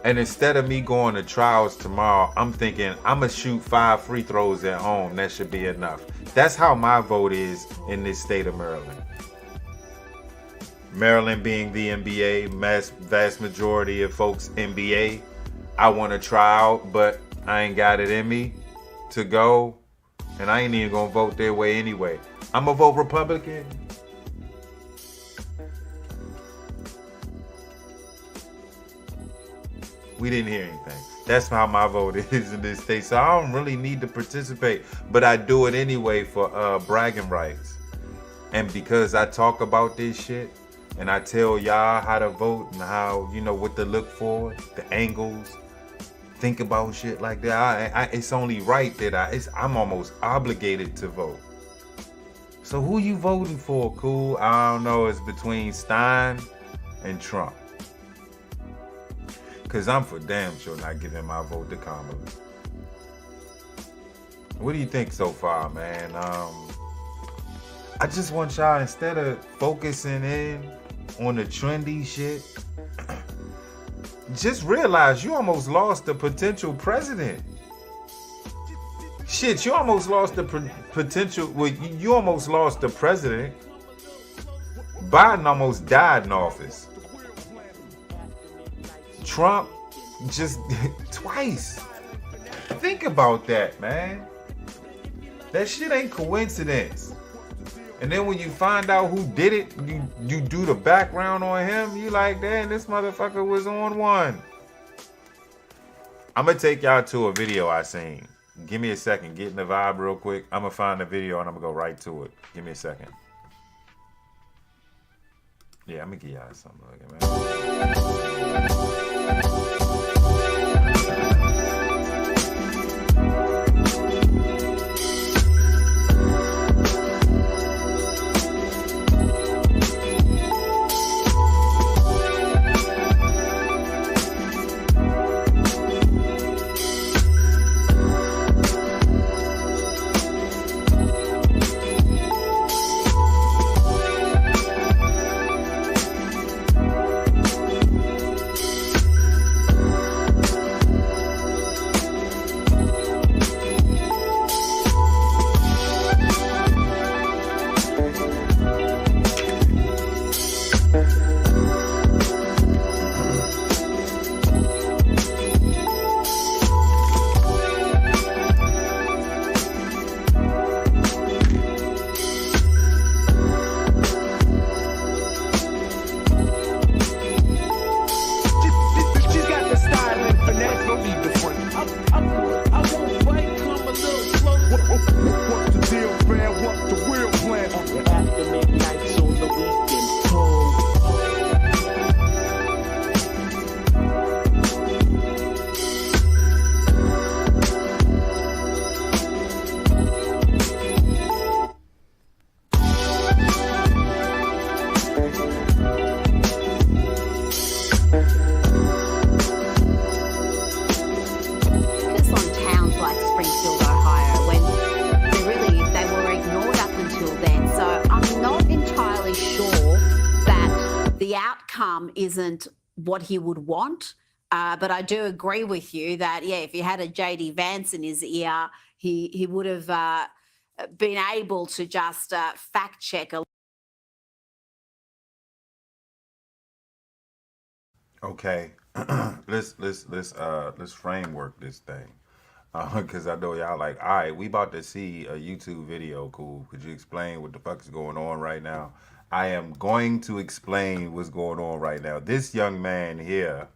And instead of me going to trials tomorrow, I'm thinking I'm going to shoot 5 free throws at home. That should be enough. That's how my vote is in this state of Maryland. Maryland being the NBA, vast majority of folks NBA. I want to try out, but I ain't got it in me to go. And I ain't even going to vote their way anyway. I'm going to vote Republican. We didn't hear anything. That's how my vote is in this state. So I don't really need to participate, but I do it anyway for bragging rights. And because I talk about this shit and I tell y'all how to vote and how, you know, what to look for, the angles, think about shit like that. It's only right that I'm almost obligated to vote. So who you voting for, Kool? I don't know. It's between Stein and Trump. Because I'm for damn sure not giving my vote to Kamala. What do you think so far, man? I just want y'all, instead of focusing in on the trendy shit, just realize you almost lost the potential president. Shit, you almost lost the potential, well, you almost lost the president. Biden almost died in office. Trump just twice. Think about that, man. That shit ain't coincidence. And then when you find out who did it, you do the background on him, you like, damn, this motherfucker was on one. I'm gonna take y'all to a video I seen. Give me a second, get in the vibe real quick. I'm gonna find the video and I'm gonna go right to it. Give me a second. Yeah, I'm gonna give y'all something to look at, man. Isn't what he would want. But I do agree with you that, yeah, if he had a JD Vance in his ear, he would have been able to just fact check a. Okay, let's framework this thing, because I know y'all like, all right, we about to see a YouTube video. Kool, could you explain what the fuck is going on right now? I am going to explain what's going on right now. This young man here,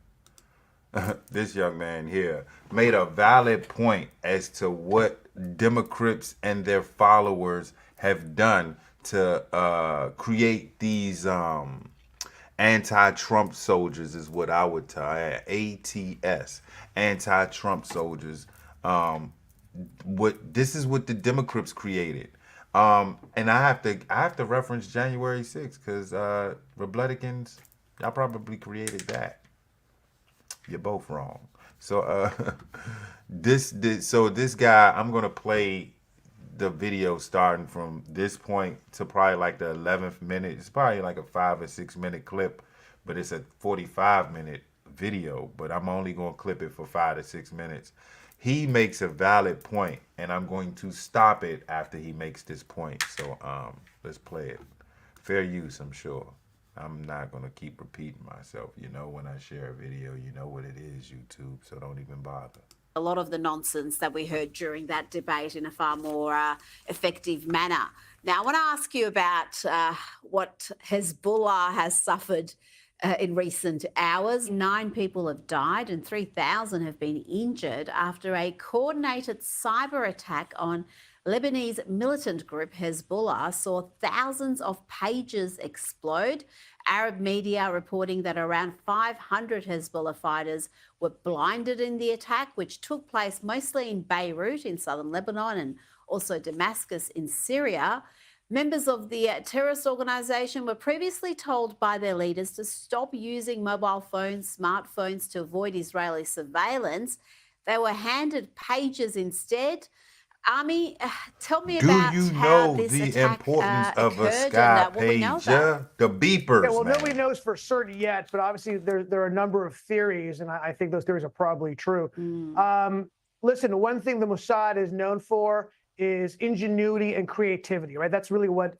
made a valid point as to what Democrats and their followers have done to create these anti-Trump soldiers, is what I would tell ATS, anti-Trump soldiers. This is what the Democrats created. And I have to reference January 6th because Republicans, y'all probably created that. You're both wrong. So this guy, I'm gonna play the video starting from this point to probably like the 11th minute. It's probably like a 5 or 6 minute clip, but it's a 45-minute video. But I'm only gonna clip it for 5 to 6 minutes. He makes a valid point, and I'm going to stop it after he makes this point. So let's play it. Fair use, I'm sure. I'm not going to keep repeating myself. You know, when I share a video, you know what it is, YouTube, so don't even bother. A lot of the nonsense that we heard during that debate in a far more effective manner. Now, I want to ask you about what Hezbollah has suffered in recent hours. 9 people have died and 3,000 have been injured after a coordinated cyber attack on Lebanese militant group Hezbollah saw thousands of pages explode. Arab media reporting that around 500 Hezbollah fighters were blinded in the attack, which took place mostly in Beirut in southern Lebanon and also Damascus in Syria. Members of the terrorist organization were previously told by their leaders to stop using mobile phones, smartphones to avoid Israeli surveillance. They were handed pages instead. Ami, tell me Do about you how know this the attack importance of a occurred sky and what we know about it. pager? The beepers, Yeah, well, man. nobody knows for certain yet, but obviously there are a number of theories, and I think those theories are probably true. Listen, one thing the Mossad is known for is ingenuity and creativity, right? That's really what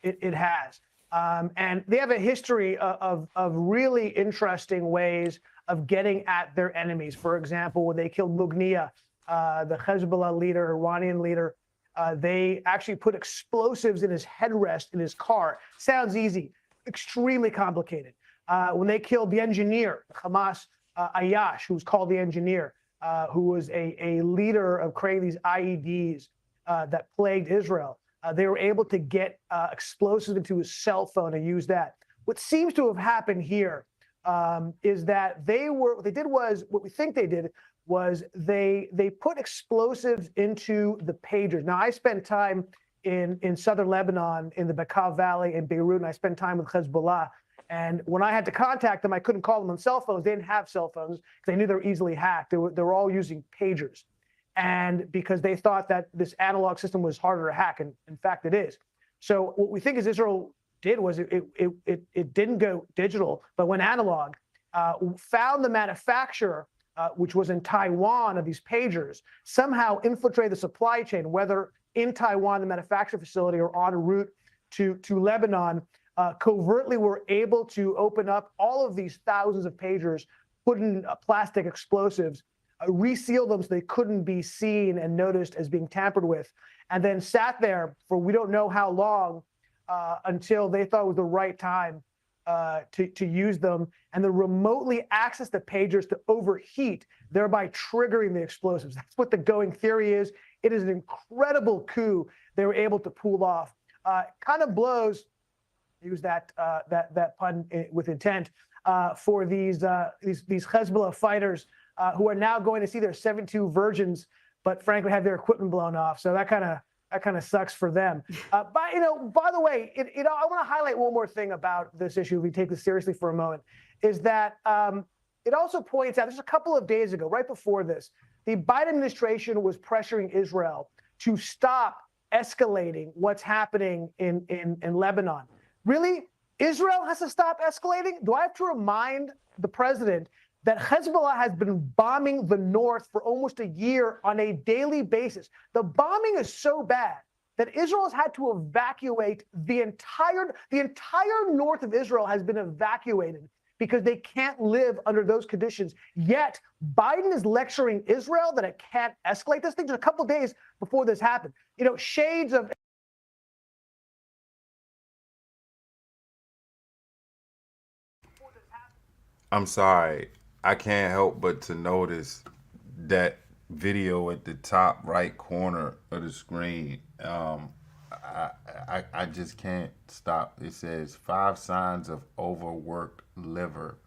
it has. And they have a history of really interesting ways of getting at their enemies. For example, when they killed Mugniya, the Hezbollah leader, Iranian leader, they actually put explosives in his headrest in his car. Sounds easy, extremely complicated. When they killed the engineer, Hamas Ayash, who's called the engineer, who was a leader of creating these IEDs that plagued Israel, they were able to get explosives into his cell phone and use that. What seems to have happened here is that what we think they did was they put explosives into the pagers. Now, I spent time in southern Lebanon, in the Bekaa Valley, in Beirut, and I spent time with Hezbollah. And when I had to contact them, I couldn't call them on cell phones. They didn't have cell phones because they knew they were easily hacked. They were all using pagers. And because they thought that this analog system was harder to hack, and in fact it is. So what we think is Israel did was it didn't go digital, but went analog, found the manufacturer, which was in Taiwan, of these pagers, somehow infiltrated the supply chain, whether in Taiwan, the manufacturing facility, or en route to Lebanon, covertly were able to open up all of these thousands of pagers, put in plastic explosives, reseal them so they couldn't be seen and noticed as being tampered with, and then sat there for we don't know how long until they thought it was the right time to use them, and then remotely access the pagers to overheat, thereby triggering the explosives. That's what the going theory is. It is an incredible coup they were able to pull off. Kind of blows, use that pun with intent, for these Hezbollah fighters who are now going to see their 72 virgins, but frankly have their equipment blown off. So that kind of sucks for them. But by the way, I want to highlight one more thing about this issue. If we take this seriously for a moment, is that it also points out, just a couple of days ago, right before this, the Biden administration was pressuring Israel to stop escalating what's happening in Lebanon. Really, Israel has to stop escalating? Do I have to remind the president that Hezbollah has been bombing the north for almost a year on a daily basis? The bombing is so bad that Israel has had to evacuate the entire north of Israel has been evacuated because they can't live under those conditions. Yet Biden is lecturing Israel that it can't escalate this thing just a couple of days before this happened. Shades of I'm sorry. I can't help but to notice that video at the top right corner of the screen. I just can't stop. It says 5 signs of overworked liver.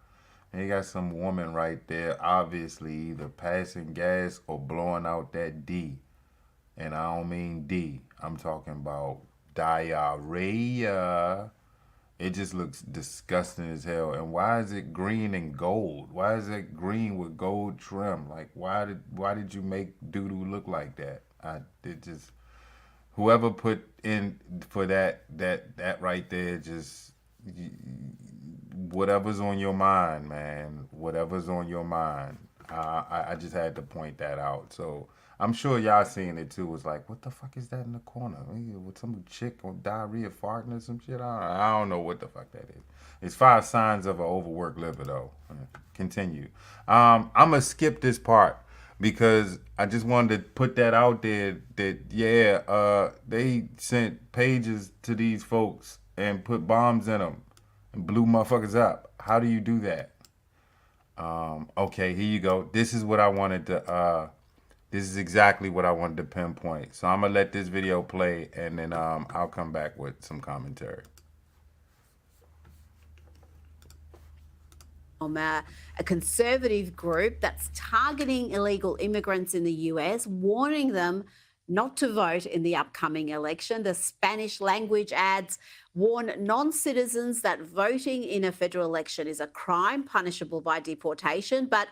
And you got some woman right there, obviously either passing gas or blowing out that D. And I don't mean D. I'm talking about diarrhea. It just looks disgusting as hell. And why is it green and gold? Why is it green with gold trim? Like, why did you make doo-doo look like that? Whoever put in for that right there, just whatever's on your mind, man. Whatever's on your mind. I just had to point that out. So I'm sure y'all seeing it too. It's like, what the fuck is that in the corner? With some chick on diarrhea farting or some shit? I don't know what the fuck that is. It's 5 signs of an overworked liver though. Continue. I'm gonna skip this part because I just wanted to put that out there that they sent pages to these folks and put bombs in them and blew motherfuckers up. How do you do that? Okay, here you go. This is what I wanted to, this is exactly what I wanted to pinpoint. So I'm gonna let this video play and then I'll come back with some commentary. A conservative group that's targeting illegal immigrants in the US, warning them not to vote in the upcoming election. The Spanish language ads warn non-citizens that voting in a federal election is a crime punishable by deportation. But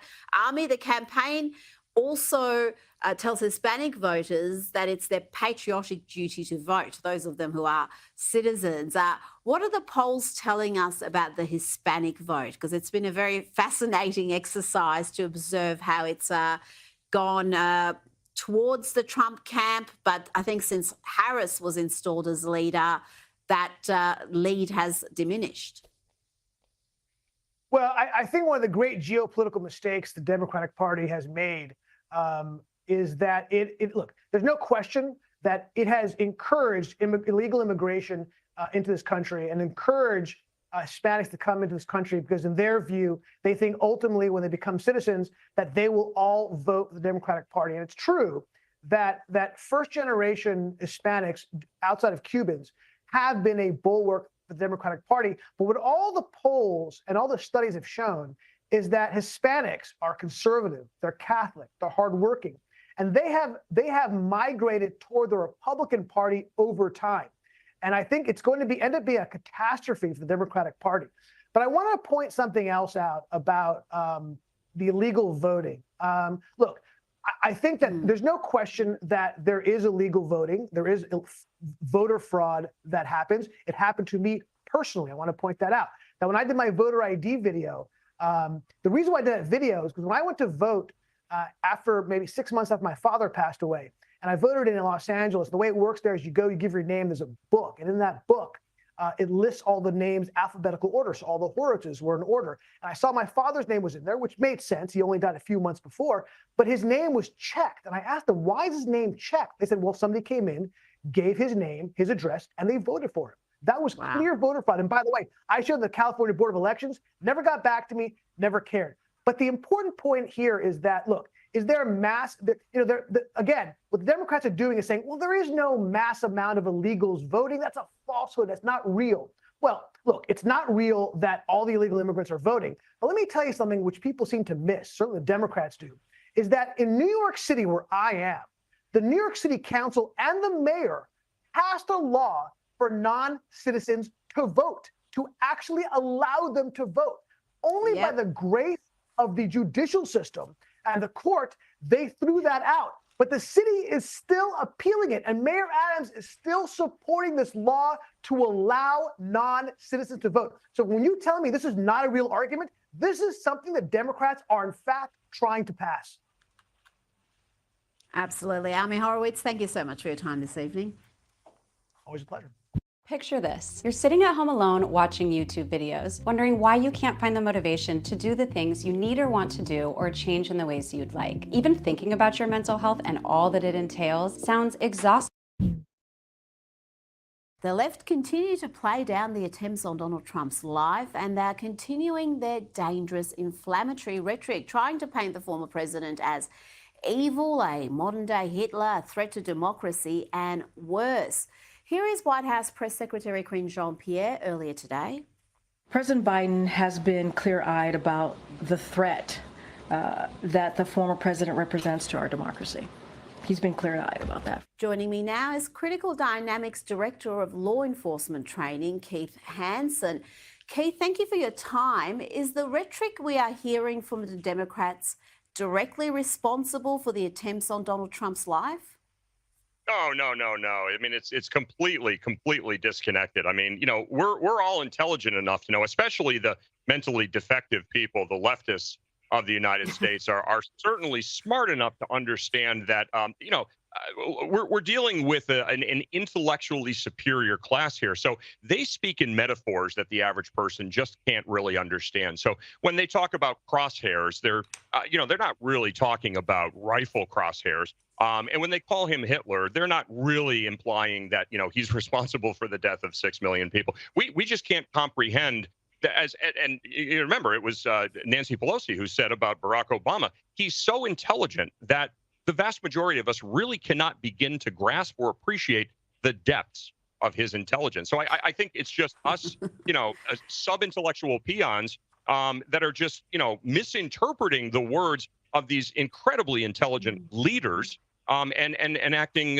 Army, the campaign also tells Hispanic voters that it's their patriotic duty to vote, those of them who are citizens. What are the polls telling us about the Hispanic vote? Because it's been a very fascinating exercise to observe how it's gone towards the Trump camp. But I think since Harris was installed as leader, that lead has diminished. Well, I think one of the great geopolitical mistakes the Democratic Party has made is that look, there's no question that it has encouraged illegal immigration into this country and encouraged Hispanics to come into this country because in their view, they think ultimately when they become citizens that they will all vote for the Democratic Party. And it's true that first generation Hispanics outside of Cubans have been a bulwark for the Democratic Party. But what all the polls and all the studies have shown is that Hispanics are conservative, they're Catholic, they're hardworking, and they have migrated toward the Republican Party over time. And I think it's going to end up being a catastrophe for the Democratic Party. But I want to point something else out about the illegal voting. Look, I think that there's no question that there is illegal voting. There is voter fraud that happens. It happened to me personally. I want to point that out. Now, when I did my voter ID video, the reason why I did that video is because when I went to vote after maybe 6 months after my father passed away, and I voted in Los Angeles, the way it works there is you go, you give your name, there's a book. And in that book, it lists all the names alphabetical order. So all the Horaces were in order. And I saw my father's name was in there, which made sense. He only died a few months before, but his name was checked. And I asked them, why is his name checked? They said, well, somebody came in, gave his name, his address, and they voted for him. That was clear voter fraud. And by the way, I showed the California Board of Elections, never got back to me, never cared. But the important point here is that, look, is there mass, again, what the Democrats are doing is saying, well, there is no mass amount of illegals voting. That's a falsehood. That's not real. Well, look, it's not real that all the illegal immigrants are voting. But let me tell you something which people seem to miss, certainly the Democrats do, is that in New York City, where I am, the New York City Council and the mayor passed a law for non-citizens to vote, to actually allow them to vote. Only by the grace of the judicial system and the court, they threw that out. But the city is still appealing it, and Mayor Adams is still supporting this law to allow non-citizens to vote. So when you tell me this is not a real argument, this is something that Democrats are in fact trying to pass. Absolutely. Amy Horowitz, thank you so much for your time this evening. Always a pleasure. Picture this. You're sitting at home alone watching YouTube videos, wondering why you can't find the motivation to do the things you need or want to do or change in the ways you'd like. Even thinking about your mental health and all that it entails sounds exhausting. The left continue to play down the attempts on Donald Trump's life, and they're continuing their dangerous, inflammatory rhetoric, trying to paint the former president as evil, a modern-day Hitler, a threat to democracy, and worse. Here is White House Press Secretary Karine Jean-Pierre earlier today. President Biden has been clear-eyed about the threat that the former president represents to our democracy. He's been clear-eyed about that. Joining me now is Critical Dynamics Director of Law Enforcement Training, Keith Hansen. Keith, thank you for your time. Is the rhetoric we are hearing from the Democrats directly responsible for the attempts on Donald Trump's life? Oh, no. I mean, it's completely disconnected. I mean, we're all intelligent enough to know, especially the mentally defective people, the leftists of the United States are certainly smart enough to understand that, we're dealing with an intellectually superior class here. So they speak in metaphors that the average person just can't really understand. So when they talk about crosshairs, they're not really talking about rifle crosshairs. And when they call him Hitler, they're not really implying that, he's responsible for the death of 6 million people. We just can't comprehend And you remember, it was Nancy Pelosi who said about Barack Obama, he's so intelligent that the vast majority of us really cannot begin to grasp or appreciate the depths of his intelligence. So I think it's just us, sub-intellectual peons that are just, misinterpreting the words of these incredibly intelligent leaders and acting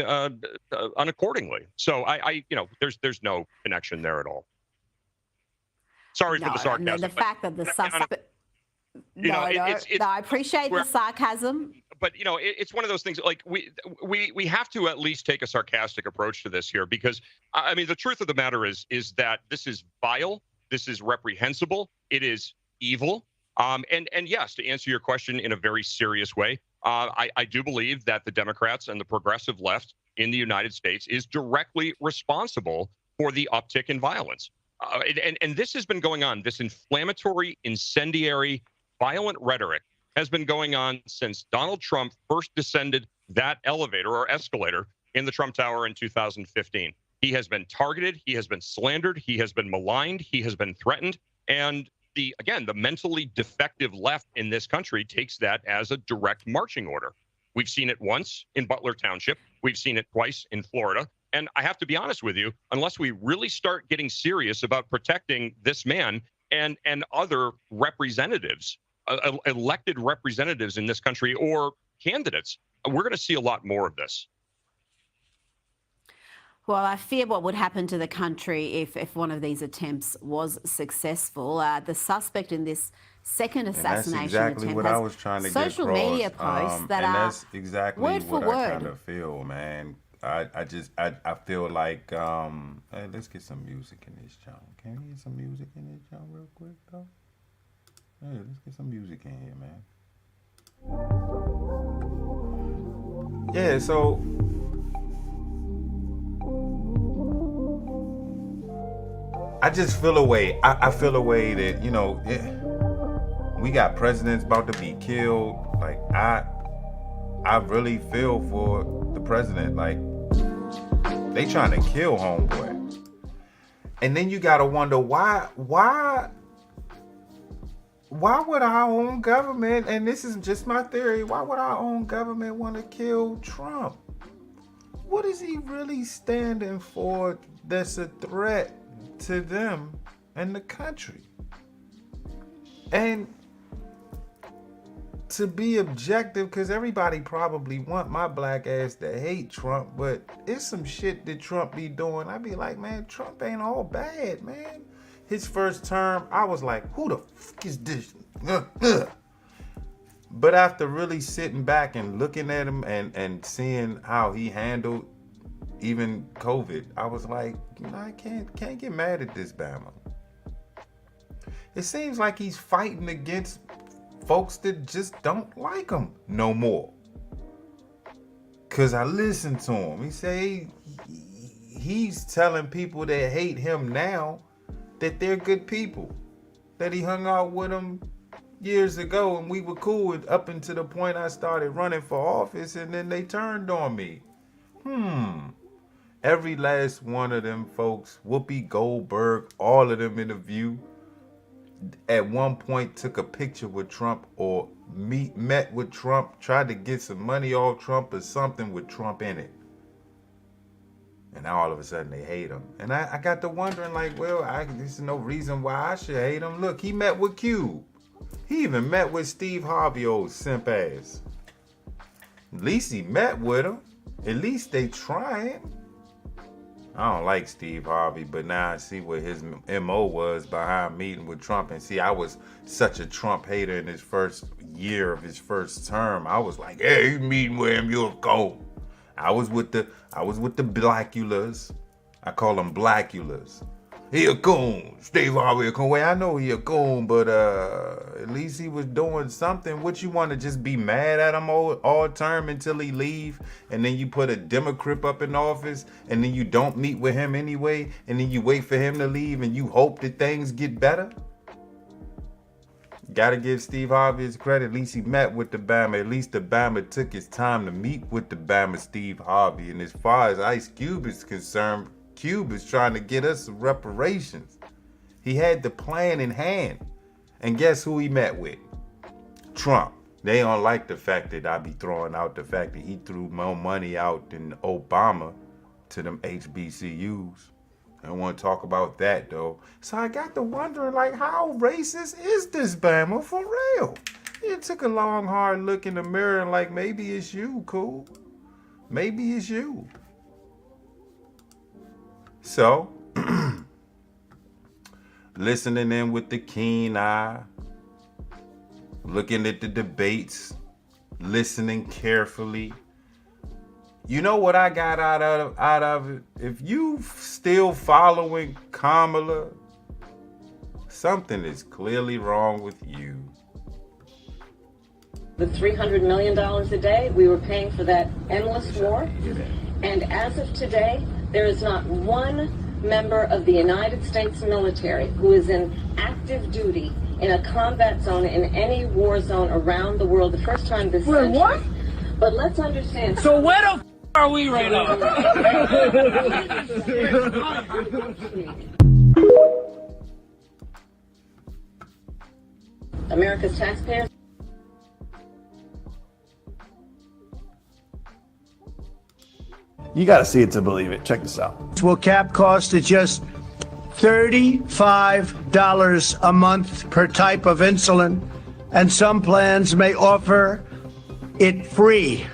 unaccordingly. So there's no connection there at all. Sorry for the sarcasm. And the fact that the suspect. I appreciate the sarcasm. But it's one of those things. Like we have to at least take a sarcastic approach to this here, because I mean the truth of the matter is that this is vile, this is reprehensible, it is evil. And yes, to answer your question in a very serious way, I do believe that the Democrats and the progressive left in the United States is directly responsible for the uptick in violence. And this has been going on. This inflammatory, incendiary, violent rhetoric has been going on since Donald Trump first descended that elevator or escalator in the Trump Tower in 2015. He has been targeted. He has been slandered. He has been maligned. He has been threatened. And the mentally defective left in this country takes that as a direct marching order. We've seen it once in Butler Township. We've seen it twice in Florida. And I have to be honest with you, unless we really start getting serious about protecting this man and other representatives, elected representatives in this country or candidates, we're going to see a lot more of this. Well, I fear what would happen to the country if one of these attempts was successful. The suspect in this second assassination that's exactly attempt what has I was trying to social get across. media posts that and are that's exactly word for what word. I kind of feel, man. I feel like hey, let's get some music in this channel. Can we get some music in this channel real quick though? Hey, let's get some music in here, man. Yeah, so I just feel a way. I feel a way that, we got presidents about to be killed. Like, I really feel for the president. Like, they trying to kill homeboy. And then you gotta wonder why would our own government, and this is just my theory, why would our own government want to kill Trump? What is he really standing for that's a threat to them and the country? And to be objective, because everybody probably want my black ass to hate Trump, but it's some shit that Trump be doing. I be like, man, Trump ain't all bad, man. His first term, I was like, who the fuck is this? But after really sitting back and looking at him and seeing how he handled even COVID, I was like, I can't get mad at this Bama. It seems like he's fighting against folks that just don't like him no more. Cause I listened to him. He say he's telling people that hate him now that they're good people. That he hung out with them years ago and we were cool up until the point I started running for office, and then they turned on me. Every last one of them folks, Whoopi Goldberg, all of them in The View, at one point took a picture with Trump or met with Trump, tried to get some money off Trump or something with Trump in it. And now all of a sudden they hate him. And I got to wondering, like, well, there's no reason why I should hate him. Look, he met with Cube. He even met with Steve Harvey, old simp ass. At least he met with him. At least they trying. I don't like Steve Harvey, but now I see what his MO was behind meeting with Trump. And see, I was such a Trump hater in his first year of his first term. I was like, hey, you meeting with him, you're a go. I was with the blackulas. I call them blackulas. He a coon. Steve Harvey a coon. Well, I know he a coon, but at least he was doing something. What, you want to just be mad at him all term until he leave, and then you put a Democrat up in office, and then you don't meet with him anyway, and then you wait for him to leave, and you hope that things get better? Gotta give Steve Harvey his credit. At least he met with the Bama. At least the Bama took his time to meet with the Bama Steve Harvey. And as far as Ice Cube is concerned, Cube is trying to get us some reparations. He had the plan in hand. And guess who he met with? Trump. They don't like the fact that I be throwing out the fact that he threw more money out than Obama to them HBCUs. I don't want to talk about that though. So I got to wondering, like, how racist is this Bama for real? It took a long, hard look in the mirror and like, maybe it's you, Kool. Maybe it's you. So, listening in with the keen eye, looking at the debates, listening carefully. You know what I got out of it? If you still following Kamala, something is clearly wrong with you. The $300 million a day, we were paying for that endless war. And as of today, there is not one member of the United States military who is in active duty in a combat zone in any war zone around the world. The first time this century. What? But let's understand. So where the are we right now? America's taxpayers. You got to see it to believe it. Check this out. Will cap cost at just $35 a month per type of insulin, and some plans may offer it free.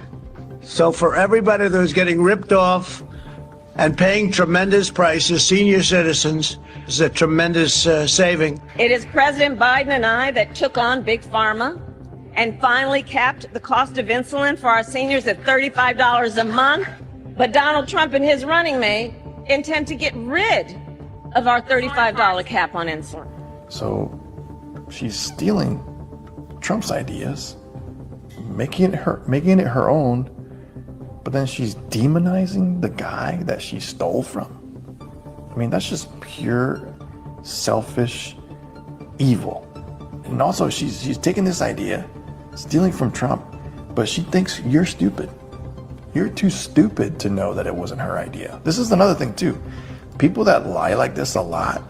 So for everybody who's getting ripped off and paying tremendous prices, senior citizens, is a tremendous saving. It is President Biden and I that took on Big Pharma and finally capped the cost of insulin for our seniors at $35 a month. But Donald Trump and his running mate intend to get rid of our $35 cap on insulin. So she's stealing Trump's ideas, making it her own, but then she's demonizing the guy that she stole from. I mean, that's just pure selfish evil. And also she's taking this idea, stealing from Trump, but she thinks you're stupid. You're too stupid to know that it wasn't her idea. This is another thing too. People that lie like this a lot,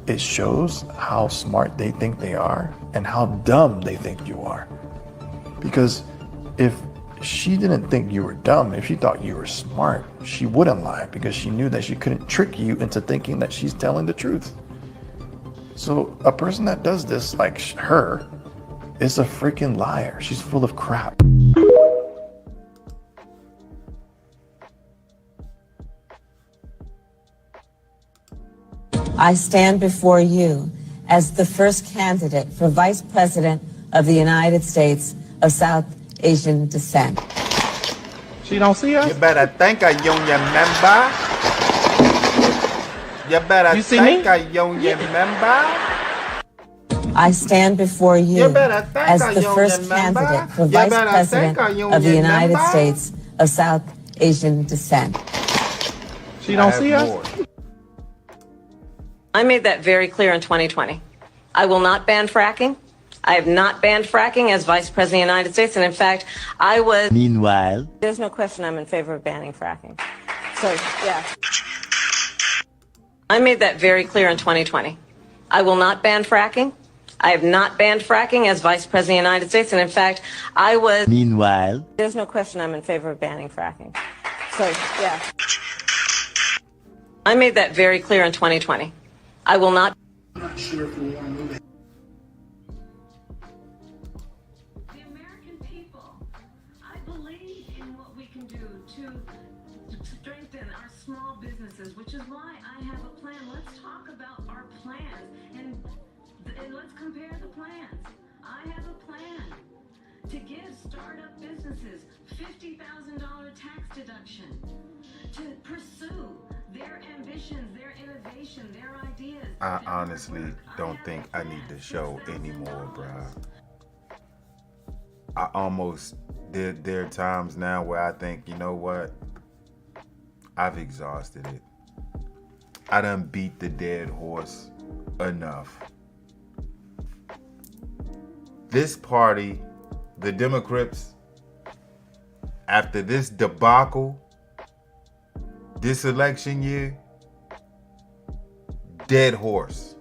it shows how smart they think they are and how dumb they think you are. Because if she didn't think you were dumb, if she thought you were smart, she wouldn't lie because she knew that she couldn't trick you into thinking that she's telling the truth. So a person that does this like her is a freaking liar. She's full of crap. I stand before you as the first candidate for Vice President of the United States of South Asian descent. She don't see us? You better thank a union member. You better thank a union member. I stand before you as the first candidate for Vice President of the United States of South Asian descent. She don't see us? I made that very clear in 2020. I will not ban fracking. I have not banned fracking as Vice President of the United States. And in fact, I was... Meanwhile... There's no question I'm in favor of banning fracking. So, yeah. I made that very clear in 2020. I will not ban fracking. I have not banned fracking as Vice President of the United States. And in fact, I was... Meanwhile... There's no question I'm in favor of banning fracking. So, yeah. I made that very clear in 2020. I will not... I'm not sure if we are moving. The American people, I believe in what we can do to strengthen our small businesses, which is why I have a plan. Let's talk about our plans and let's compare the plans. I have a plan to give startup businesses $50,000 tax deduction to pursue their ambitions, their innovation, their ideas. I honestly don't think I need the show anymore, bruh. I almost there are times now where I think, you know what? I've exhausted it. I done beat the dead horse enough. This party, the Democrats, after this debacle, this election year, dead horse.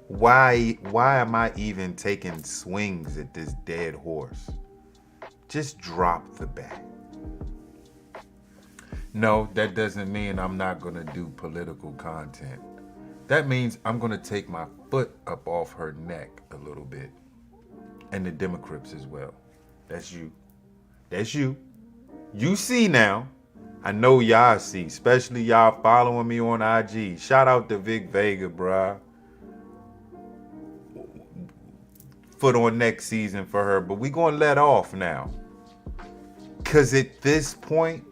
Why am I even taking swings at this dead horse? Just drop the bat. No, that doesn't mean I'm not gonna do political content. That means I'm gonna take my foot up off her neck a little bit. And the Democrats as well. That's you. That's you. You see now. I know y'all see, especially y'all following me on IG. Shout out to Vic Vega, bruh. Foot on next season for her, but we gonna let off now. Cause at this point,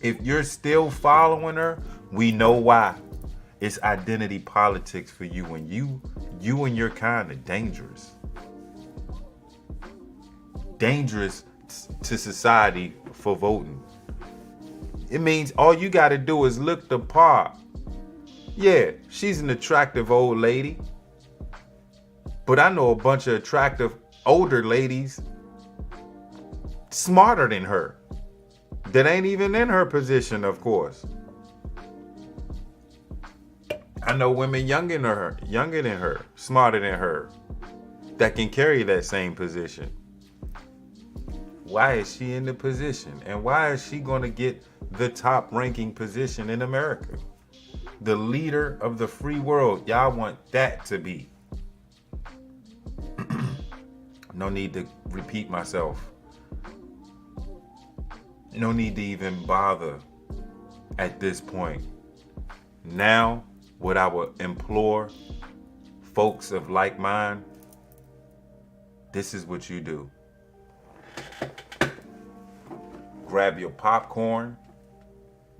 if you're still following her, we know why. It's identity politics for you, and you and your kind are dangerous. Dangerous to society for voting. It means all you gotta do is look the part. Yeah, she's an attractive old lady. But I know a bunch of attractive older ladies smarter than her. That ain't even in her position, of course. I know women younger than her, smarter than her, that can carry that same position. Why is she in the position? And why is she going to get the top ranking position in America? The leader of the free world. Y'all want that to be. No need to repeat myself. No need to even bother at this point. Now, what I would implore folks of like mind, this is what you do. Grab your popcorn,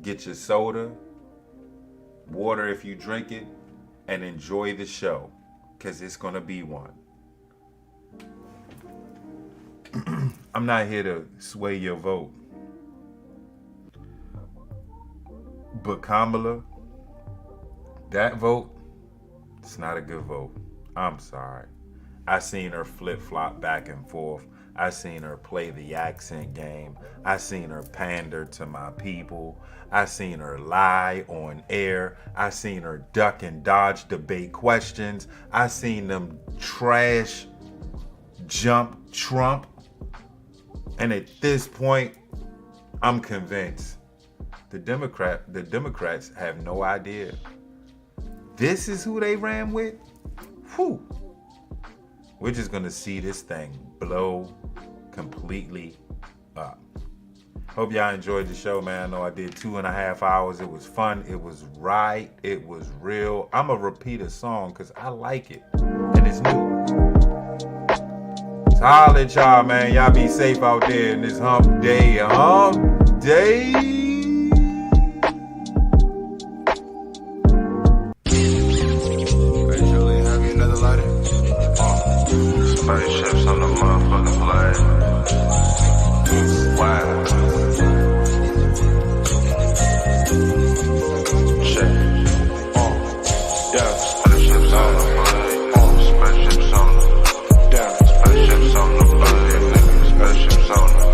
get your soda, water if you drink it, and enjoy the show, because it's going to be one. I'm not here to sway your vote. But Kamala, that vote, it's not a good vote. I'm sorry. I seen her flip-flop back and forth. I seen her play the accent game. I seen her pander to my people. I seen her lie on air. I seen her duck and dodge debate questions. I seen them trash jump Trump. And at this point, I'm convinced the Democrats have no idea. This is who they ran with? Whew. We're just gonna see this thing blow completely up. Hope y'all enjoyed the show, man. I know I did 2.5 hours. It was fun. It was right. It was real. I'm gonna repeat a song because I like it. And it's new. So holla at y'all, man. Y'all be safe out there in this hump day. Hump day. Spaceships on the motherfucking flag. Wow. Check. Yeah. Spaceships on the flag. Spaceships on the. Yeah. Spaceships on the flag. Spaceships on the.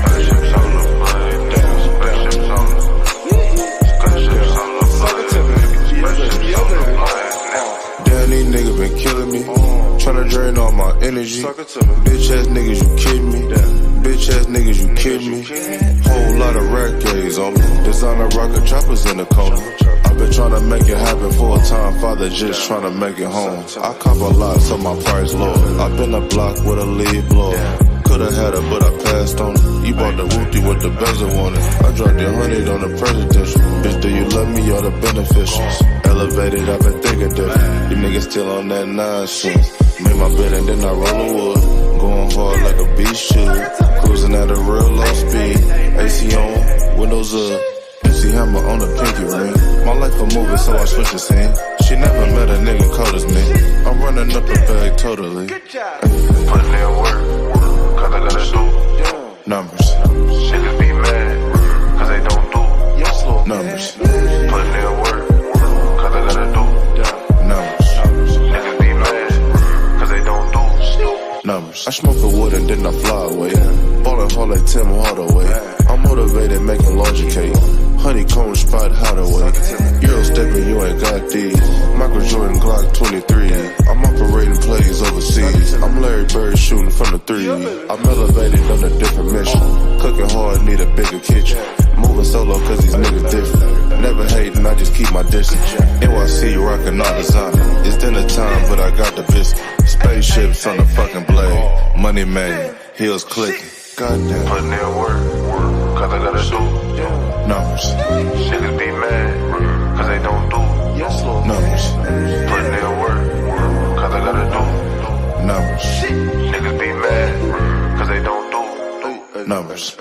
Spaceships on the flag. Spaceships on the. Spaceships on the flag. Spaceships on the flag. Damn, these niggas been killing me. Tryna drain all my energy. Bitch ass niggas, you kidding me? Bitch ass niggas, you kidding me? Whole lot of rack gaze on me. Designer rocket choppers in the corner. I've been tryna make it happen for a time. Father just tryna make it home. I cop a lot, so my price low. I've been a block with a lead blower. Coulda had her, but I passed on it. You bought the whoopty with the bezel on it. I dropped your 100 on the presidential. Bitch, do you love me or the beneficials? Elevated, I've been thinking different. You niggas still on that nonsense. Made my bed and then I roll the wood. Going hard like a beast should. Cruising at a real low speed. AC on, windows up. MC hammer on the pinky ring. My life a movie, so I switch the scene. She never met a nigga cold as me. I'm running up the bag totally. Putting in work, cause I gotta do numbers. Niggas be mad, cause they don't do numbers. Putting in work, cause I gotta do numbers. Niggas be mad, cause they don't do numbers. I smoke a wood and then I fly away. Ballin' hard like Tim Hardaway. I'm motivated making laundry cake. Honeycomb spot Hideaway. Euro stepping, you ain't got these. Michael Jordan, Glock 23. I'm operating plays overseas. I'm Larry Bird shooting from the 3. I'm elevated on a different mission. Cooking hard, need a bigger kitchen. Moving solo cause these niggas different. Never hating, I just keep my distance. NYC rockin' all designer. It's dinner time, but I got the biscuit. Spaceships on the fucking blade. Money made, heels clicking. Goddamn. Putting in work, cause I gotta do numbers. Niggas be mad, cause they don't do numbers. Putting in work, cause I gotta do numbers. Niggas be mad, cause they don't do numbers.